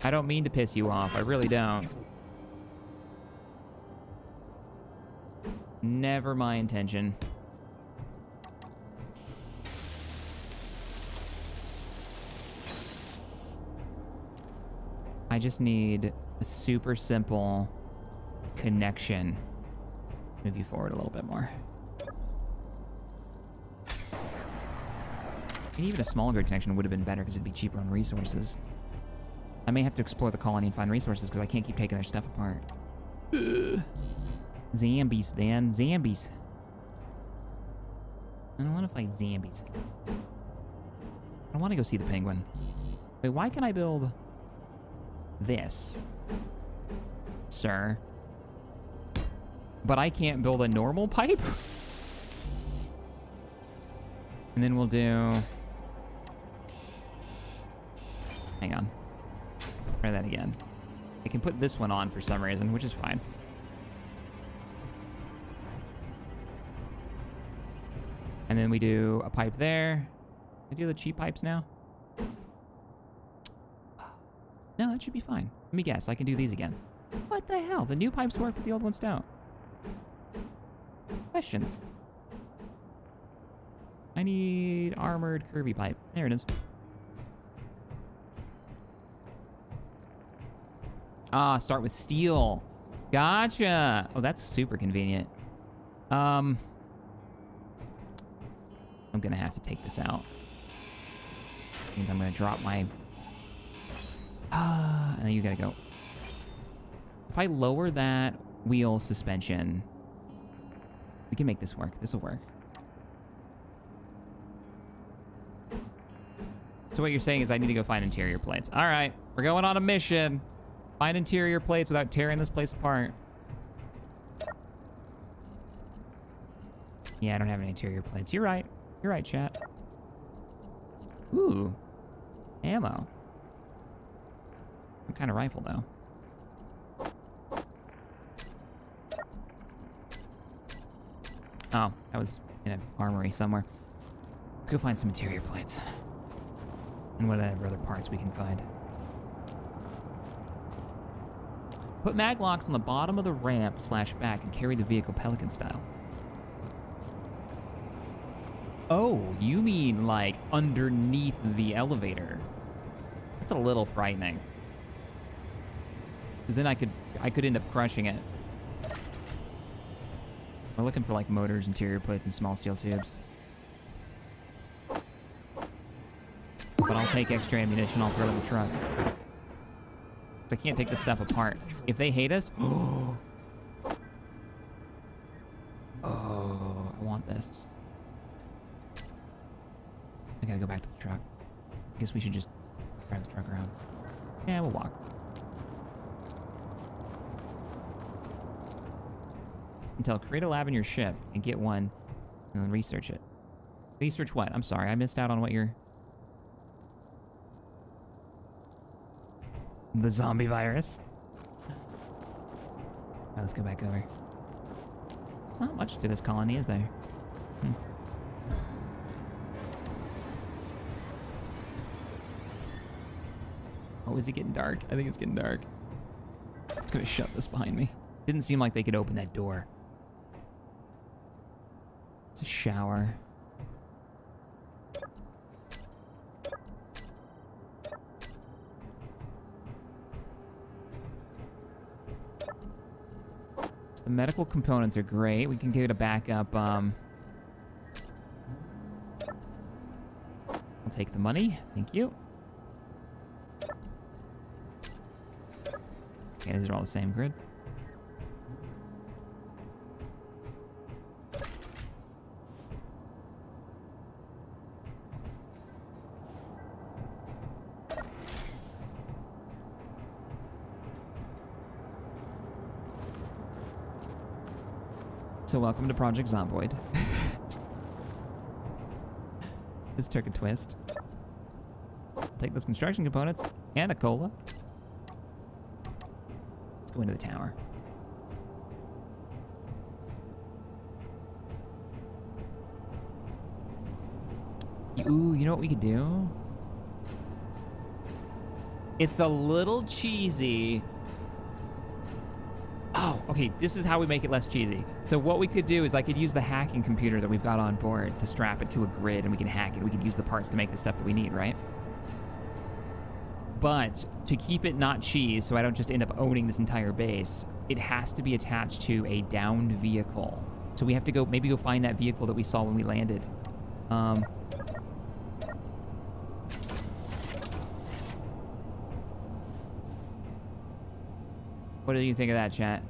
I don't mean to piss you off. I really don't. Never my intention. I just need a super simple connection. Move you forward a little bit more. And even a small grid connection would have been better because it'd be cheaper on resources. I may have to explore the colony and find resources because I can't keep taking their stuff apart. Ugh. Zombies, man. Zombies. I don't want to fight zombies. I want to go see the penguin. Wait, why can I build this, sir? But I can't build a normal pipe? And then we'll do... Hang on. Try that again. I can put this one on for some reason, which is fine. And then we do a pipe there. I do the cheap pipes now? No, that should be fine. Let me guess, I can do these again. What the hell? The new pipes work, but the old ones don't. Questions. I need armored curvy pipe. There it is. Ah, start with steel. Gotcha. Oh, that's super convenient. I'm gonna have to take this out. Means I'm gonna drop my... and then you gotta go. If I lower that wheel suspension, we can make this work. This will work. So what you're saying is I need to go find interior plates. All right, we're going on a mission. Find interior plates without tearing this place apart. Yeah, I don't have any interior plates. You're right. You're right, chat. Ooh. Ammo. What kind of rifle, though? Oh, that was in an armory somewhere. Let's go find some interior plates. And whatever other parts we can find. Put mag locks on the bottom of the ramp / back and carry the vehicle pelican style. Oh, you mean like underneath the elevator. That's a little frightening. Because then I could end up crushing it. We're looking for like motors, interior plates, and small steel tubes. But I'll take extra ammunition, I'll throw it in the truck. 'Cause I can't take this stuff apart. If they hate us... Oh, I want this. I gotta go back to the truck. I guess we should just drive the truck around. Yeah, we'll walk. Until create a lab in your ship and get one and then research it. Research what? I'm sorry, I missed out on what you're... The zombie virus. Right, let's go back over. There's not much to this colony, is there? Oh, is it getting dark? I think it's getting dark. I'm just gonna shut this behind me. Didn't seem like they could open that door. It's a shower. The medical components are great. We can get a backup. I'll take the money. Thank you. Okay, these are all the same grid. So welcome to Project Zomboid. This took a twist. Take those construction components and a cola. Let's go into the tower. Ooh, you know what we could do? It's a little cheesy. Oh, okay, this is how we make it less cheesy. So what we could do is I could use the hacking computer that we've got on board to strap it to a grid, and we can hack it. We can use the parts to make the stuff that we need, right? But to keep it not cheese, so I don't just end up owning this entire base, it has to be attached to a downed vehicle. So we have to go, maybe go find that vehicle that we saw when we landed. What do you think of that, chat?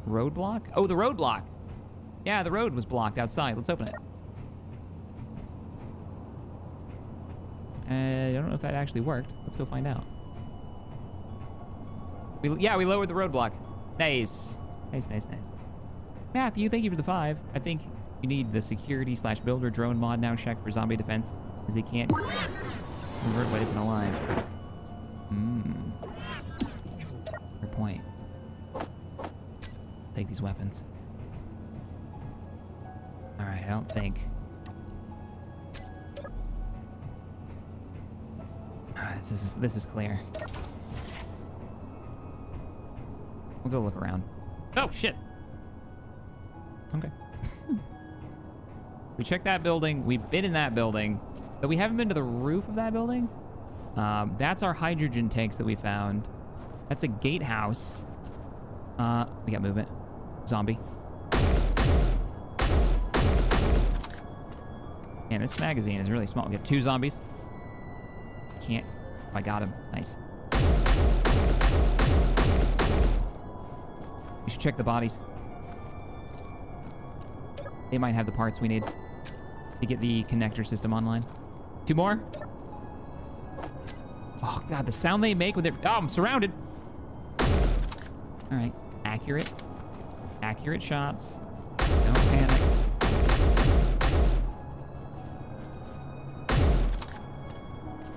Roadblock? Oh, the roadblock. Yeah, the road was blocked outside. Let's open it. I don't know if that actually worked. Let's go find out. Yeah, we lowered the roadblock. Nice. Nice, nice, nice. Matthew, thank you for the 5. I think you need the security/builder drone mod now checked for zombie defense, as they can't convert what isn't alive. Fair point. Take these weapons. Alright, I don't think. This is clear. We'll go look around. Oh, shit! Okay. We checked that building. We've been in that building. But we haven't been to the roof of that building. That's our hydrogen tanks that we found. That's a gatehouse. We got movement. Zombie. Man, this magazine is really small. We got 2 zombies. Can't. Oh, I got him. Nice. We should check the bodies. They might have the parts we need to get the connector system online. 2 more. Oh, God, the sound they make when they're... Oh, I'm surrounded. All right. Accurate. Accurate shots. Don't panic.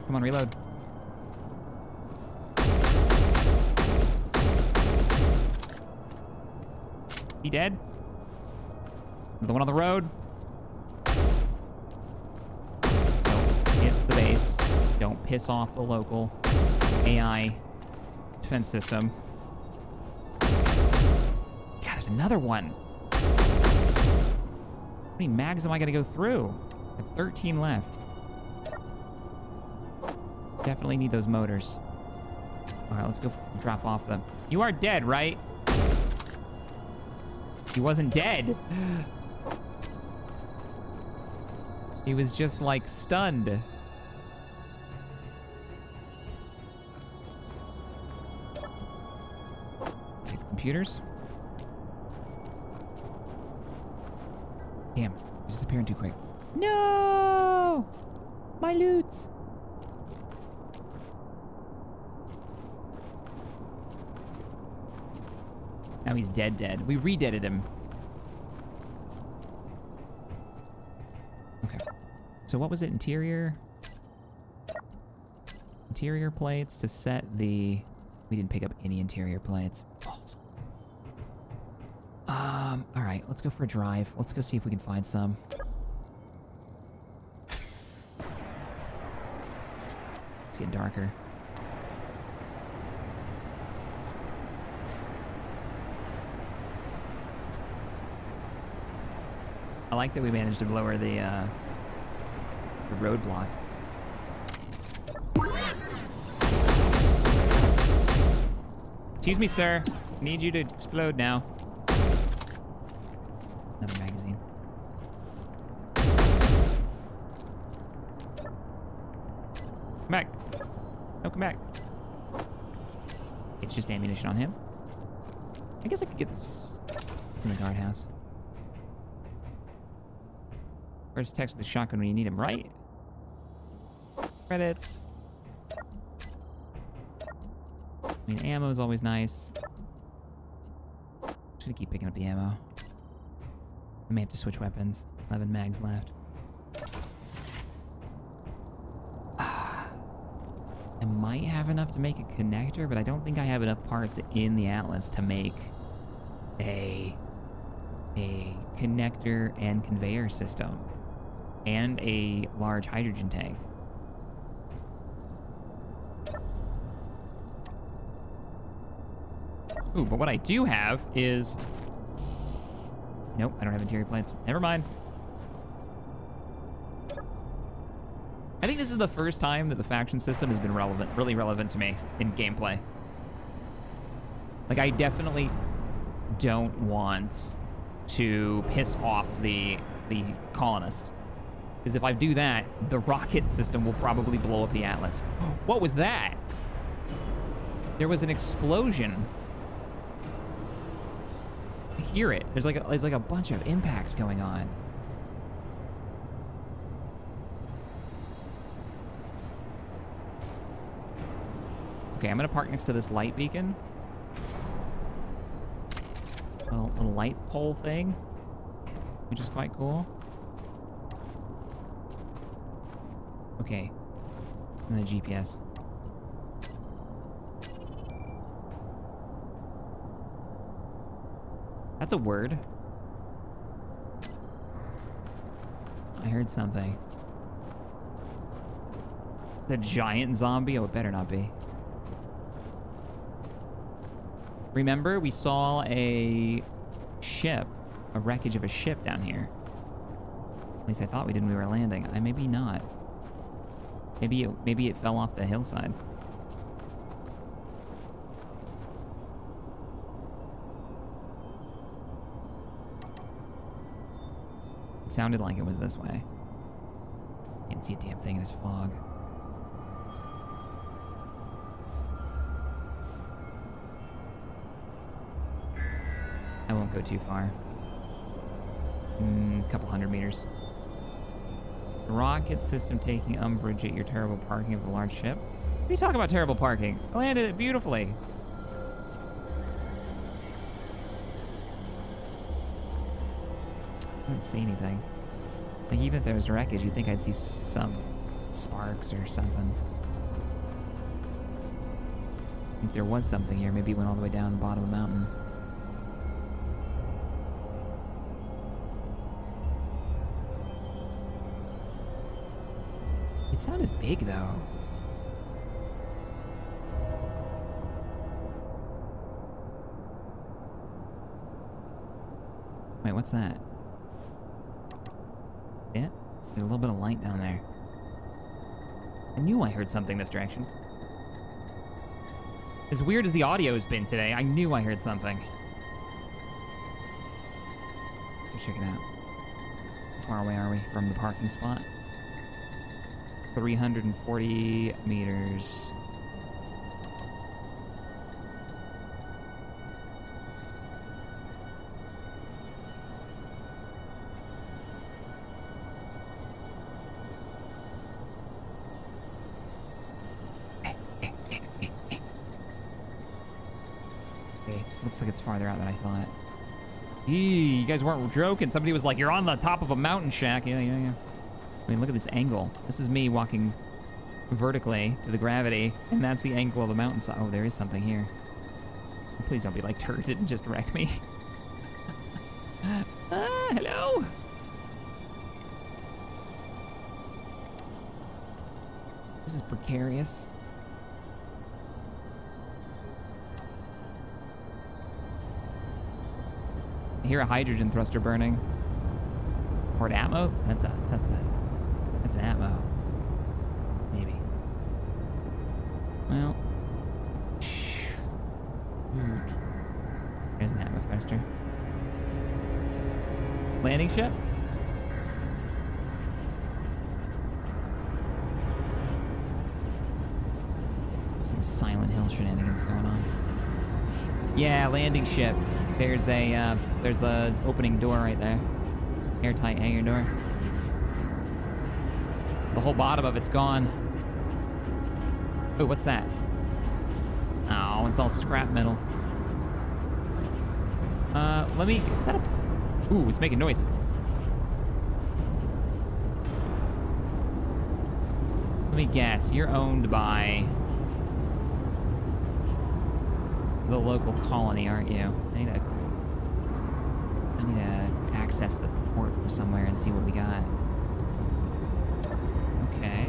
Come on, reload. He dead? Another one on the road. Don't hit the base. Don't piss off the local AI defense system. Yeah, there's another one. How many mags am I gonna go through? I have 13 left. Definitely need those motors. All right, let's go drop off them. You are dead, right? He wasn't dead. He was just, like, stunned. Take the computers. Damn, you're disappearing too quick. No! My loots! Now he's dead. We re-deaded him. Okay. So what was it? Interior plates to set the... We didn't pick up any interior plates. Balls. All right. Let's go for a drive. Let's go see if we can find some. It's getting darker. I like that we managed to lower the roadblock. Excuse me, sir. I need you to explode now. Another magazine. Come back. No, come back. It's just ammunition on him. I guess I could get this. It's in the guardhouse. Where's text with the shotgun when you need him, right? Credits. I mean, ammo is always nice. Just gonna keep picking up the ammo. I may have to switch weapons. 11 mags left. I might have enough to make a connector, but I don't think I have enough parts in the Atlas to make a connector and conveyor system and a large hydrogen tank. Ooh, but what I do have is... Nope, I don't have interior plates. Never mind. I think this is the first time that the faction system has been relevant, really relevant to me in gameplay. Like, I definitely don't want to piss off the colonists. Because if I do that, the rocket system will probably blow up the Atlas. What was that? There was an explosion. I hear it. There's like a bunch of impacts going on. Okay, I'm gonna park next to this light beacon. A light pole thing, which is quite cool. Okay, and the GPS. That's a word. I heard something. The giant zombie? Oh, it better not be. Remember, we saw a ship, a wreckage of a ship down here. At least I thought we did when we were landing. Maybe not. Maybe it fell off the hillside. It sounded like it was this way. Can't see a damn thing in this fog. I won't go too far. A couple hundred meters. Rocket system taking umbrage at your terrible parking of the large ship. What are you talking about terrible parking? I landed it beautifully. I don't see anything. Like, even if there was wreckage, you'd think I'd see some sparks or something. If there was something here, maybe it went all the way down the bottom of the mountain. It sounded big, though. Wait, what's that? Yeah, there's a little bit of light down there. I knew I heard something this direction. As weird as the audio has been today, I knew I heard something. Let's go check it out. How far away are we from the parking spot? 340 meters. Okay, this looks like it's farther out than I thought. Eee, you guys weren't joking. Somebody was like, you're on the top of a mountain shack. Yeah. I mean, look at this angle. This is me walking vertically to the gravity, and that's the angle of the mountainside. Oh, there is something here. Please don't be like turreted and just wreck me. Hello? This is precarious. I hear a hydrogen thruster burning. Or an ammo? That's an ammo. Maybe. Well. There's an ammo thruster. Landing ship? Some Silent Hill shenanigans going on. Yeah, landing ship. There's a opening door right there. Airtight hangar door. The whole bottom of it's gone. Oh, what's that? Oh, it's all scrap metal. Let me... Is that a... Ooh, it's making noises. Let me guess. You're owned by the local colony, aren't you? I need to access the port from somewhere and see what we got. Okay.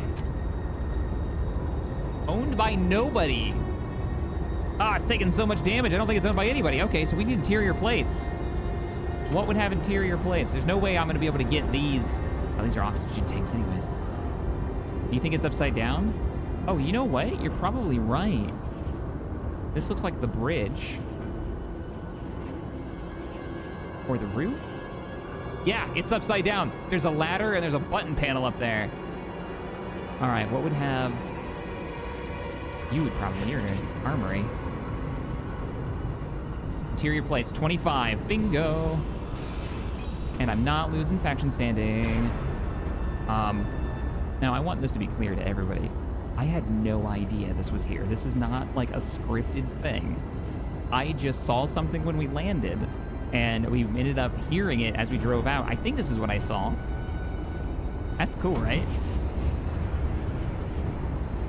Owned by nobody. Ah, it's taking so much damage. I don't think it's owned by anybody. Okay, so we need interior plates. What would have interior plates? There's no way I'm gonna be able to get these. Oh, these are oxygen tanks anyways. Do you think it's upside down? Oh, you know what? You're probably right. This looks like the bridge. Or the roof? Yeah, it's upside down. There's a ladder and there's a button panel up there. All right, what would have... You would probably, you're an armory. Interior plates, 25, bingo. And I'm not losing faction standing. Now I want this to be clear to everybody. I had no idea this was here. This is not like a scripted thing. I just saw something when we landed and we ended up hearing it as we drove out. I think this is what I saw. That's cool, right?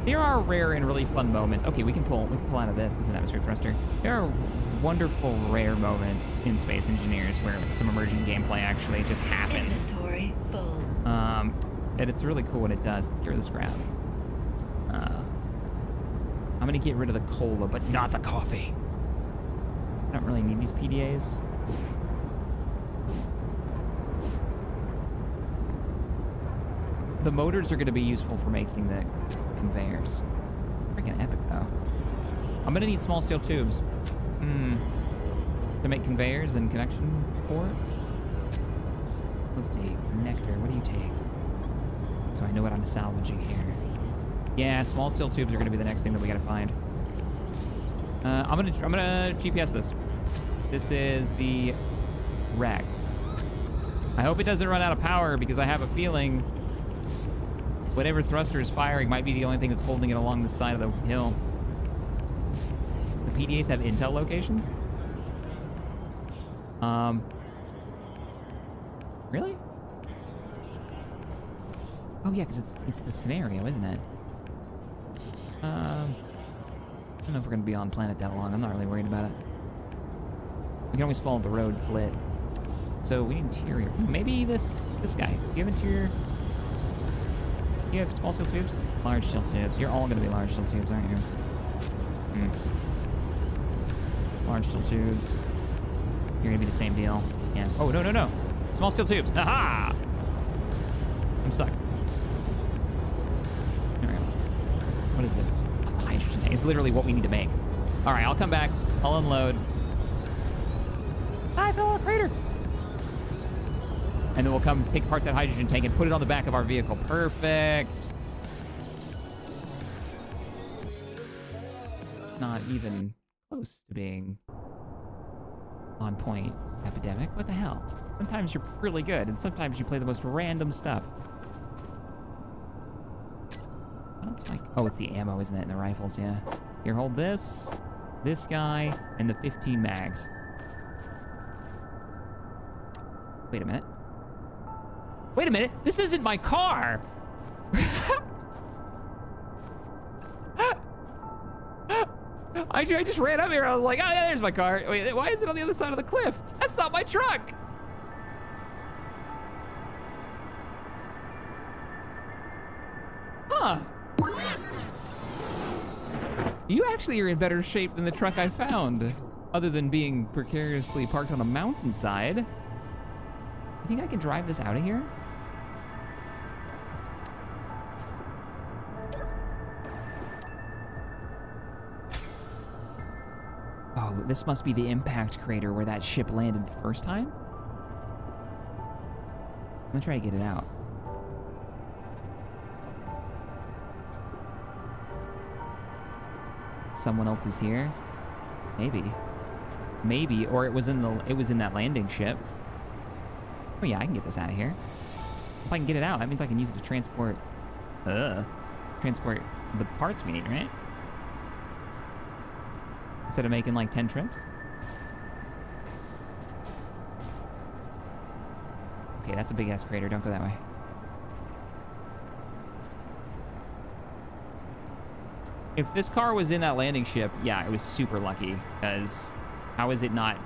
There are rare and really fun moments. Okay, we can pull out of this. This is an atmosphere thruster. There are wonderful, rare moments in Space Engineers where some emerging gameplay actually just happens. Inventory full. And it's really cool when it does. Let's get rid of the scrap. I'm gonna get rid of the cola, but not the coffee. I don't really need these PDAs. The motors are gonna be useful for making the conveyors. Freaking epic though. I'm gonna need small steel tubes. To make conveyors and connection ports. Let's see, connector, what do you take? So I know what I'm salvaging here. Yeah, small steel tubes are gonna be the next thing that we gotta find. I'm gonna GPS this. This is the wreck. I hope it doesn't run out of power because I have a feeling whatever thruster is firing might be the only thing that's holding it along the side of the hill. The PDAs have intel locations? Really? Oh yeah, because it's the scenario, isn't it? I don't know if we're gonna be on planet that long. I'm not really worried about it. We can always follow the road, it's lit. So we need interior. Maybe this guy. Do you have interior? Do you have small steel tubes? Large steel tubes. You're all gonna be large steel tubes, aren't you? Large steel tubes. You're gonna be the same deal. Yeah. Oh, no. Small steel tubes. Aha! I'm stuck. There we go. What is this? That's a hydrogen tank. It's literally what we need to make. All right, I'll come back. I'll unload. I fell in a crater. And then we'll come take apart that hydrogen tank and put it on the back of our vehicle. Perfect. Not even close to being on point. Epidemic? What the hell? Sometimes you're really good, and sometimes you play the most random stuff. That's my... Oh, it's the ammo, isn't it? And the rifles, yeah. Here, hold this guy, and the 15 mags. Wait a minute. Wait a minute! This isn't my car! I just ran up here, I was like, oh yeah, there's my car. Wait, why is it on the other side of the cliff? That's not my truck! Huh. You actually are in better shape than the truck I found, other than being precariously parked on a mountainside. You think I can drive this out of here? Oh, this must be the impact crater where that ship landed the first time? I'm gonna try to get it out. Someone else is here? Maybe, or it was in that landing ship. Oh yeah, I can get this out of here. If I can get it out, that means I can use it to transport the parts we need, right? Instead of making like 10 trips. Okay, that's a big ass crater. Don't go that way. If this car was in that landing ship, yeah, it was super lucky, because how is it not?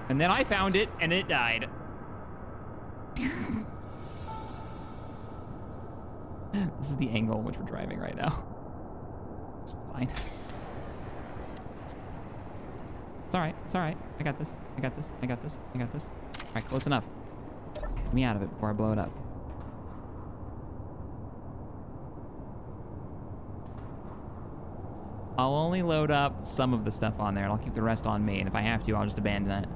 And then I found it, and it died. This is the angle in which we're driving right now. It's fine. It's all right. It's all right. I got this. I got this. I got this. I got this. All right, close enough. Get me out of it before I blow it up. I'll only load up some of the stuff on there, and I'll keep the rest on me. And if I have to, I'll just abandon it.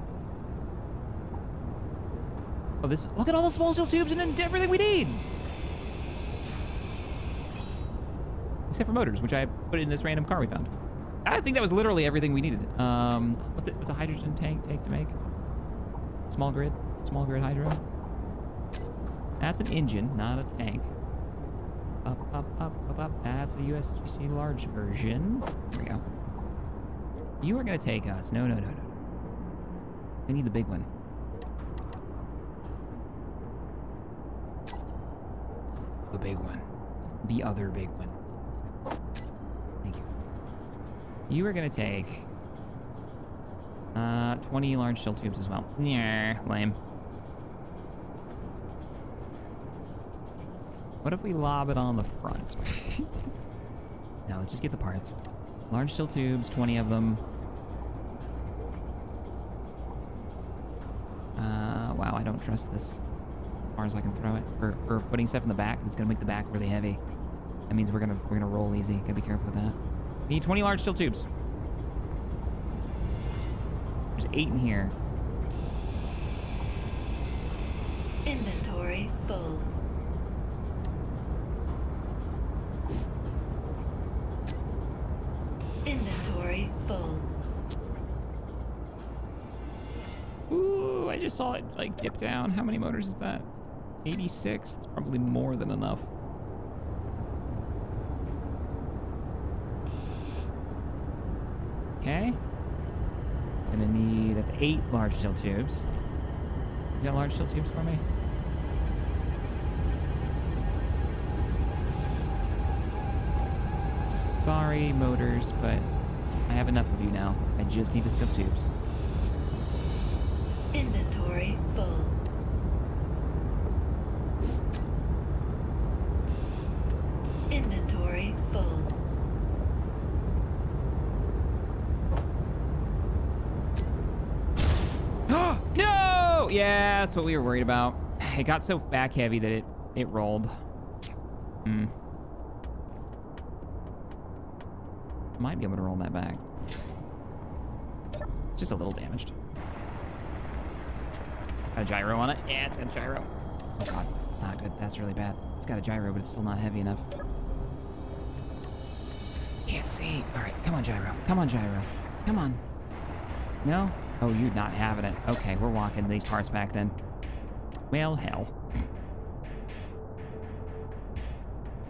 Oh, this! Look at all the small steel tubes and everything we need. Except for motors, which I put in this random car we found. I think that was literally everything we needed. What's a hydrogen tank take to make? Small grid hydro. That's an engine, not a tank. Up. That's a USGC large version. There we go. You are gonna take us. No. I need the big one. The big one. The other big one. Thank you. You are gonna take 20 large steel tubes as well. Yeah, lame. What if we lob it on the front? No, let's just get the parts. Large steel tubes, 20 of them. Wow, I don't trust this. As far as I can throw it. For putting stuff in the back, it's gonna make the back really heavy. That means we're gonna roll easy. Gotta be careful with that. We need 20 large steel tubes. There's 8 in here. Inventory full. Inventory full. Ooh, I just saw it like dip down. How many motors is that? 86? It's probably more than enough. Okay. Gonna need, that's 8 large steel tubes. You got large steel tubes for me? Sorry, motors, but I have enough of you now. I just need the steel tubes. Inventory full. Inventory full. No! Yeah, that's what we were worried about. It got so back heavy that it rolled. Might be able to roll that back. Just a little damaged. Got a gyro on it? Yeah, it's got a gyro. Oh god, it's not good. That's really bad. It's got a gyro, but it's still not heavy enough. Can't see. All right, come on, gyro. Come on, gyro. Come on. No? Oh, you're not having it. Okay, we're walking these parts back then. Well, hell.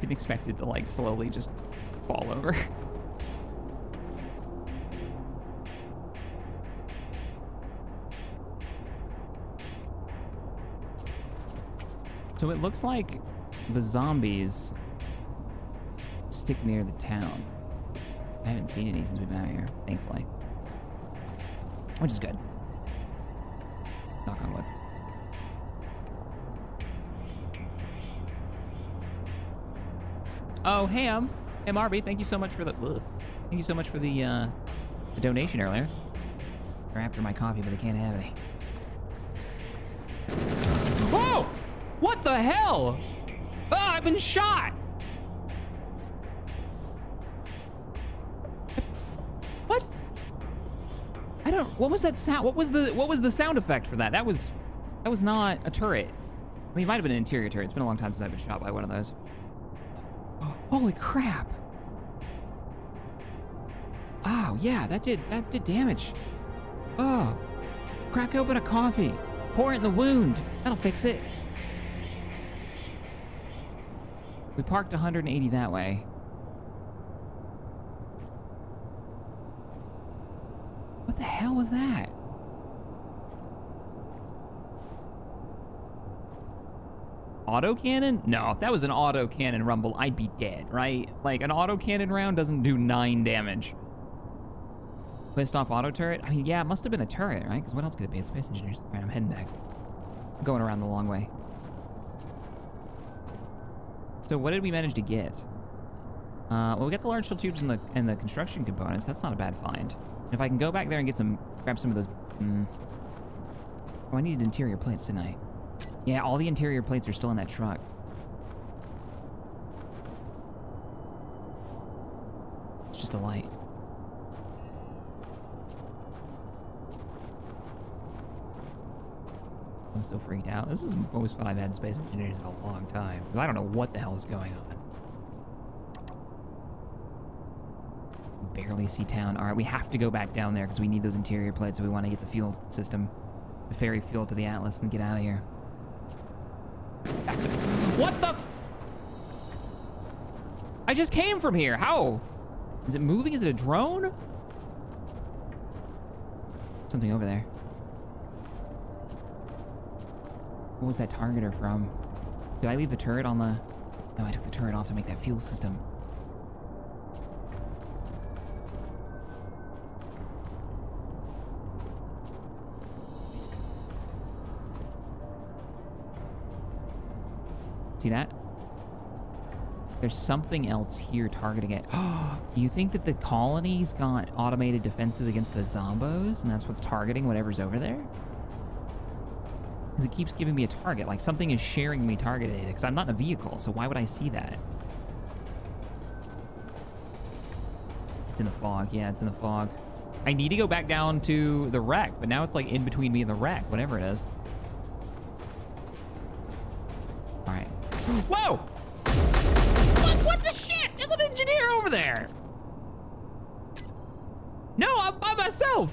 Didn't expect it to, like, slowly just fall over. So it looks like the zombies stick near the town. I haven't seen any since we've been out here, thankfully. Which is good. Knock on wood. Oh, Ham, MRB, thank you so much for the thank you so much for the donation earlier. They're after my coffee, but they can't have any. Whoa! What the hell? Oh, I've been shot! What? I don't. What was that sound? What was the sound effect for that? That was not a turret. I mean, it might have been an interior turret. It's been a long time since I've been shot by one of those. Holy crap! Oh yeah, that did damage. Oh, crack open a coffee, pour it in the wound. That'll fix it. We parked 180 that way. What the hell was that? Autocannon? No, if that was an autocannon rumble, I'd be dead, right? Like, an autocannon round doesn't do 9 damage. Placed off auto turret? I mean, yeah, it must have been a turret, right? Because what else could it be? It's Space Engineers. All right, I'm heading back. I'm going around the long way. So what did we manage to get? Well, we got the large steel tubes and the construction components. That's not a bad find. And if I can go back there and grab some of those... Oh, I needed interior plates tonight. Yeah, all the interior plates are still in that truck. It's just a light. I'm so freaked out. This is the most fun I've had in Space Engineers in a long time. Because I don't know what the hell is going on. Barely see town. All right, we have to go back down there because we need those interior plates if we want to get the fuel system, the ferry fuel to the Atlas and get out of here. What the? I just came from here. How? Is it moving? Is it a drone? Something over there. What was that targeter from? Did I leave the turret on the... No, I took the turret off to make that fuel system. See that? There's something else here targeting it. Do you think that the colony's got automated defenses against the zombos, and that's what's targeting whatever's over there? Because it keeps giving me a target. Like, something is sharing me target data, because I'm not in a vehicle, so why would I see that? It's in the fog. Yeah, it's in the fog. I need to go back down to the wreck, but now it's like in between me and the wreck, whatever it is. All right. Whoa! What the shit? There's an engineer over there! No, I'm by myself!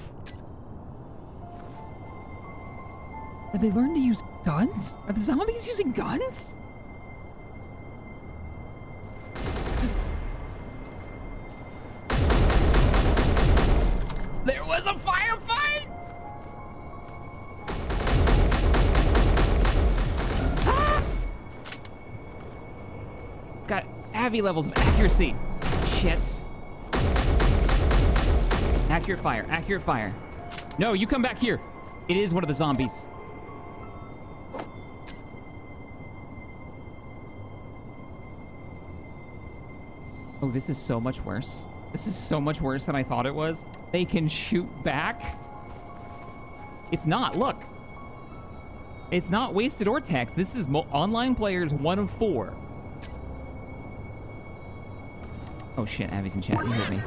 Have they learned to use guns? Are the zombies using guns? There was a firefight! Ah! It's got heavy levels of accuracy. Shit. Accurate fire, accurate fire. No, you come back here. It is one of the zombies. Oh, this is so much worse. This is so much worse than I thought it was. They can shoot back. It's not, look. It's not wasted or text. This is online players 1 of 4. Oh shit, Abby's in chat. You heard me.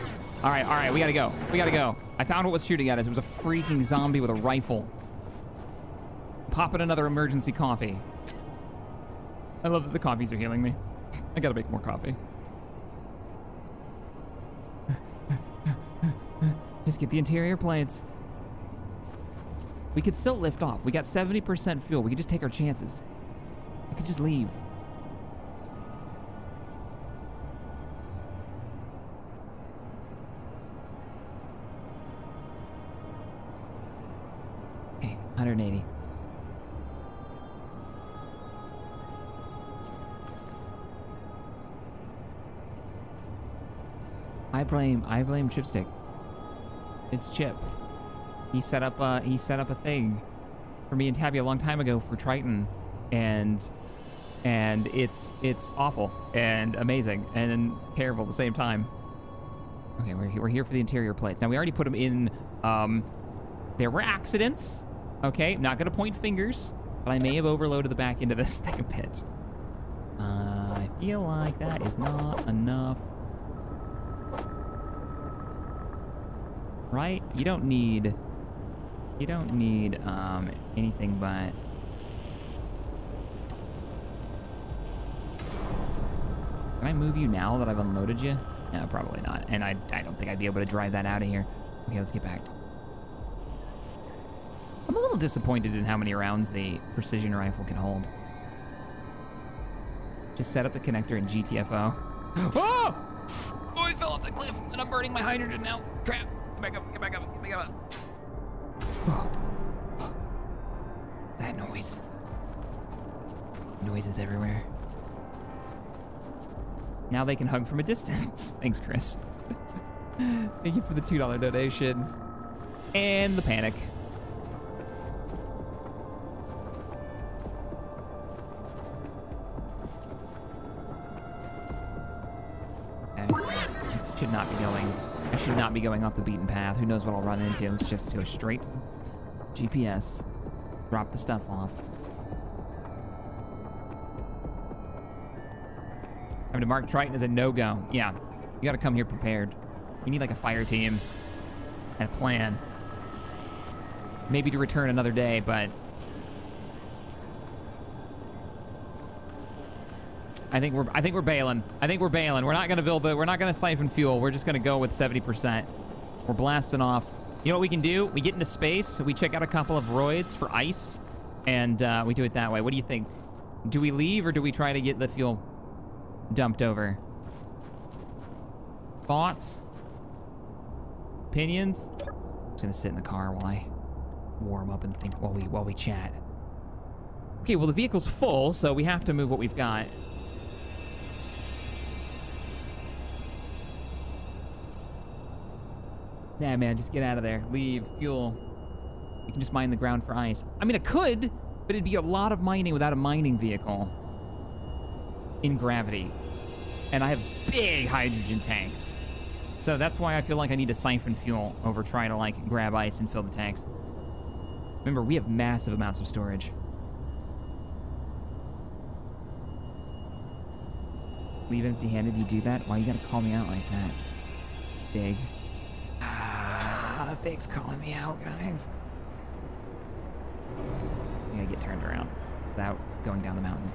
All right, we gotta go. We gotta go. I found what was shooting at us. It was a freaking zombie with a rifle. Popping another emergency coffee. I love that the coffees are healing me. I gotta make more coffee. Just get the interior plates. We could still lift off. We got 70% fuel. We could just take our chances. We could just leave. Okay, 180. I blame Chipstick. It's Chip. He set up a thing for me and Tabby a long time ago for Triton, and it's awful and amazing and terrible at the same time. Okay, we're here for the interior plates. Now we already put them in. There were accidents. Okay, not gonna point fingers, but I may have overloaded the back end of this thing a bit. I feel like that is not enough. Right? You don't need anything but... Can I move you now that I've unloaded you? No, probably not. And I don't think I'd be able to drive that out of here. Okay, let's get back. I'm a little disappointed in how many rounds the precision rifle can hold. Just set up the connector in GTFO. Oh! Oh, I fell off the cliff and I'm burning my hydrogen now. Crap. Get back up, get back up, get back up. Oh. That noise. Noises everywhere. Now they can hug from a distance. Thanks, Chris. Thank you for the $2 donation. And the panic. Should not be going. I should not be going off the beaten path. Who knows what I'll run into? Let's just go straight GPS. Drop the stuff off. Having to mark Triton as a no-go. Yeah, you gotta come here prepared. You need like a fire team and a plan. Maybe to return another day, but I think we're bailing. I think we're bailing. We're not gonna we're not gonna siphon fuel. We're just gonna go with 70%. We're blasting off. You know what we can do? We get into space, we check out a couple of roids for ice, and we do it that way. What do you think? Do we leave or do we try to get the fuel dumped over? Thoughts? Opinions? I'm just gonna sit in the car while I warm up and think while we chat. Okay, well the vehicle's full, so we have to move what we've got. Nah, man, just get out of there. Leave. Fuel. You can just mine the ground for ice. I mean, I could, but it'd be a lot of mining without a mining vehicle in gravity. And I have big hydrogen tanks. So that's why I feel like I need to siphon fuel over trying to, like, grab ice and fill the tanks. Remember, we have massive amounts of storage. Leave empty-handed, you do that? Why you gotta call me out like that? Big. Big's calling me out, guys. I gotta get turned around without going down the mountain.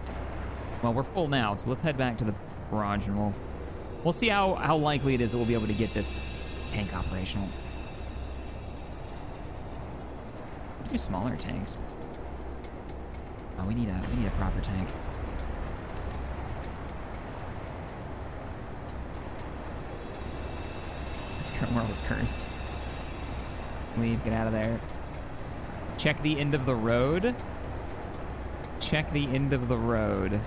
Well, we're full now, so let's head back to the garage and we'll see how likely it is that we'll be able to get this tank operational. Do smaller tanks. Oh, we need a proper tank. This current world is cursed. Leave, get out of there. Check the end of the road. Check the end of the road.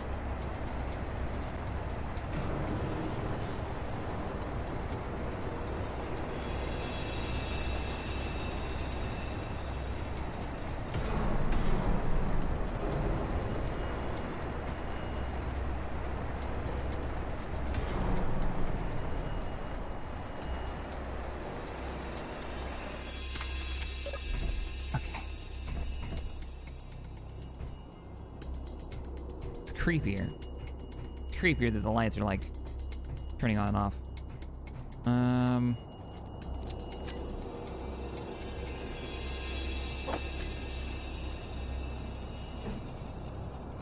Creepier. It's creepier that the lights are like turning on and off.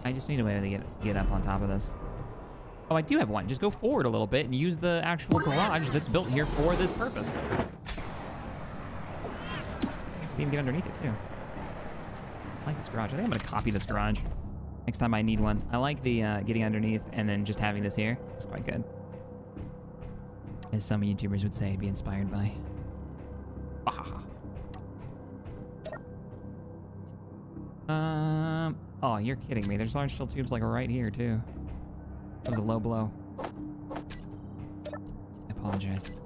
I just need a way to get up on top of this. Oh, I do have one. Just go forward a little bit and use the actual garage that's built here for this purpose. I can even get underneath it too. I like this garage. I think I'm gonna copy this garage next time I need one. I like the getting underneath and then just having this here. It's quite good. As some YouTubers would say, be inspired by. Oh, you're kidding me. There's large steel tubes like right here too. That was a low blow. I apologize.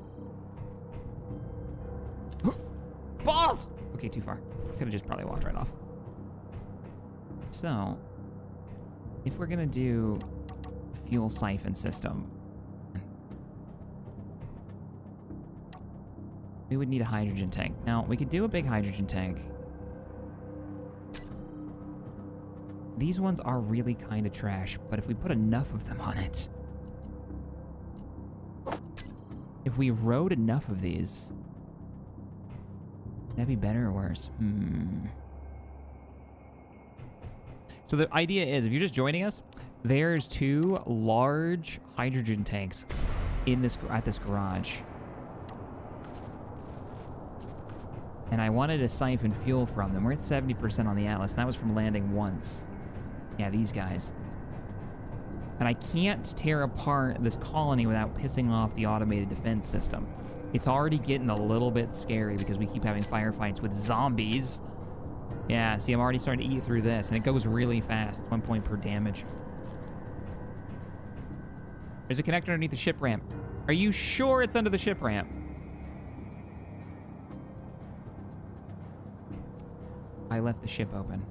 Balls! Okay, too far. Could have just probably walked right off. So, if we're gonna do fuel siphon system, we would need a hydrogen tank. Now, we could do a big hydrogen tank. These ones are really kind of trash, but if we put enough of them on it, if we rode enough of these, that'd be better or worse? So the idea is, if you're just joining us, there's 2 large hydrogen tanks in this at this garage. And I wanted to siphon fuel from them. We're at 70% on the Atlas, and that was from landing once. Yeah, these guys. And I can't tear apart this colony without pissing off the automated defense system. It's already getting a little bit scary because we keep having firefights with zombies. Yeah, see, I'm already starting to eat through this, and it goes really fast. It's 1 point per damage. There's a connector underneath the ship ramp. Are you sure it's under the ship ramp? I left the ship open.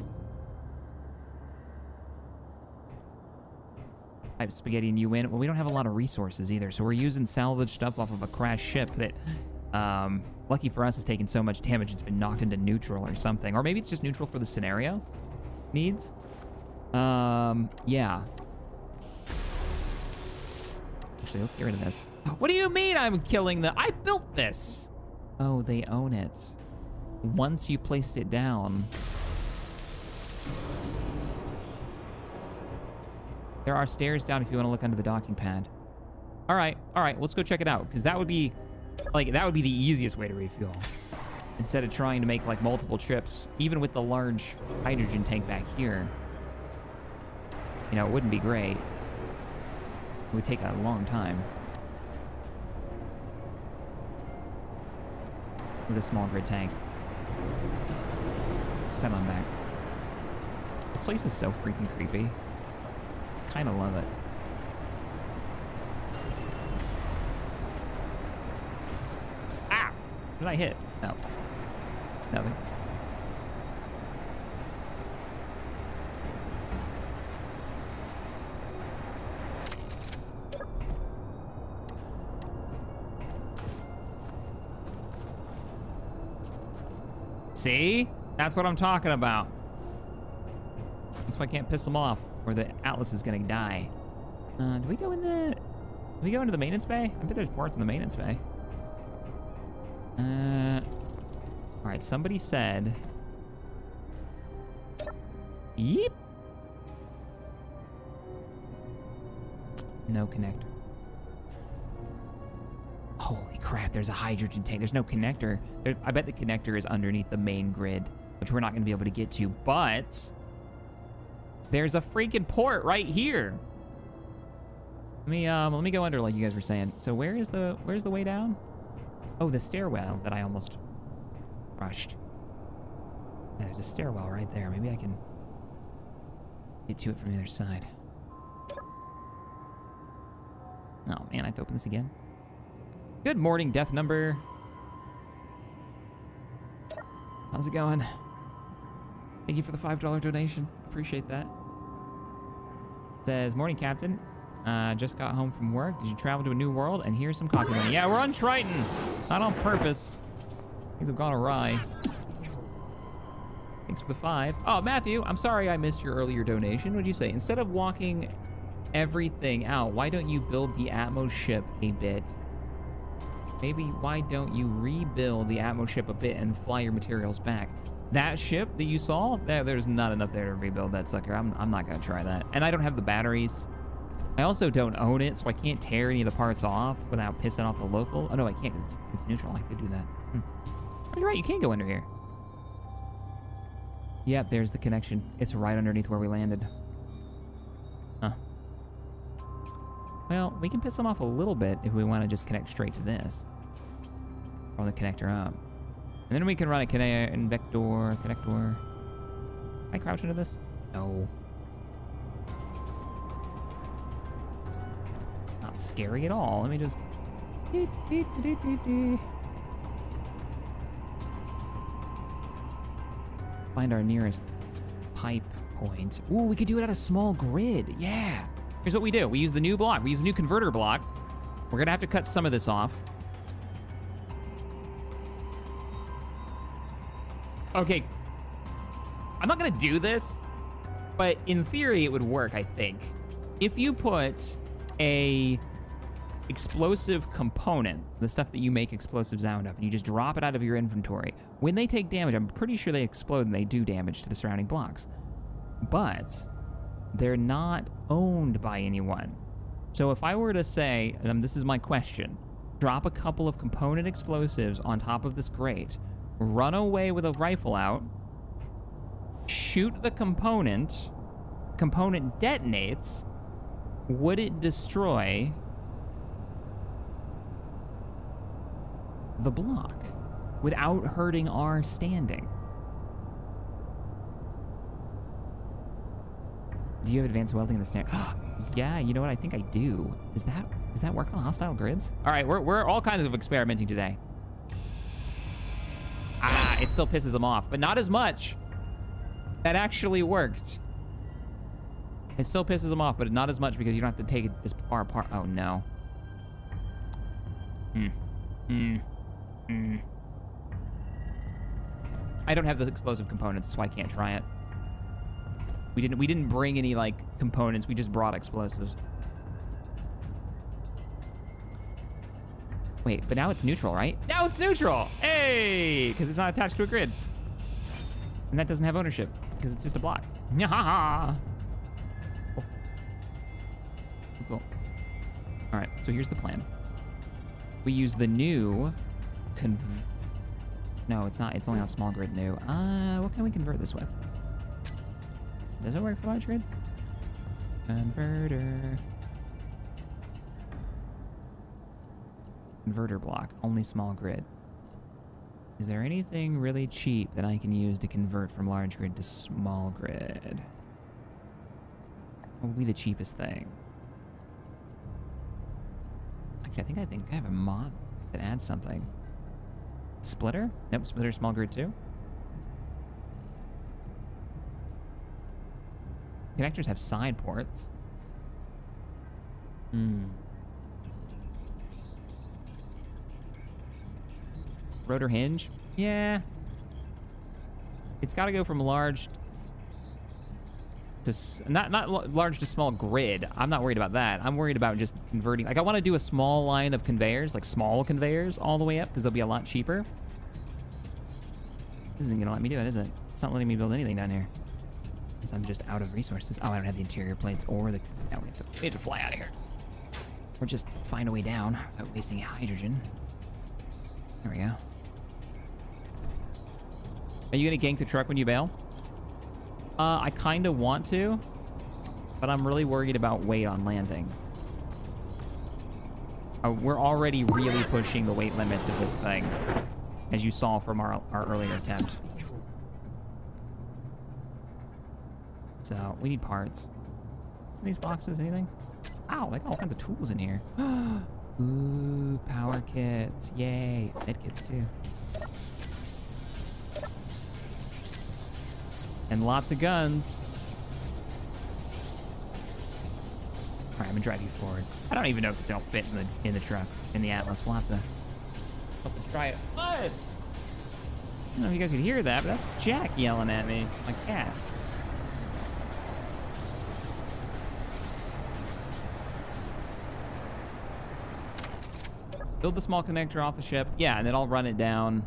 Type spaghetti and you win. Well, we don't have a lot of resources either, so we're using salvage stuff off of a crashed ship that, lucky for us, has taken so much damage it's been knocked into neutral or something. Or maybe it's just neutral for the scenario needs. Yeah. Actually, let's get rid of this. What do you mean I'm killing the... I built this! Oh, they own it. Once you placed it down... There are stairs down if you want to look under the docking pad. All right, let's go check it out, because that would be, like, that would be the easiest way to refuel. Instead of trying to make, like, multiple trips, even with the large hydrogen tank back here. You know, it wouldn't be great. It would take a long time. With a small grid tank. Turn on back. This place is so freaking creepy. Kind of love it. Ah! What did I hit? No. Nothing. See? That's what I'm talking about. That's why I can't piss them off, or the Atlas is gonna die. Do we go in the... Do we go into the maintenance bay? I bet there's ports in the maintenance bay. Alright, somebody said... Yeep. No connector. Holy crap, there's a hydrogen tank. There's no connector. I bet the connector is underneath the main grid, which we're not going to be able to get to, but there's a freaking port right here. Let me go under like you guys were saying. So where's the way down? Oh, the stairwell that I almost rushed. Yeah, there's a stairwell right there. Maybe I can get to it from the other side. Oh man, I have to open this again. Good morning, death number. How's it going? Thank you for the $5 donation. Appreciate that. Says, morning, Captain. Just got home from work. Did you travel to a new world? And here's some coffee money. Yeah, we're on Triton. Not on purpose. Things have gone awry. Thanks for the 5. Oh, Matthew, I'm sorry I missed your earlier donation. What'd you say? Instead of walking everything out, why don't you build the Atmos ship a bit? Maybe why don't you rebuild the Atmos ship a bit and fly your materials back? That ship that you saw, there's not enough there to rebuild that sucker. I'm not gonna try that. And I don't have the batteries. I also don't own it, so I can't tear any of the parts off without pissing off the local. Oh no, I can't, 'cause it's neutral. I could do that. Oh, you're right, you can go under here. Yep, there's the connection. It's right underneath where we landed. Huh. Well, we can piss them off a little bit if we want to just connect straight to this. Or the connector up. And then we can run a connector. Can I crouch into this? No. It's not scary at all. Let me just... Find our nearest pipe point. Ooh, we could do it at a small grid. Yeah. Here's what we do. We use the new block. We use the new converter block. We're gonna have to cut some of this off. Okay. I'm not gonna do this, but in theory it would work, I think. If you put a explosive component, the stuff that you make explosives out of, and you just drop it out of your inventory, when they take damage, I'm pretty sure they explode and they do damage to the surrounding blocks. But they're not owned by anyone. So if I were to say, this is my question, drop a couple of component explosives on top of this grate, run away with a rifle out, shoot the component detonates, would it destroy the block without hurting our standing? Do you have advanced welding in the snare? Yeah, you know what? I think I do. Does that work on hostile grids? All right, we're all kinds of experimenting today. Ah, it still pisses them off, but not as much. That actually worked. It still pisses them off, but not as much because you don't have to take it as far apart. Oh, no. I don't have the explosive components, so I can't try it. We didn't bring any, like, components. We just brought explosives. Wait, but now it's neutral, right? Now it's neutral! Hey! Because it's not attached to a grid. And that doesn't have ownership, because it's just a block. Nyaha! Cool. All right, so here's the plan. We use the new no, it's not. It's only on small grid new. What can we convert this with? Does it work for large grid? Converter. Converter block. Only small grid. Is there anything really cheap that I can use to convert from large grid to small grid? What would be the cheapest thing? Actually, I think I have a mod that adds something. Splitter? Nope, splitter small grid too. Connectors have side ports. Rotor hinge? Yeah. It's got to go from large to not large to small grid. I'm not worried about that. I'm worried about just converting. Like, I want to do a small line of conveyors, like small conveyors all the way up, because they'll be a lot cheaper. This isn't gonna let me do it, is it? It's not letting me build anything down here. Because I'm just out of resources. Oh, I don't have the interior plates or the... Now we have to fly out of here. Or just find a way down without wasting hydrogen. There we go. Are you gonna gank the truck when you bail? I kind of want to, but I'm really worried about weight on landing. We're already really pushing the weight limits of this thing, as you saw from our earlier attempt. So, we need parts. What's in these boxes? Anything? Ow, like all kinds of tools in here. Ooh, power kits. Yay. Med kits, too. And lots of guns. All right, I'm gonna drive you forward. I don't even know if this will fit in the truck, in the Atlas. We'll have to try it. What? I don't know if you guys could hear that, but that's Jack yelling at me like cat. Build the small connector off the ship. Yeah, and then I'll run it down.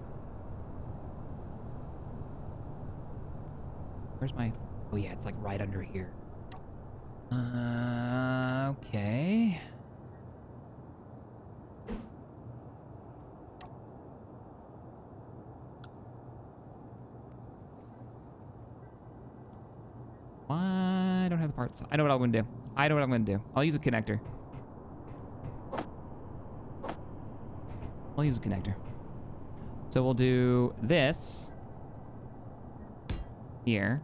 Where's my... Oh, yeah, it's like right under here. Okay. I don't have the parts. I know what I'm going to do. I know what I'm going to do. I'll use a connector. I'll use a connector. So we'll do this here.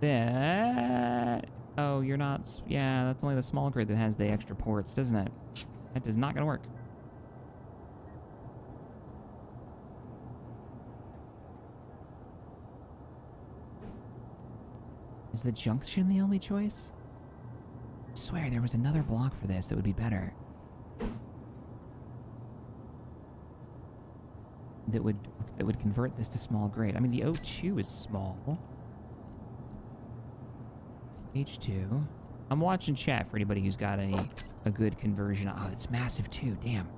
That... Oh, you're not... Yeah, that's only the small grid that has the extra ports, doesn't it? That is not going to work. Is the junction the only choice? I swear there was another block for this that would be better. That would convert this to small grid. I mean, the O2 is small. H2. I'm watching chat for anybody who's got a good conversion. Oh, it's massive too. Damn.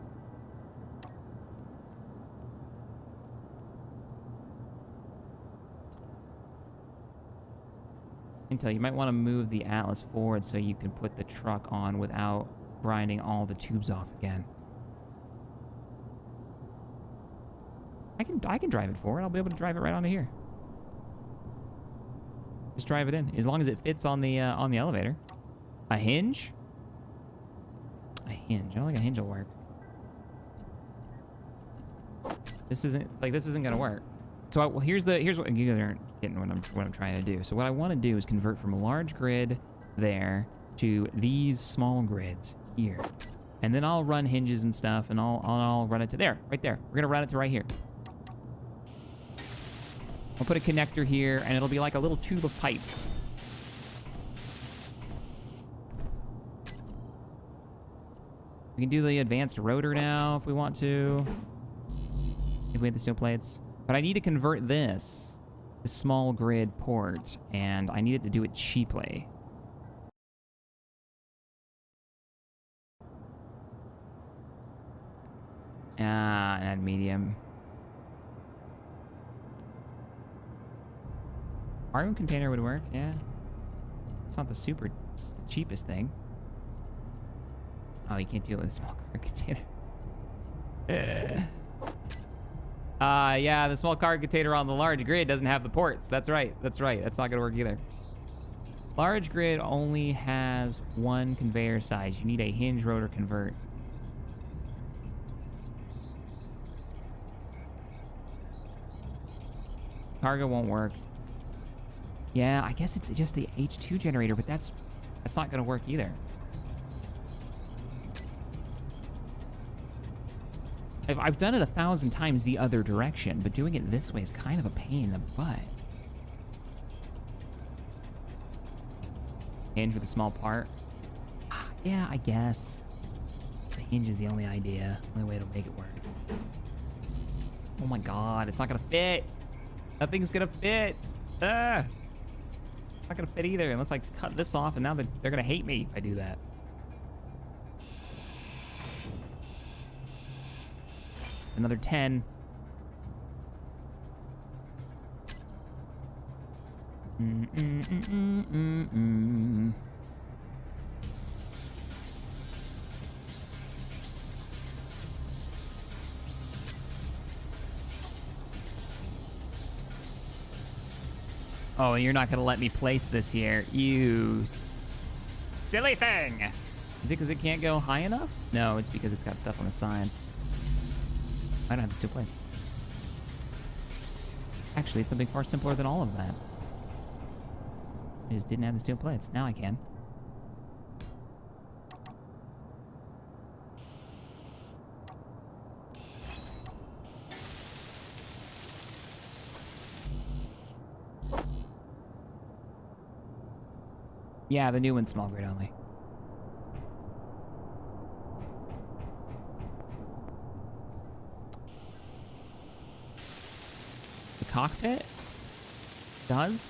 Intel, you might want to move the Atlas forward so you can put the truck on without grinding all the tubes off again. I can drive it forward. I'll be able to drive it right onto here. Just drive it in, as long as it fits on the elevator. A hinge? A hinge. I don't think a hinge will work. This isn't gonna work. So well, here's what you guys aren't getting what I'm trying to do. So what I want to do is convert from a large grid there to these small grids here, and then I'll run hinges and stuff, and I'll run it to there, right there. We're gonna run it to right here. I'll put a connector here, and it'll be like a little tube of pipes. We can do the advanced rotor now if we want to. If we have the steel plates. But I need to convert this to small grid port, and I need it to do it cheaply. And medium. Cargo container would work, yeah. It's not it's the cheapest thing. Oh, you can't do it with a small cargo container. Yeah, the small cargo container on the large grid doesn't have the ports. That's right. That's not gonna work either. Large grid only has one conveyor size. You need a hinge rotor convert. Cargo won't work. Yeah, I guess it's just the H2 generator, but that's not gonna work either. I've done it 1,000 times the other direction, but doing it this way is kind of a pain in the butt. Hinge with a small part. Yeah, I guess. The hinge is the only way to make it work. Oh my god, it's not gonna fit. Nothing's gonna fit. It's not gonna fit either unless I cut this off, and now they're gonna hate me if I do that. It's another 10. Oh, and you're not gonna let me place this here, you silly thing! Is it because it can't go high enough? No, it's because it's got stuff on the sides. I don't have the steel plates. Actually, it's something far simpler than all of that. I just didn't have the steel plates. Now I can. Yeah, the new one's small grid only. The cockpit? Does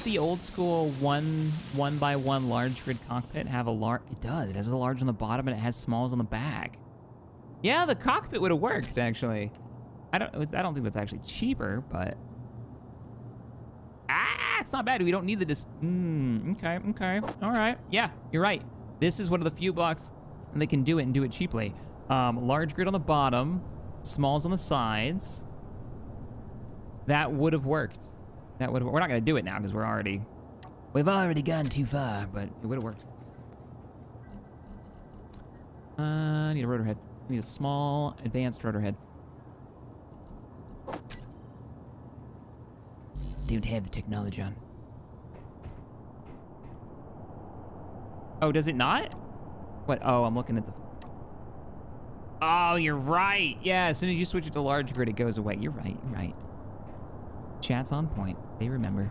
the old school one by one large grid cockpit have a large? It does. It has a large on the bottom and it has smalls on the back. Yeah, the cockpit would have worked actually. I don't think that's actually cheaper, but it's not bad. We don't need the okay. All right. Yeah, you're right. This is one of the few blocks and they can do it and do it cheaply. Large grid on the bottom, smalls on the sides. That would have worked. We're not gonna do it now because we've already gone too far, but it would have worked. I need a rotor head. I need a small advanced rotor head. Don't have the technology on. Oh, does it not? What? Oh, I'm looking at the... Oh, you're right. Yeah, as soon as you switch it to large grid, it goes away. You're right. Chat's on point. They remember.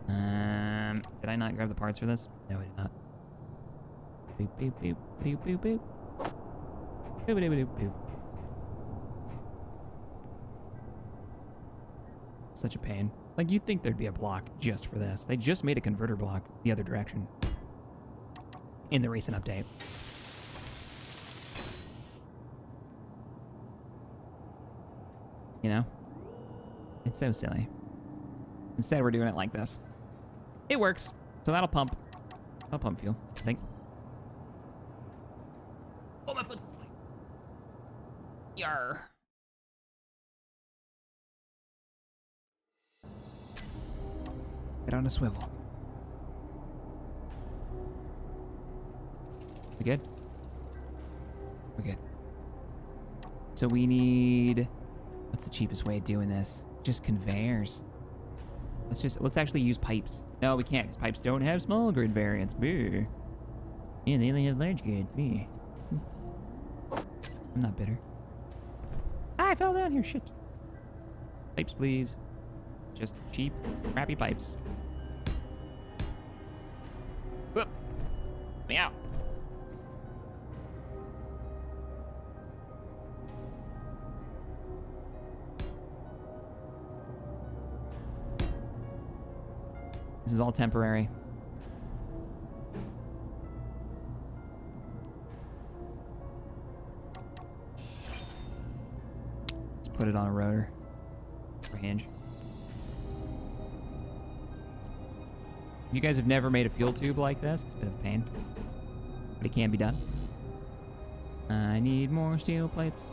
Did I not grab the parts for this? No, I did not. Boop, boop, boop, boop, boop, boop. Boop, boop, boop, boop. Such a pain. Like, you'd think there'd be a block just for this. They just made a converter block the other direction in the recent update. You know? It's so silly. Instead, we're doing it like this. It works. So that'll pump fuel, I think. Oh, my foot's asleep. Yarr. Get on a swivel. We good? We're good. So we need... What's the cheapest way of doing this? Just conveyors. Let's actually use pipes. No, we can't, because pipes don't have small grid variants. Boo. Yeah, they only have large grid. Boo. I'm not bitter. Ah, I fell down here, shit. Pipes, please. Just cheap, crappy pipes. Whoop. Meow. This is all temporary. Let's put it on a rotor or hinge. You guys have never made a fuel tube like this. It's a bit of a pain, but it can be done. I need more steel plates.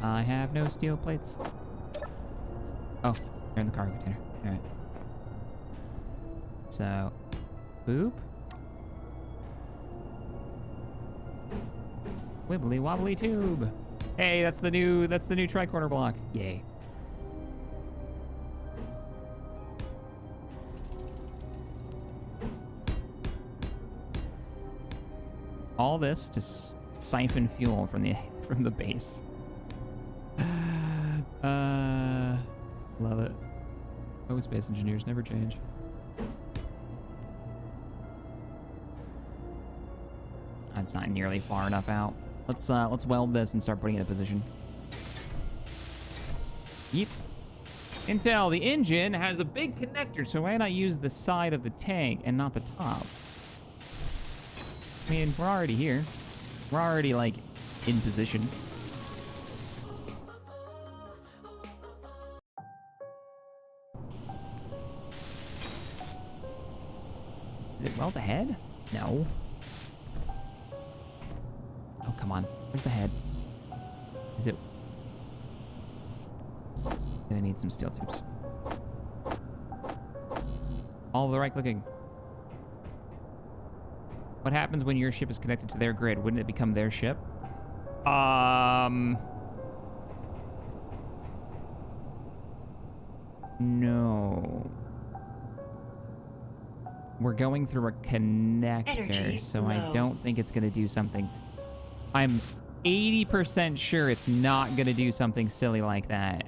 I have no steel plates. Oh, they're in the cargo container. All right. So, boop. Wibbly wobbly tube. Hey, that's the new tri-corner block. Yay. All this to siphon fuel from the base. Love it. Oh, space engineers never change. That's not nearly far enough out. Let's weld this and start putting it in position. Yeep. Intel, the engine has a big connector, so why not use the side of the tank and not the top? I mean, we're already here. We're already, like, in position. Is it weld ahead? No. Oh, come on. Where's the head? Is it... Gonna need some steel tubes. All the right clicking. What happens when your ship is connected to their grid? Wouldn't it become their ship? No. We're going through a connector, Energy so low. I don't think it's going to do something. I'm 80% sure it's not going to do something silly like that.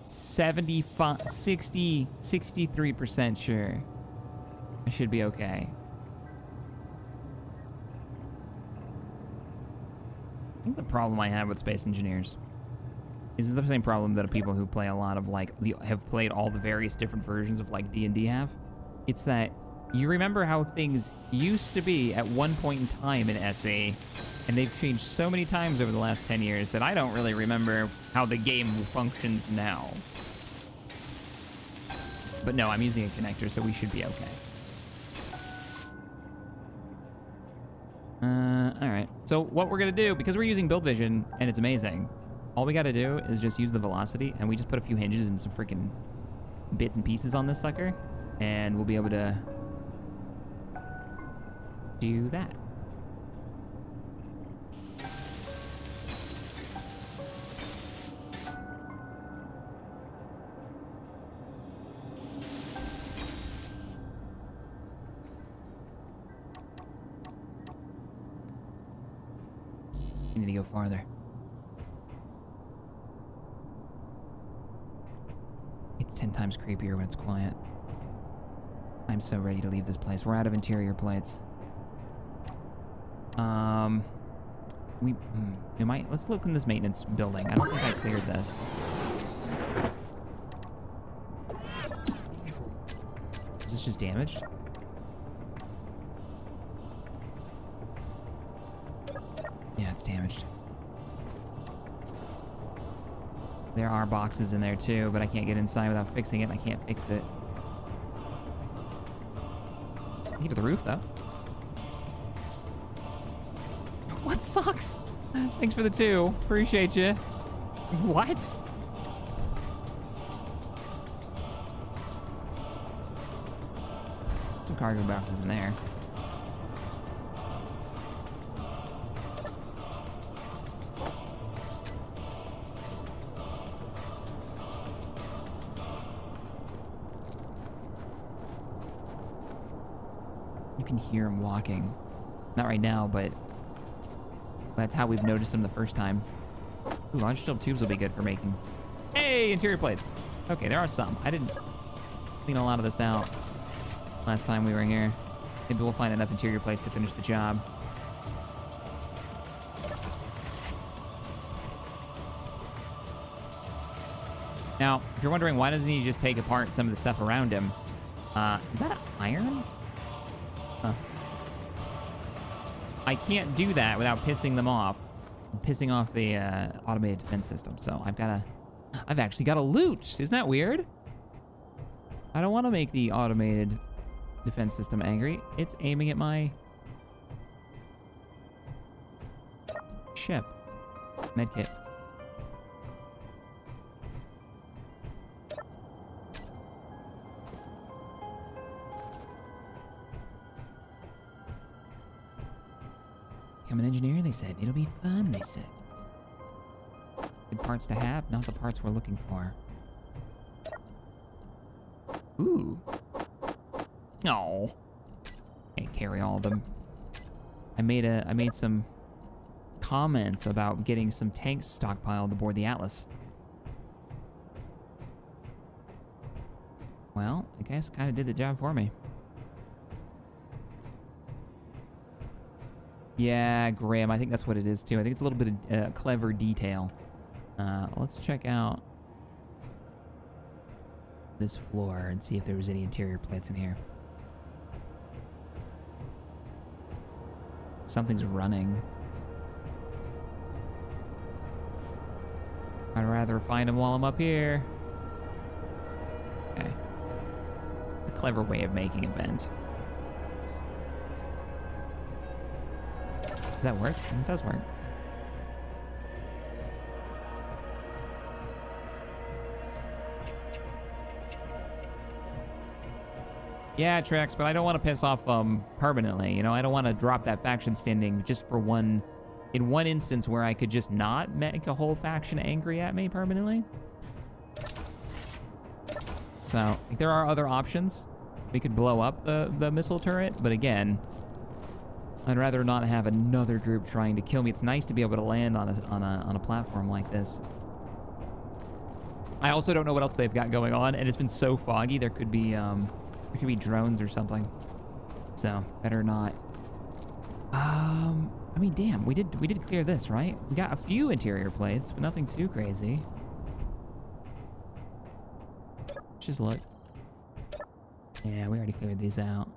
63% sure. I should be okay. I think the problem I have with space engineers is the same problem that people who play a lot of, like, have played all the various different versions of, like, D&D have. It's that you remember how things used to be at one point in time in SE, and they've changed so many times over the last 10 years that I don't really remember how the game functions now. But no, I'm using a connector, so we should be okay. Alright. So what we're gonna do, because we're using Build Vision, and it's amazing, all we gotta do is just use the velocity, and we just put a few hinges and some freaking bits and pieces on this sucker, and we'll be able to do that. I need to go farther. It's 10 times creepier when it's quiet. I'm so ready to leave this place. We're out of interior plates. We might, let's look in this maintenance building. I don't think I cleared this. Is this just damaged? Yeah, it's damaged. There are boxes in there too, but I can't get inside without fixing it, and I can't fix it. I can get to the roof, though. What sucks? Thanks for the 2. Appreciate you. What? Some cargo boxes in there. You can hear him walking. Not right now, but that's how we've noticed him the first time. Ooh, launch shield tubes will be good for making. Hey, interior plates. Okay, there are some. I didn't clean a lot of this out last time we were here. Maybe we'll find enough interior plates to finish the job. Now, if you're wondering why doesn't he just take apart some of the stuff around him, is that iron? Huh. I can't do that without pissing them off. Pissing off the automated defense system. So I've actually got to loot. Isn't that weird? I don't want to make the automated defense system angry. It's aiming at my ship. Medkit. Become an engineer, they said. It'll be fun, they said. Good parts to have, not the parts we're looking for. Ooh. No. Can't carry all of them. I made some comments about getting some tanks stockpiled aboard the Atlas. Well, I guess kind of did the job for me. Yeah, Graham, I think that's what it is too. I think it's a little bit of clever detail. Let's check out this floor and see if there was any interior plates in here. Something's running. I'd rather find them while I'm up here. Okay. It's a clever way of making a vent. Does that work? It does work. Yeah, Trex, but I don't want to piss off permanently. You know, I don't want to drop that faction standing just for one instance where I could just not make a whole faction angry at me permanently. So, there are other options. We could blow up the missile turret, but again, I'd rather not have another group trying to kill me. It's nice to be able to land on a platform like this. I also don't know what else they've got going on, and it's been so foggy. There could be drones or something. So better not. I mean, damn, we did clear this, right? We got a few interior plates, but nothing too crazy. Let's just look. Yeah, we already cleared these out.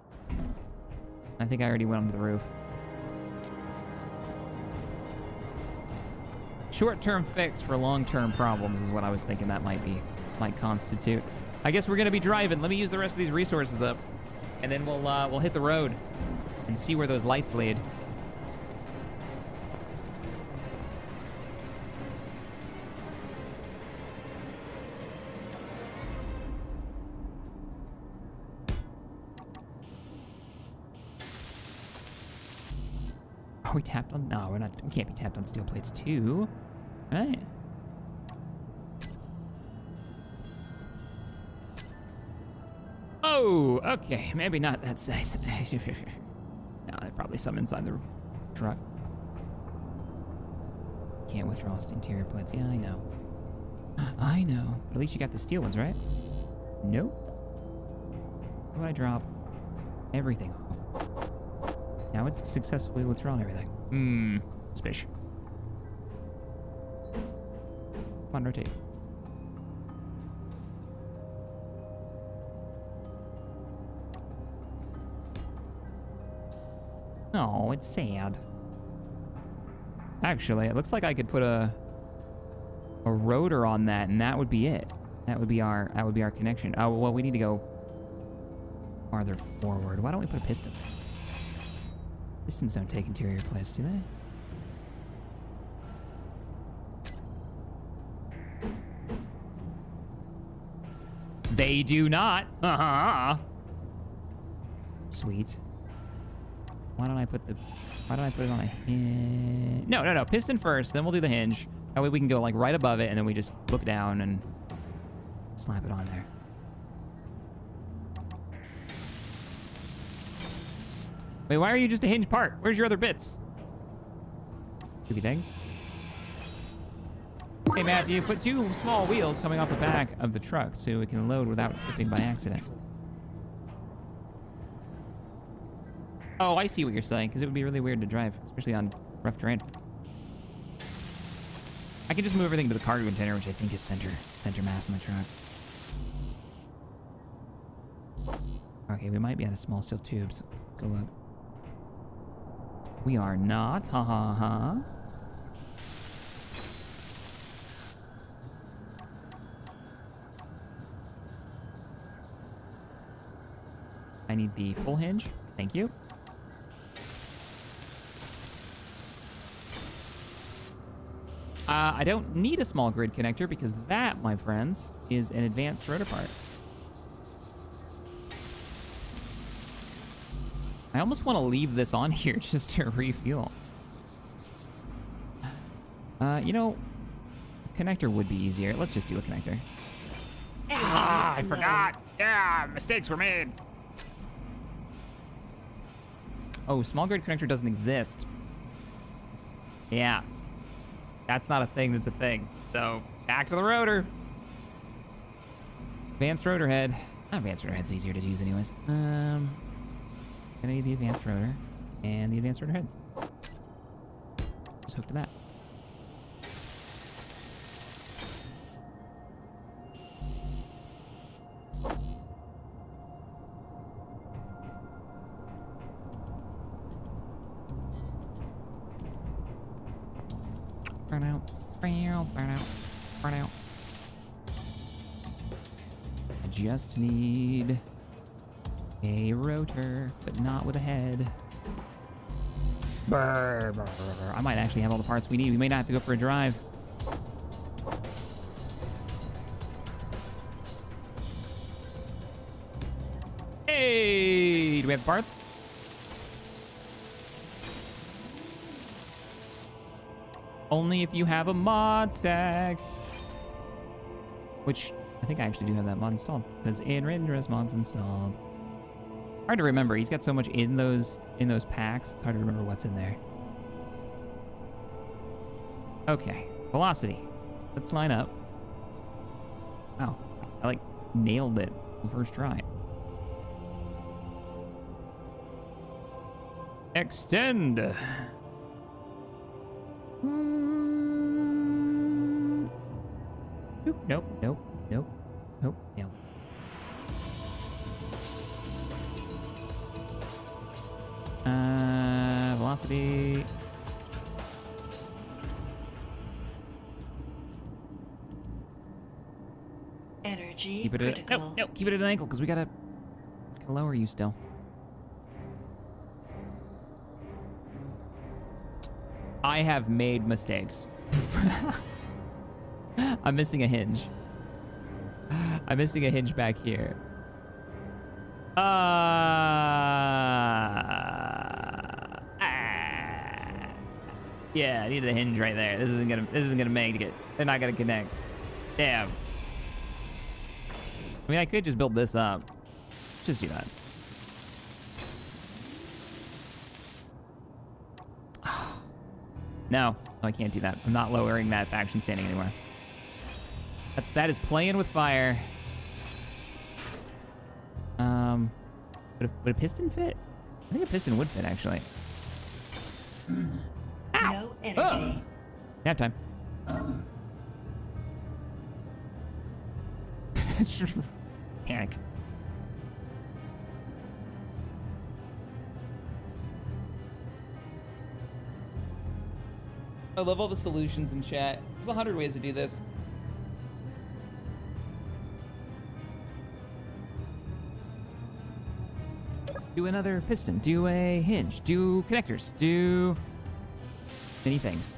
I think I already went onto the roof. Short-term fix for long-term problems is what I was thinking that might constitute. I guess we're gonna be driving. Let me use the rest of these resources up, and then we'll hit the road and see where those lights lead. Are we tapped on? No, we're not. We can't be tapped on steel plates too. All right. Oh, okay. Maybe not that size. No, there's probably some inside the truck. Can't withdraw interior plates. Yeah, I know. I know. But at least you got the steel ones, right? Nope. How do I drop everything off? Now it's successfully withdrawn everything. Suspicious. Come on, rotate. Oh, it's sad. Actually, it looks like I could put a rotor on that, and that would be it. That would be our connection. Oh, well, we need to go farther forward. Why don't we put a piston? Pistons don't take interior plates, do they? They do not. Sweet. Why don't I put it on a hinge? No. Piston first, then we'll do the hinge. That way we can go like right above it, and then we just look down and slap it on there. Wait, why are you just a hinge part? Where's your other bits? Stupid thing. Hey, Matthew, put 2 small wheels coming off the back of the truck so it can load without tripping by accident. Oh, I see what you're saying, because it would be really weird to drive, especially on rough terrain. I can just move everything to the cargo container, which I think is center mass in the truck. Okay, we might be out of small steel tubes. Go up. We are not. Ha ha ha. I need the full hinge. Thank you. I don't need a small grid connector because that, my friends, is an advanced rotor part. I almost want to leave this on here just to refuel. You know, connector would be easier. Let's just do a connector. Energy I low. forgot. Yeah, mistakes were made. Oh, small grid connector doesn't exist. Yeah. That's not a thing that's a thing. So, back to the rotor. Advanced rotor head. Advanced rotor head's easier to use anyways. Gonna need the advanced rotor and the advanced rotor head. Just hook to that. Burn out. I just need a rotor, but not with a head. Brr, brr, brr, brr. I might actually have all the parts we need. We may not have to go for a drive. Hey! Do we have the parts? Only if you have a mod stack. Which, I think I actually do have that mod installed. Because Inrender's mod's installed. Hard to remember. He's got so much in those packs. It's hard to remember what's in there. Okay. Velocity. Let's line up. Wow. I, like, nailed it the first try. Extend. Nope. Nailed it. Velocity. Energy Keep it critical. at keep it at an ankle because we gotta lower you still. I have made mistakes. I'm missing a hinge. I'm missing a hinge back here. Yeah, I needed a hinge right there. This isn't gonna make it. They're not gonna connect. Damn. I mean, I could just build this up. Let's just do that. No, I can't do that. I'm not lowering that faction standing anymore. That is playing with fire. Would a piston fit? I think a piston would fit actually. Ow! No energy. Nap time. Panic. I love all the solutions in chat. There's 100 ways to do this. Do another piston, do a hinge, do connectors, do many things.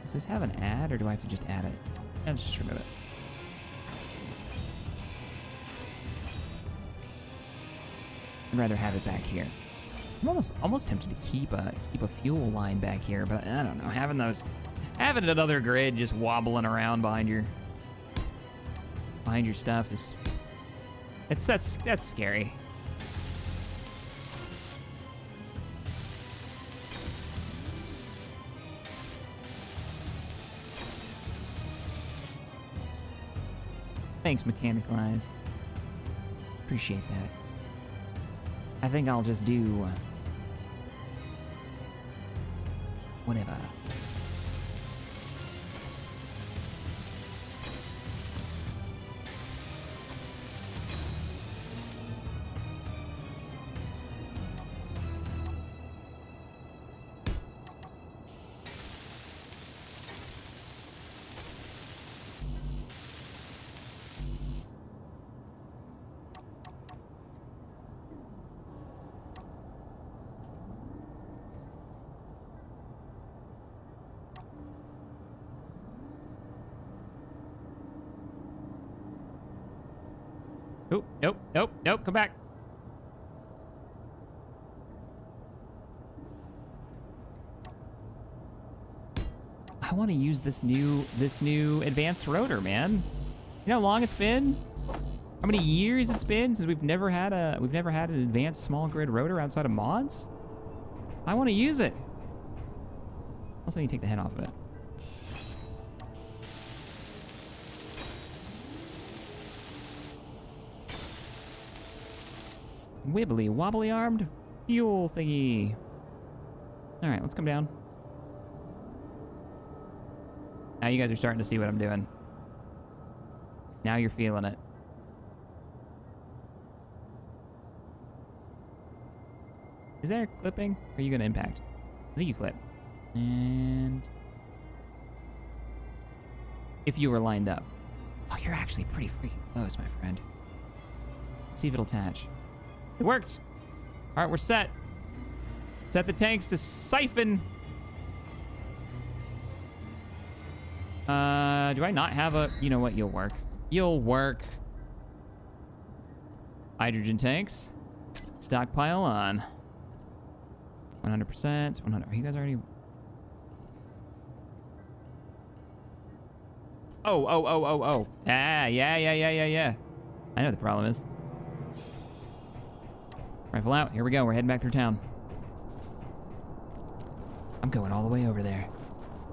Does this have an add or do I have to just add it? Let's just remove it. I'd rather have it back here. I'm almost tempted to keep a fuel line back here, but I don't know. Having another grid just wobbling around behind your stuff is That's scary. Thanks, Mechanicalized. Appreciate that. I think I'll just do whatever. Oh, nope, nope, nope, come back. I want to use this new advanced rotor, man. You know how long it's been? How many years it's been since we've never had an advanced small grid rotor outside of mods? I want to use it. Also, need to take the head off of it. Wibbly wobbly armed fuel thingy. All right, let's come down. Now you guys are starting to see what I'm doing. Now you're feeling it. Is there clipping? Or are you gonna impact? I think you clip. And if you were lined up. Oh, you're actually pretty freaking close, my friend. Let's see if it'll attach. It worked. All right, we're set. Set the tanks to siphon. Do I not have a... You know what? You'll work. You'll work. Hydrogen tanks. Stockpile on. 100%. 100. Are you guys already... Oh. Ah, yeah. I know what the problem is. Rifle out. Here we go. We're heading back through town. I'm going all the way over there.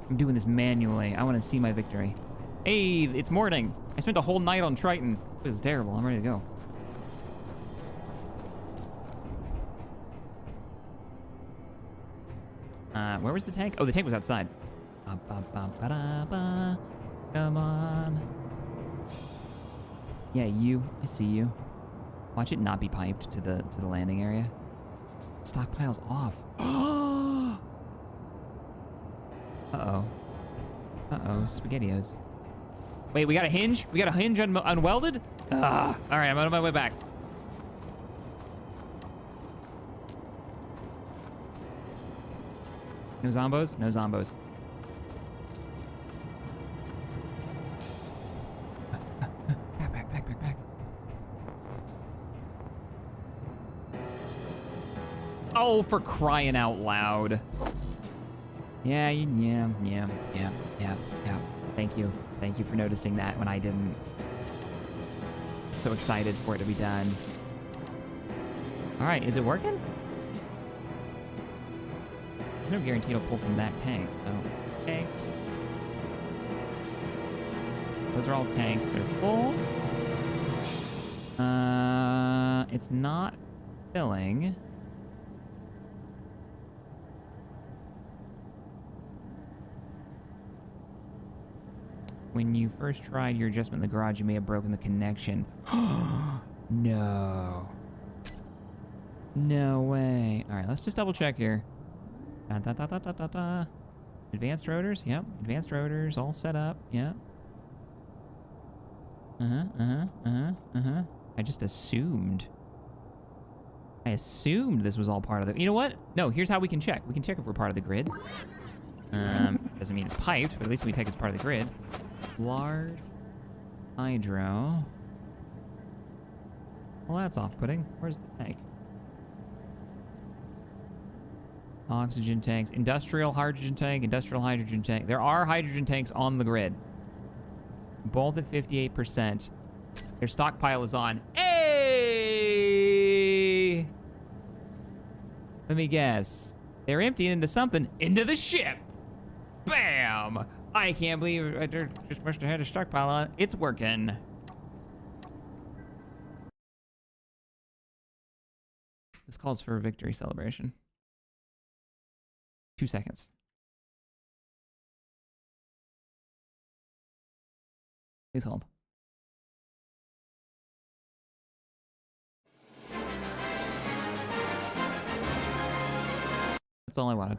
I'm doing this manually. I want to see my victory. Hey, it's morning. I spent a whole night on Triton. It was terrible. I'm ready to go. Where was the tank? Oh, the tank was outside. Come on. Yeah, you. I see you. Watch it not be piped to the landing area. Stockpile's off. Uh-oh. Uh-oh, SpaghettiOs. Wait, we got a hinge? We got a hinge unwelded? Ah, all right, I'm on my way back. No zombos? No zombos. Back. Oh, for crying out loud. Yeah. Thank you. Thank you for noticing that when I didn't. So excited for it to be done. All right, is it working? There's no guarantee it'll pull from that tank, so tanks. Those are all tanks. They're full. It's not filling. When you first tried your adjustment in the garage, you may have broken the connection. No. No way. All right, let's just double check here. Advanced rotors, yep. Advanced rotors, all set up, yep. I just assumed. I assumed this was all part of the... You know what? No, here's how we can check. We can check if we're part of the grid. Doesn't mean it's piped, but at least we take it as part of the grid. Large hydro. Well, that's off-putting. Where's the tank? Oxygen tanks. Industrial hydrogen tank. Industrial hydrogen tank. There are hydrogen tanks on the grid. Both at 58%. Their stockpile is on. Hey! Let me guess. They're emptying into something. Into the ship. Bam! I can't believe I just must have had a stockpile on it. It's working. This calls for a victory celebration. 2 seconds. Please hold. That's all I wanted.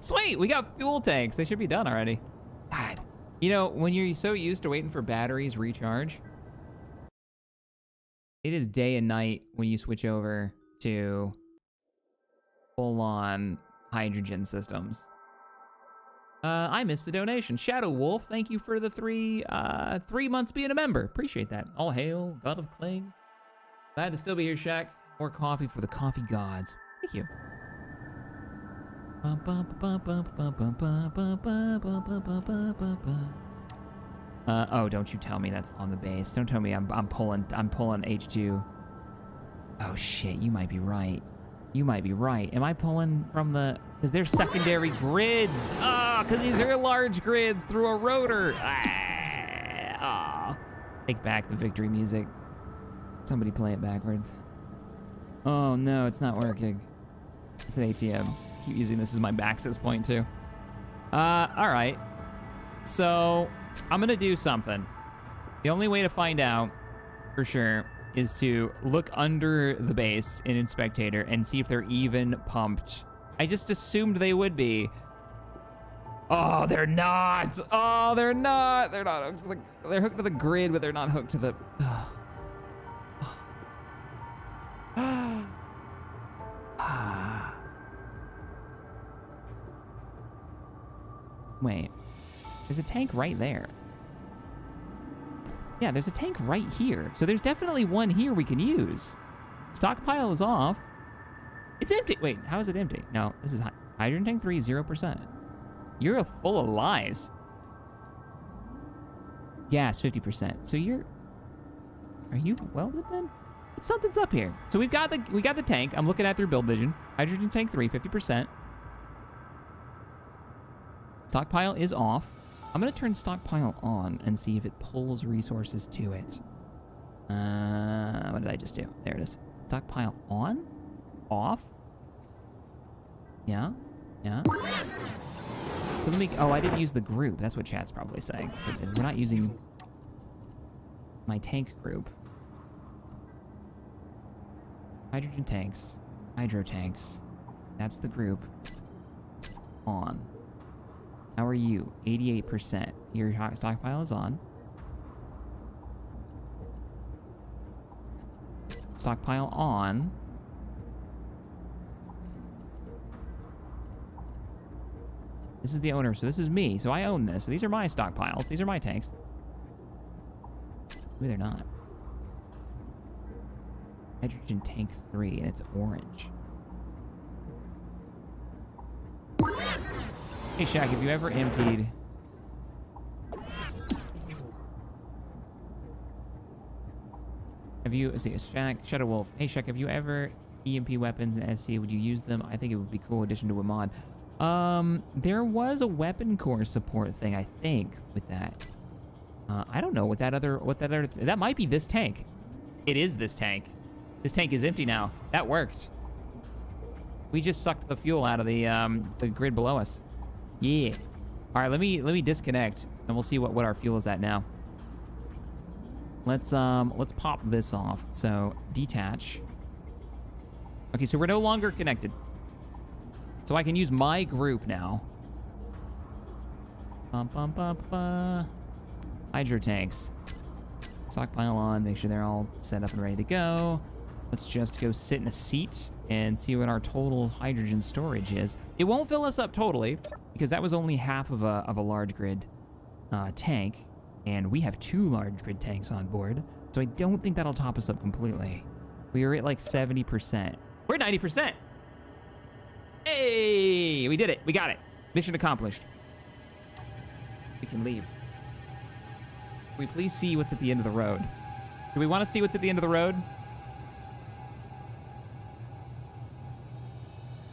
Sweet, we got fuel tanks. They should be done already. God. You know, when you're so used to waiting for batteries recharge, it is day and night when you switch over to full-on hydrogen systems. I missed a donation. Shadow Wolf, thank you for the 3 months being a member. Appreciate that. All hail, God of Cling. Glad to still be here, Shaq. More coffee for the coffee gods. Thank you. Oh, don't you tell me that's on the base. Don't tell me I'm pulling H2. Oh shit, you might be right. You might be right. Am I pulling from the... Because they're secondary grids. Ah, because these are large grids through a rotor. Ah. Take back the victory music. Somebody play it backwards. Oh no, it's not working. It's an ATM. Keep using this as my access point too. All right. So I'm gonna do something. The only way to find out for sure is to look under the base in Inspectator and see if they're even pumped. I just assumed they would be. Oh, they're not. Oh, they're not. They're not hooked to the, they're hooked to the grid, but they're not hooked to the... Wait, there's a tank right there. Yeah, there's a tank right here. So there's definitely one here we can use. Stockpile is off. It's empty. Wait, how is it empty? No, this is hydrogen tank 3, 0%. You're full of lies. Gas, 50%. So are you welded then? Something's up here. So we got the tank. I'm looking at through build vision. Hydrogen tank 3, 50%. Stockpile is off. I'm gonna turn stockpile on and see if it pulls resources to it. What did I just do? There it is. Stockpile on? Off? Yeah? Yeah? So let me... Oh, I didn't use the group. That's what chat's probably saying. We're not using my tank group. Hydrogen tanks. Hydro tanks. That's the group. On. How are you? 88%. Your stockpile is on. Stockpile on. This is the owner, so this is me. So I own this. So these are my stockpiles. These are my tanks. Maybe they're not. Hydrogen tank 3, and it's orange. Hey, Shaq, have you ever emptied... Have you... Let's see, Shaq, Shadow Wolf. Hey, Shaq, have you ever EMP weapons in SC? Would you use them? I think it would be a cool addition to a mod. There was a weapon core support thing, I think, with that. I don't know what that other... That might be this tank. It is this tank. This tank is empty now. That worked. We just sucked the fuel out of the grid below us. Yeah. All right, let me disconnect, and we'll see what our fuel is at now. Let's pop this off. So detach. Okay, so we're no longer connected. So I can use my group now. Hydro tanks. Stockpile on. Make sure they're all set up and ready to go. Let's just go sit in a seat and see what our total hydrogen storage is. It won't fill us up totally, because that was only half of a large grid tank, and we have 2 large grid tanks on board, so I don't think that'll top us up completely. We are at like 70%. We're 90%. Hey, we did it. We got it. Mission accomplished. We can leave. Can we please see what's at the end of the road? Do we want to see what's at the end of the road?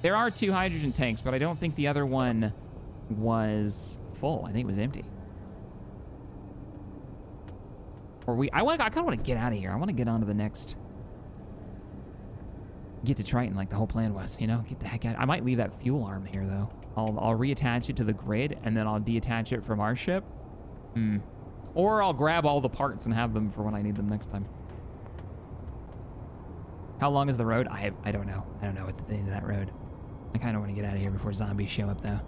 There are 2 hydrogen tanks, but I don't think the other one was full. I think it was empty. Or I kind of want to get out of here. I want to get on to the next. Get to Triton like the whole plan was, you know? Get the heck out. I might leave that fuel arm here, though. I'll reattach it to the grid, and then I'll detach it from our ship. Or I'll grab all the parts and have them for when I need them next time. How long is the road? I don't know. I don't know what's the end of that road. I kind of want to get out of here before zombies show up, though.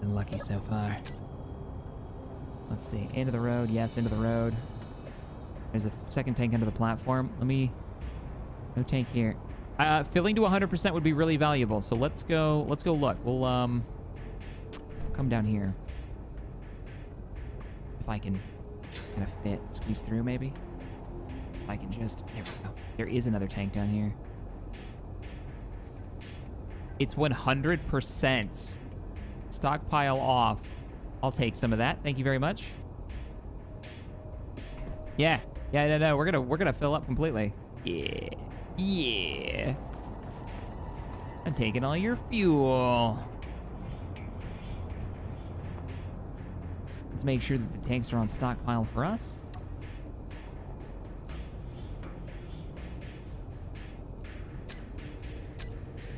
Been lucky so far. Let's see. End of the road. Yes, end of the road. There's a second tank under the platform. No tank here. Filling to 100% would be really valuable. So let's go look. We'll come down here. If I can kind of squeeze through maybe. If I can just, there we go. There is another tank down here. It's 100%. Stockpile off. I'll take some of that. Thank you very much. Yeah. No. We're gonna fill up completely. Yeah. I'm taking all your fuel. Let's make sure that the tanks are on stockpile for us.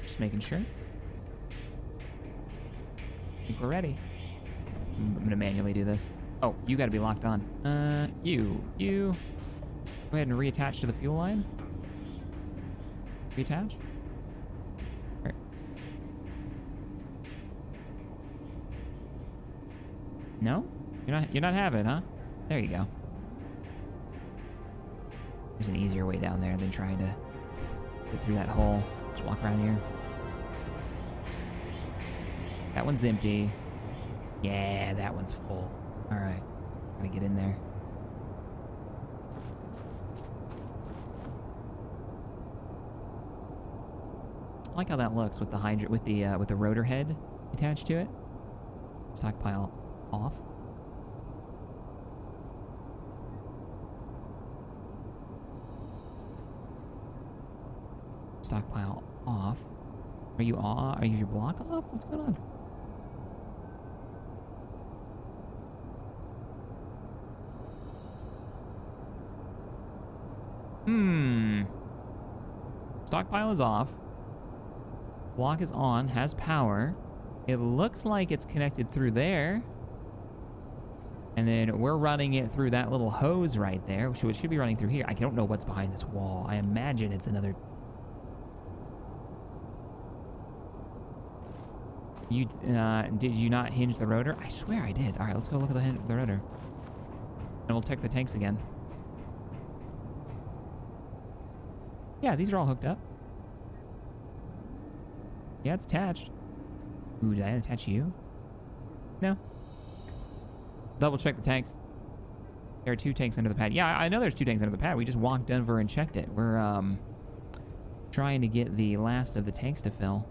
Just making sure. I think we're ready. I'm gonna manually do this. Oh, you gotta be locked on. You. Go ahead and reattach to the fuel line. Reattach. Right. No? You're not having it, huh? There you go. There's an easier way down there than trying to get through that hole. Just walk around here. That one's empty. Yeah, that one's full. All right, gotta get in there. I like how that looks with the with the rotor head attached to it. Stockpile off. Stockpile off. Are you your block off? What's going on? Stockpile is off. Block is on, has power. It looks like it's connected through there. And then we're running it through that little hose right there, so it should be running through here. I don't know what's behind this wall. I imagine it's another... Did you not hinge the rotor? I swear I did. All right, let's go look at the rotor. And we'll check the tanks again. Yeah, these are all hooked up. Yeah, it's attached. Ooh, did I attach you? No. Double check the tanks. There are 2 tanks under the pad. Yeah, I know there's 2 tanks under the pad. We just walked over and checked it. We're trying to get the last of the tanks to fill.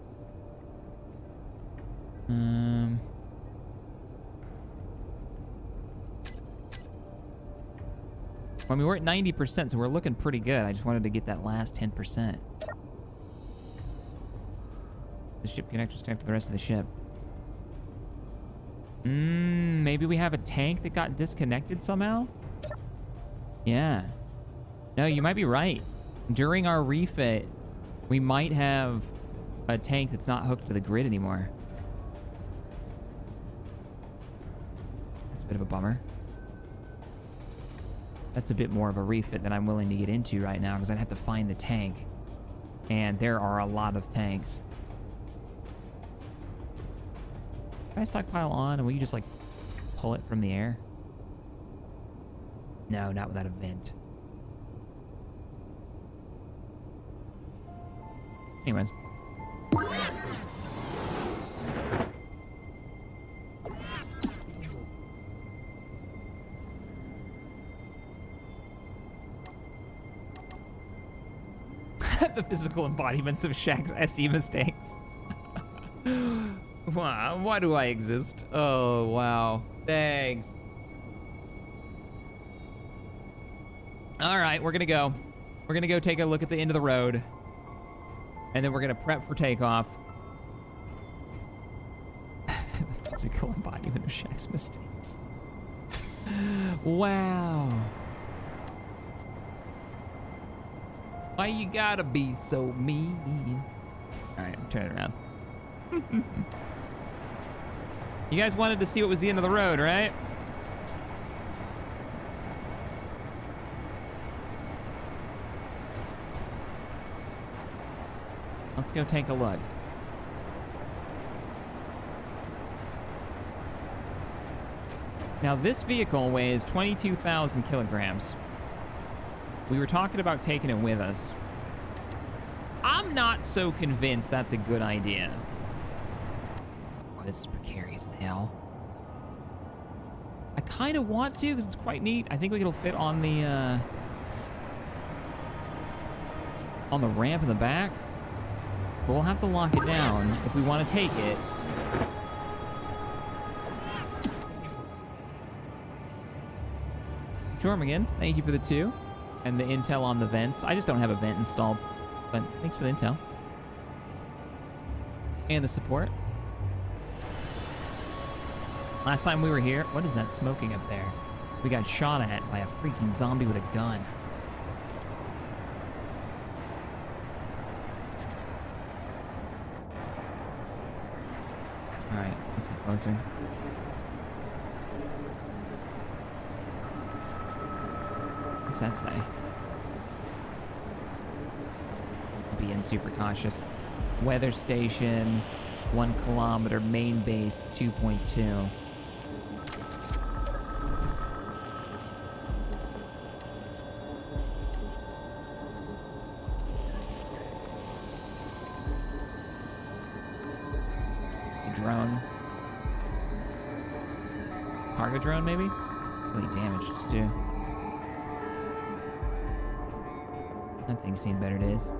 I mean, we're at 90%, so we're looking pretty good. I just wanted to get that last 10%. The ship connectors connect to the rest of the ship. Maybe we have a tank that got disconnected somehow? Yeah. No, you might be right. During our refit, we might have a tank that's not hooked to the grid anymore. That's a bit of a bummer. That's a bit more of a refit than I'm willing to get into right now because I'd have to find the tank. And there are a lot of tanks. Can I stockpile on and will you just like pull it from the air? No, not without a vent. Anyways. The physical embodiments of Shaq's SE mistakes. Wow, why do I exist? Oh, wow. Thanks. All right, we're gonna go. We're gonna go take a look at the end of the road. And then we're going to prep for takeoff. Physical embodiment of Shaq's mistakes. Wow. Why you gotta be so mean? All right, turn it around. You guys wanted to see what was the end of the road, right? Let's go take a look. Now, this vehicle weighs 22,000 kilograms. We were talking about taking it with us. I'm not so convinced that's a good idea. Oh, this is precarious as hell. I kind of want to because it's quite neat. I think it'll fit on the ramp in the back. But we'll have to lock it down if we want to take it. Jormagan, thank you for the 2. And the intel on the vents. I just don't have a vent installed. But thanks for the intel. And the support. Last time we were here, what is that smoking up there? We got shot at by a freaking zombie with a gun. Alright, let's get closer. What's that say? Being super cautious. Weather station, 1 kilometer, main base, 2.2. Drone. Cargo drone, maybe? Really damaged, too. That thing's seen better days.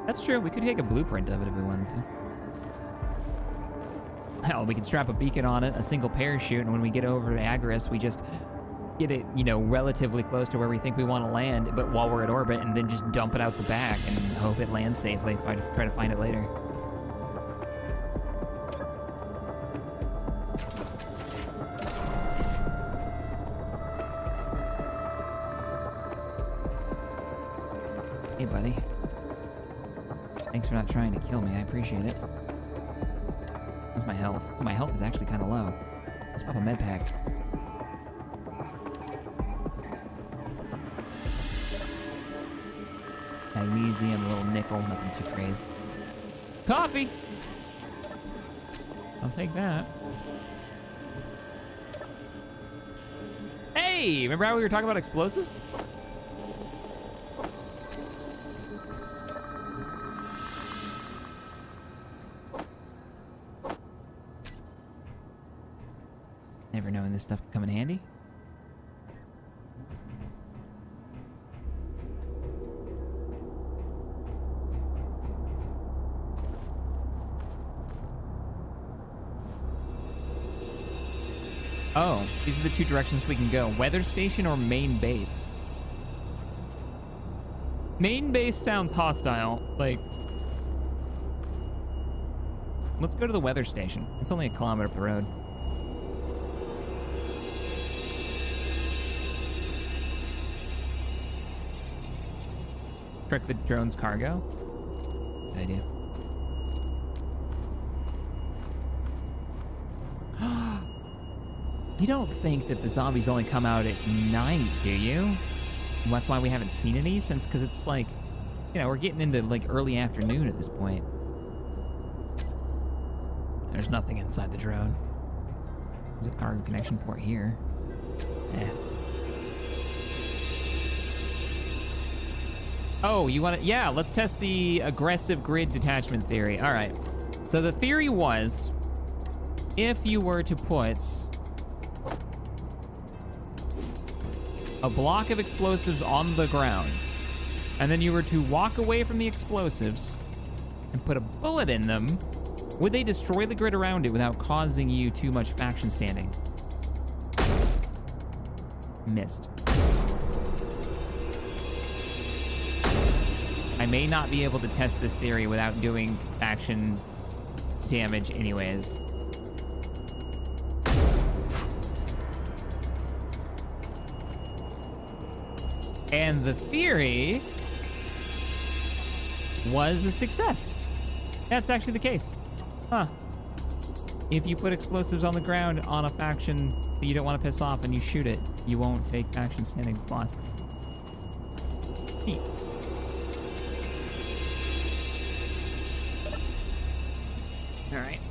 That's true. We could take a blueprint of it if we wanted to. Hell, we could strap a beacon on it, a single parachute, and when we get over to Agorist, we just get it, you know, relatively close to where we think we want to land, but while we're at orbit, and then just dump it out the back and hope it lands safely if I try to find it later. Hey, buddy. Thanks for not trying to kill me. I appreciate it. How's my health? Oh, my health is actually kind of low. Let's pop a med pack. Magnesium, a little nickel, nothing too crazy. Coffee! I'll take that. Hey! Remember how we were talking about explosives? Never knowing this stuff can come in handy. Oh, these are the 2 directions we can go. Weather station or main base? Main base sounds hostile. Like, let's go to the weather station. It's only a kilometer up the road. Trick the drone's cargo. Good idea. You don't think that the zombies only come out at night, do you? And that's why we haven't seen any since, because it's like, you know, we're getting into like early afternoon at this point. There's nothing inside the drone. There's a cargo connection port here. Eh. Oh, you want to... Yeah, let's test the aggressive grid detachment theory. All right. So the theory was, if you were to put a block of explosives on the ground, and then you were to walk away from the explosives and put a bullet in them, would they destroy the grid around it without causing you too much faction standing? Missed. I may not be able to test this theory without doing faction damage anyways. And the theory was a success. That's actually the case. Huh. If you put explosives on the ground on a faction that you don't want to piss off and you shoot it, you won't take faction standing lost. Neat. All right.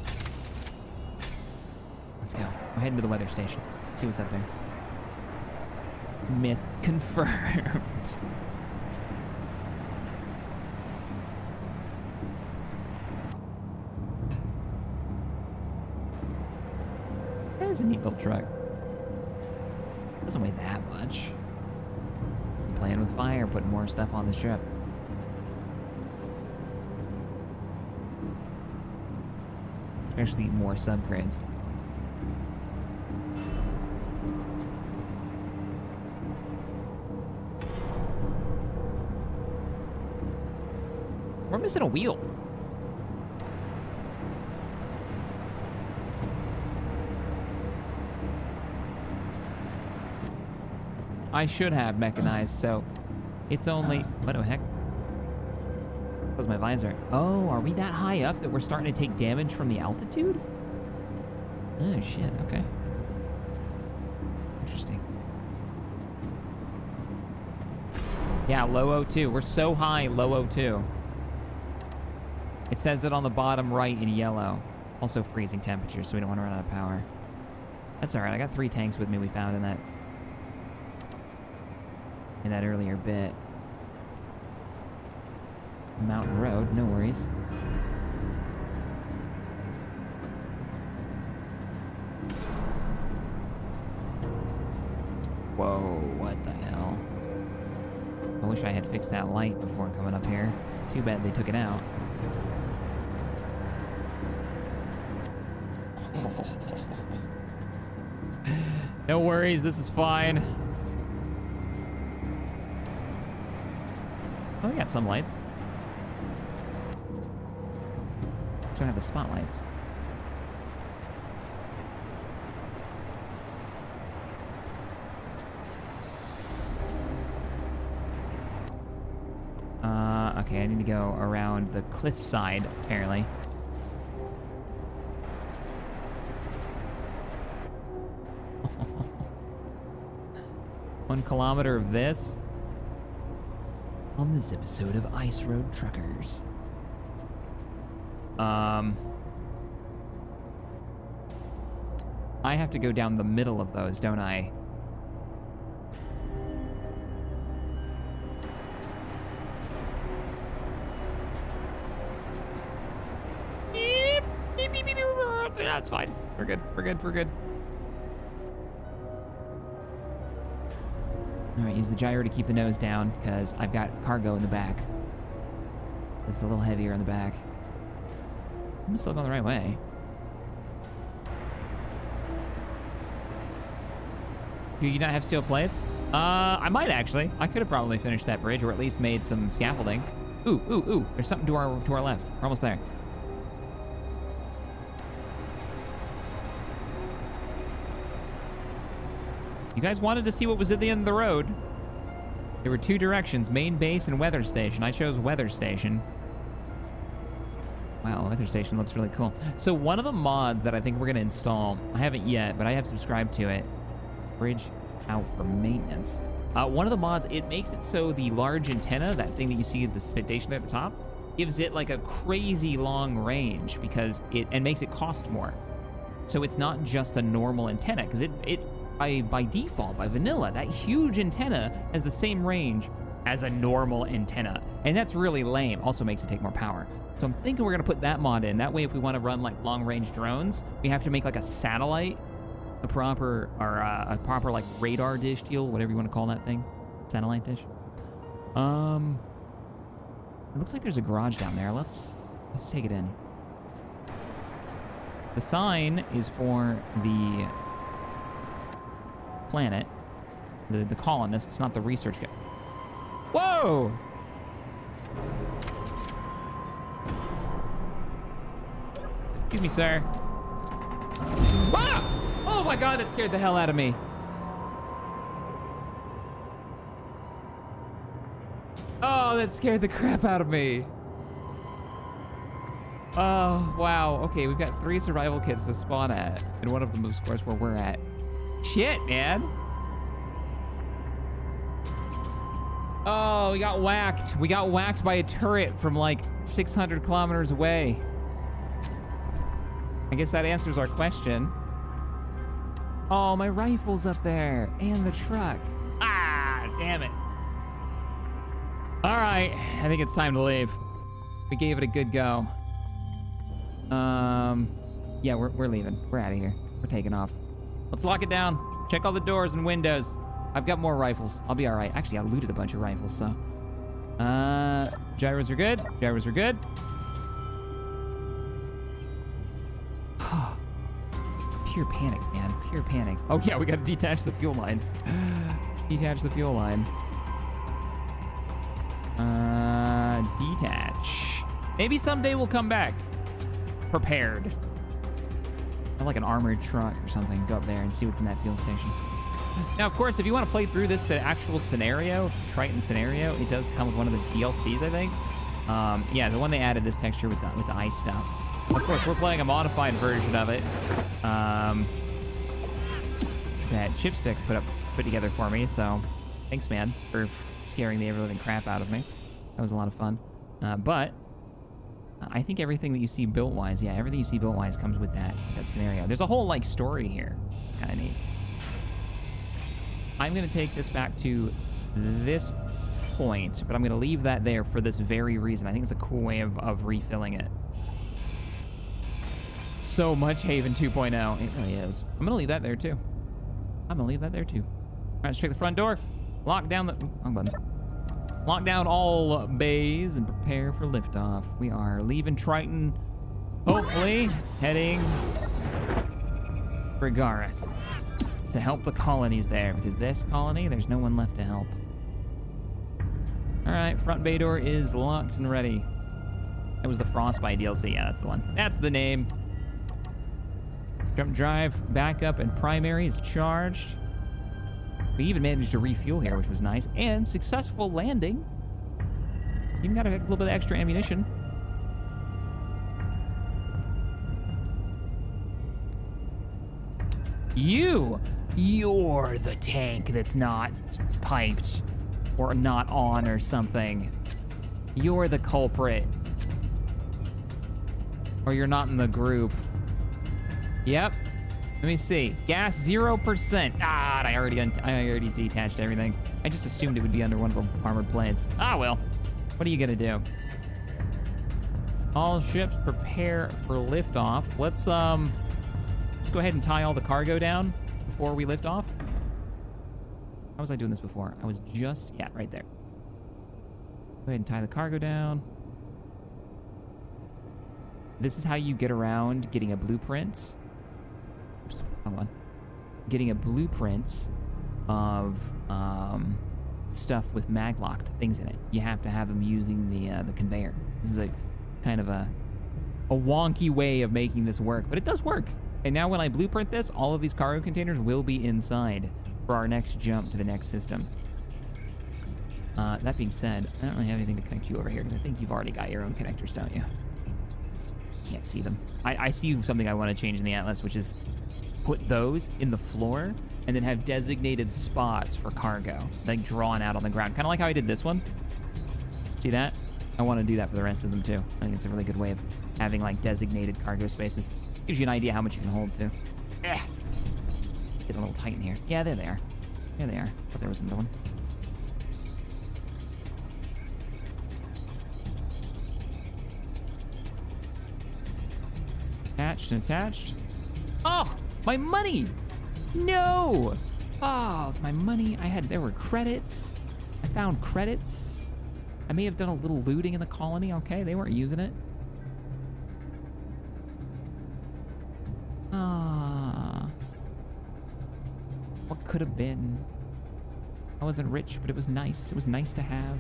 Let's go. We're heading to the weather station. See what's up there. Myth confirmed. That's a neat little truck. Doesn't weigh that much. I'm playing with fire, putting more stuff on the ship. Especially more subgrades. We're missing a wheel. I should have mechanized, so it's only... What the heck? Close my visor. Oh, are we that high up that we're starting to take damage from the altitude? Oh, shit. Okay. Interesting. Yeah, low O2. We're so high, low O2. It says it on the bottom right in yellow. Also freezing temperature, so we don't want to run out of power. That's all right. I got 3 tanks with me we found in that earlier bit. Mountain road, no worries. Whoa, what the hell? I wish I had fixed that light before coming up here. It's too bad they took it out. No worries, this is fine. Oh, we got some lights. Just don't have the spotlights. Okay, I need to go around the cliffside, apparently. One kilometer of this. On this episode of Ice Road Truckers. I have to go down the middle of those, don't I? That's fine. We're good. We're good. We're good. All right, use the gyro to keep the nose down because I've got cargo in the back. It's a little heavier in the back. I'm still going the right way. Do you not have steel plates? I might actually. I could have probably finished that bridge or at least made some scaffolding. Ooh, ooh, ooh. There's something to our left. We're almost there. You guys wanted to see what was at the end of the road. There were 2 directions, main base and weather station. I chose weather station. Wow, weather station looks really cool. So one of the mods that I think we're going to install, I haven't yet, but I have subscribed to it. Bridge out for maintenance. One of the mods, it makes it so the large antenna, that thing that you see at the station there at the top, gives it like a crazy long range because and makes it cost more. So it's not just a normal antenna because by default, by vanilla, that huge antenna has the same range as a normal antenna. And that's really lame. Also makes it take more power. So I'm thinking we're gonna put that mod in. That way, if we wanna run like long range drones, we have to make like a satellite, a proper like radar dish deal, whatever you wanna call that thing. Satellite dish. It looks like there's a garage down there. Let's take it in. The sign is for the planet, the colonists, not the research guy. Whoa! Excuse me, sir. Ah! Oh my god, that scared the hell out of me. Oh, that scared the crap out of me. Oh, wow. Okay, we've got 3 survival kits to spawn at, and one of them, of course, where we're at. Shit, man. Oh, we got whacked. We got whacked by a turret from like 600 kilometers away. I guess that answers our question. Oh, my rifle's up there, and the truck. Ah, damn it. All right, I think it's time to leave. We gave it a good go. Yeah, we're leaving. We're out of here. We're taking off. Let's lock it down. Check all the doors and windows. I've got more rifles. I'll be all right. Actually, I looted a bunch of rifles, so. Gyros are good. Gyros are good. Pure panic, man. Pure panic. Oh, yeah, we gotta detach the fuel line. Detach the fuel line. Detach. Maybe someday we'll come back. Prepared. Or like an armored truck or something. Go up there and see what's in that fuel station. Now, of course, if you want to play through this actual scenario, Triton scenario, it does come with one of the DLCs, I think. Yeah, the one they added this texture with the ice stuff. Of course, we're playing a modified version of it. That Chipsticks put together for me, so thanks, man, for scaring the ever-living crap out of me. That was a lot of fun. But I think everything that you see built-wise, yeah, everything you see built-wise comes with that scenario. There's a whole, like, story here. It's kind of neat. I'm going to take this back to this point, but I'm going to leave that there for this very reason. I think it's a cool way of refilling it. So much Haven 2.0. It really is. I'm going to leave that there, too. I'm going to leave that there, too. All right, let's check the front door. Lock down the... Wrong button. Lock down all bays and prepare for liftoff. We are leaving Triton, hopefully heading for Gareth to help the colonies there, because this colony, there's no one left to help. All right, front bay door is locked and ready. That was the Frostbite DLC. Yeah, that's the one. That's the name. Jump drive, backup, and primary is charged. We even managed to refuel here, which was nice. And successful landing. Even got a little bit of extra ammunition. You're the tank that's not piped or not on or something. You're the culprit. Or you're not in the group. Yep. Let me see. Gas 0%. Ah, I already detached everything. I just assumed it would be under one of the armored plates. Ah, well. What are you gonna do? All ships prepare for liftoff. Let's go ahead and tie all the cargo down before we lift off. How was I doing this before? I was just, yeah, right there. Go ahead and tie the cargo down. This is how you get around getting a blueprint. Oops, wrong one. Getting a blueprint of stuff with mag-locked things in it. You have to have them using the conveyor. This is a kind of a wonky way of making this work, but it does work. And now when I blueprint this, all of these cargo containers will be inside for our next jump to the next system. That being said, I don't really have anything to connect you over here because I think you've already got your own connectors, don't you? Can't see them. I see something I want to change in the Atlas, which is put those in the floor and then have designated spots for cargo, like drawn out on the ground. Kind of like how I did this one. See that? I want to do that for the rest of them too. I think it's a really good way of having like designated cargo spaces. Gives you an idea how much you can hold too. Get a little tight in here. Yeah, there they are. There they are. But there was another one. Attached and attached. Oh, my money! No! Oh, my money. There were credits. I found credits. I may have done a little looting in the colony. Okay, they weren't using it. What could have been? I wasn't rich, but it was nice. It was nice to have.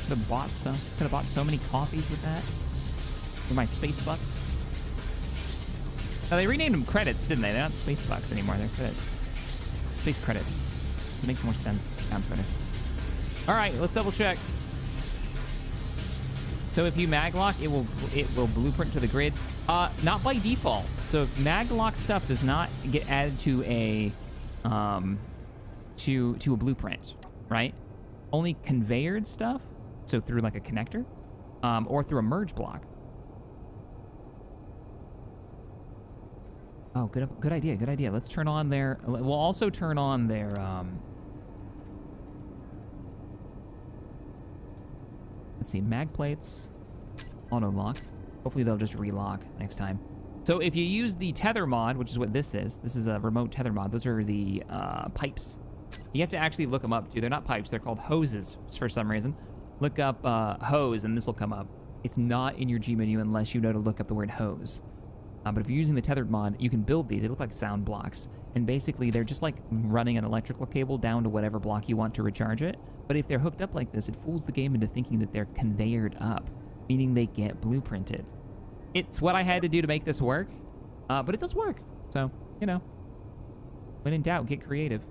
Could have bought some. Could have bought so many coffees with that. For my space bucks. Now, they renamed them credits, didn't they? They're not space bucks anymore. They're credits. Space credits. It makes more sense. Sounds better. All right, let's double check. So if you maglock, it will blueprint to the grid. Not by default. So if maglock stuff does not get added to a to a blueprint, right? Only conveyored stuff. So through like a connector, or through a merge block. Oh, good idea. Good idea. Let's turn on their. We'll also turn on their. Let's see, mag plates, auto lock. Hopefully they'll just relock next time. So if you use the tether mod, which is what this is a remote tether mod. Those are the pipes. You have to actually look them up too. They're not pipes. They're called hoses for some reason. Look up hose and this will come up. It's not in your G menu unless you know to look up the word hose. But if you're using the tethered mod, you can build these. They look like sound blocks. And basically, they're just like running an electrical cable down to whatever block you want to recharge it. But if they're hooked up like this, it fools the game into thinking that they're conveyored up, meaning they get blueprinted. It's what I had to do to make this work, but it does work. So, you know, when in doubt, get creative.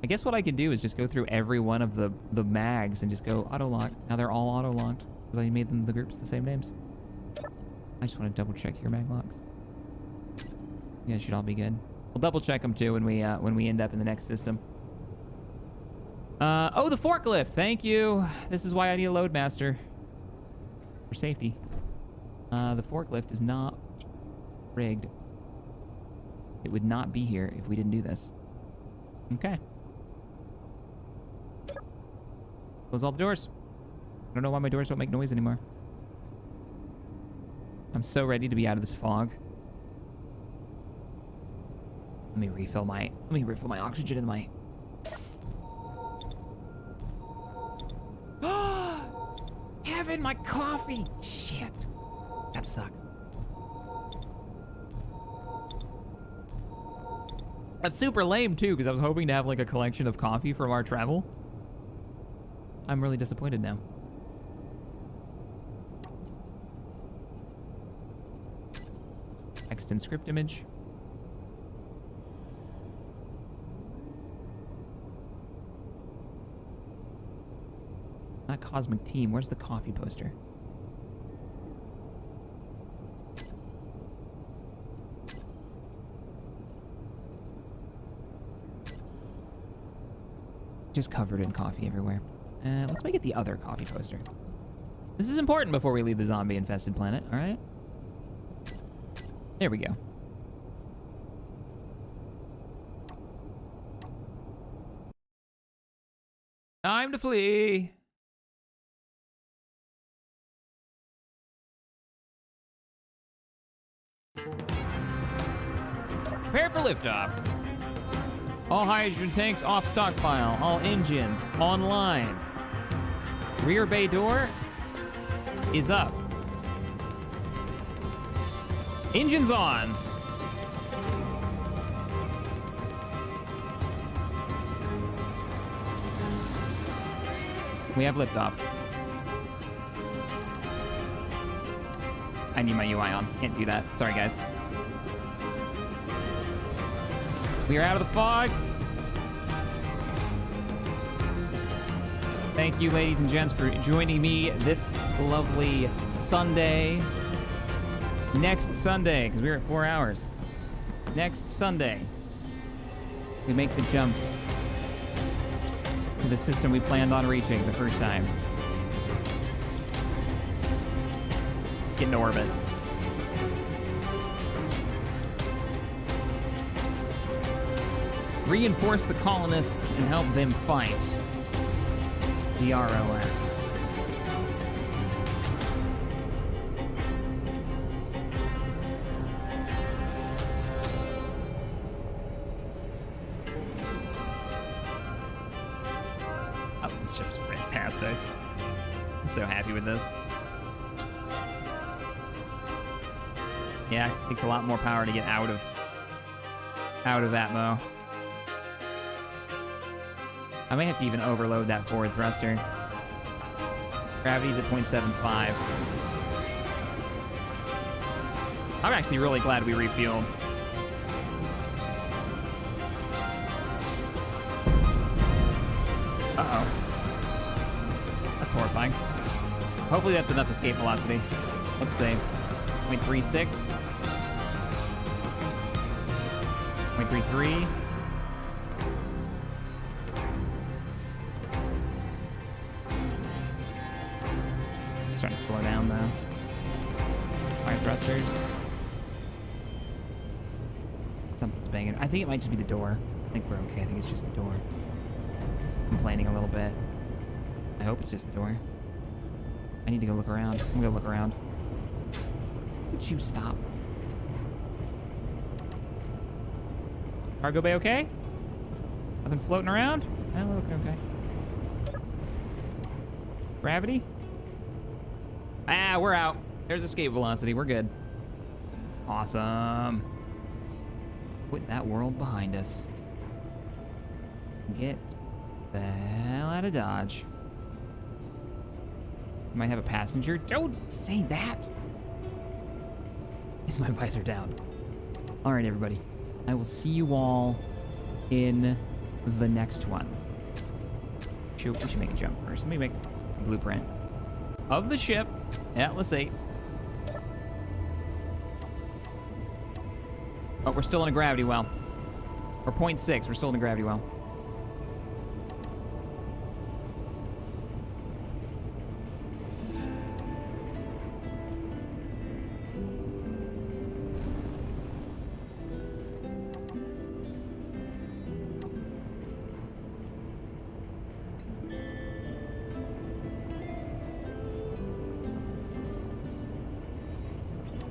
I guess what I could do is just go through every one of the mags and just go auto-lock. Now they're all auto-locked because I made them the groups the same names. I just want to double-check your mag locks. Yeah, it should all be good. We'll double-check them too when we end up in the next system. Oh, the forklift. Thank you. This is why I need a loadmaster for safety. The forklift is not rigged. It would not be here if we didn't do this. Okay. Close all the doors. I don't know why my doors don't make noise anymore. I'm so ready to be out of this fog. Let me refill my oxygen in my. Kevin, my coffee! Shit. That sucks. That's super lame too, because I was hoping to have like a collection of coffee from our travel. I'm really disappointed now. Text and script image. Not Cosmic Team. Where's the coffee poster? Just covered in coffee everywhere. Let's make it the other coffee poster. This is important before we leave the zombie-infested planet, all right? There we go. Time to flee. Prepare for liftoff. All hydrogen tanks off stockpile. All engines online. Rear bay door is up. Engines on. We have liftoff. I need my UI on. Can't do that. Sorry, guys. We are out of the fog. Thank you, ladies and gents, for joining me this lovely Sunday. Next Sunday, because we're at 4 hours. Next Sunday, we make the jump to the system we planned on reaching the first time. Let's get into orbit. Reinforce the colonists and help them fight the ROS. Oh, this ship's fantastic. I'm so happy with this. Yeah, it takes a lot more power to get out of Atmo. I may have to even overload that forward thruster. Gravity's at 0.75. I'm actually really glad we refueled. Uh-oh. That's horrifying. Hopefully that's enough escape velocity. Let's see. 0.36. 0.33. Starting to slow down though. Fire thrusters. Something's banging. I think it might just be the door. I think we're okay. I think it's just the door. Complaining a little bit. I hope it's just the door. I need to go look around. I'm gonna go look around. Would you stop? Cargo bay okay? Nothing floating around? No, we're okay. Gravity? Ah, we're out. There's escape velocity. We're good. Awesome. Put that world behind us. Get the hell out of Dodge. Might have a passenger. Don't say that. Is my visor down? All right, everybody. I will see you all in the next one. We should make a jump first. Let me make a blueprint of the ship. Atlas 8. Oh, we're still in a gravity well. Or 0.6. We're still in a gravity well.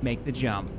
Make the jump.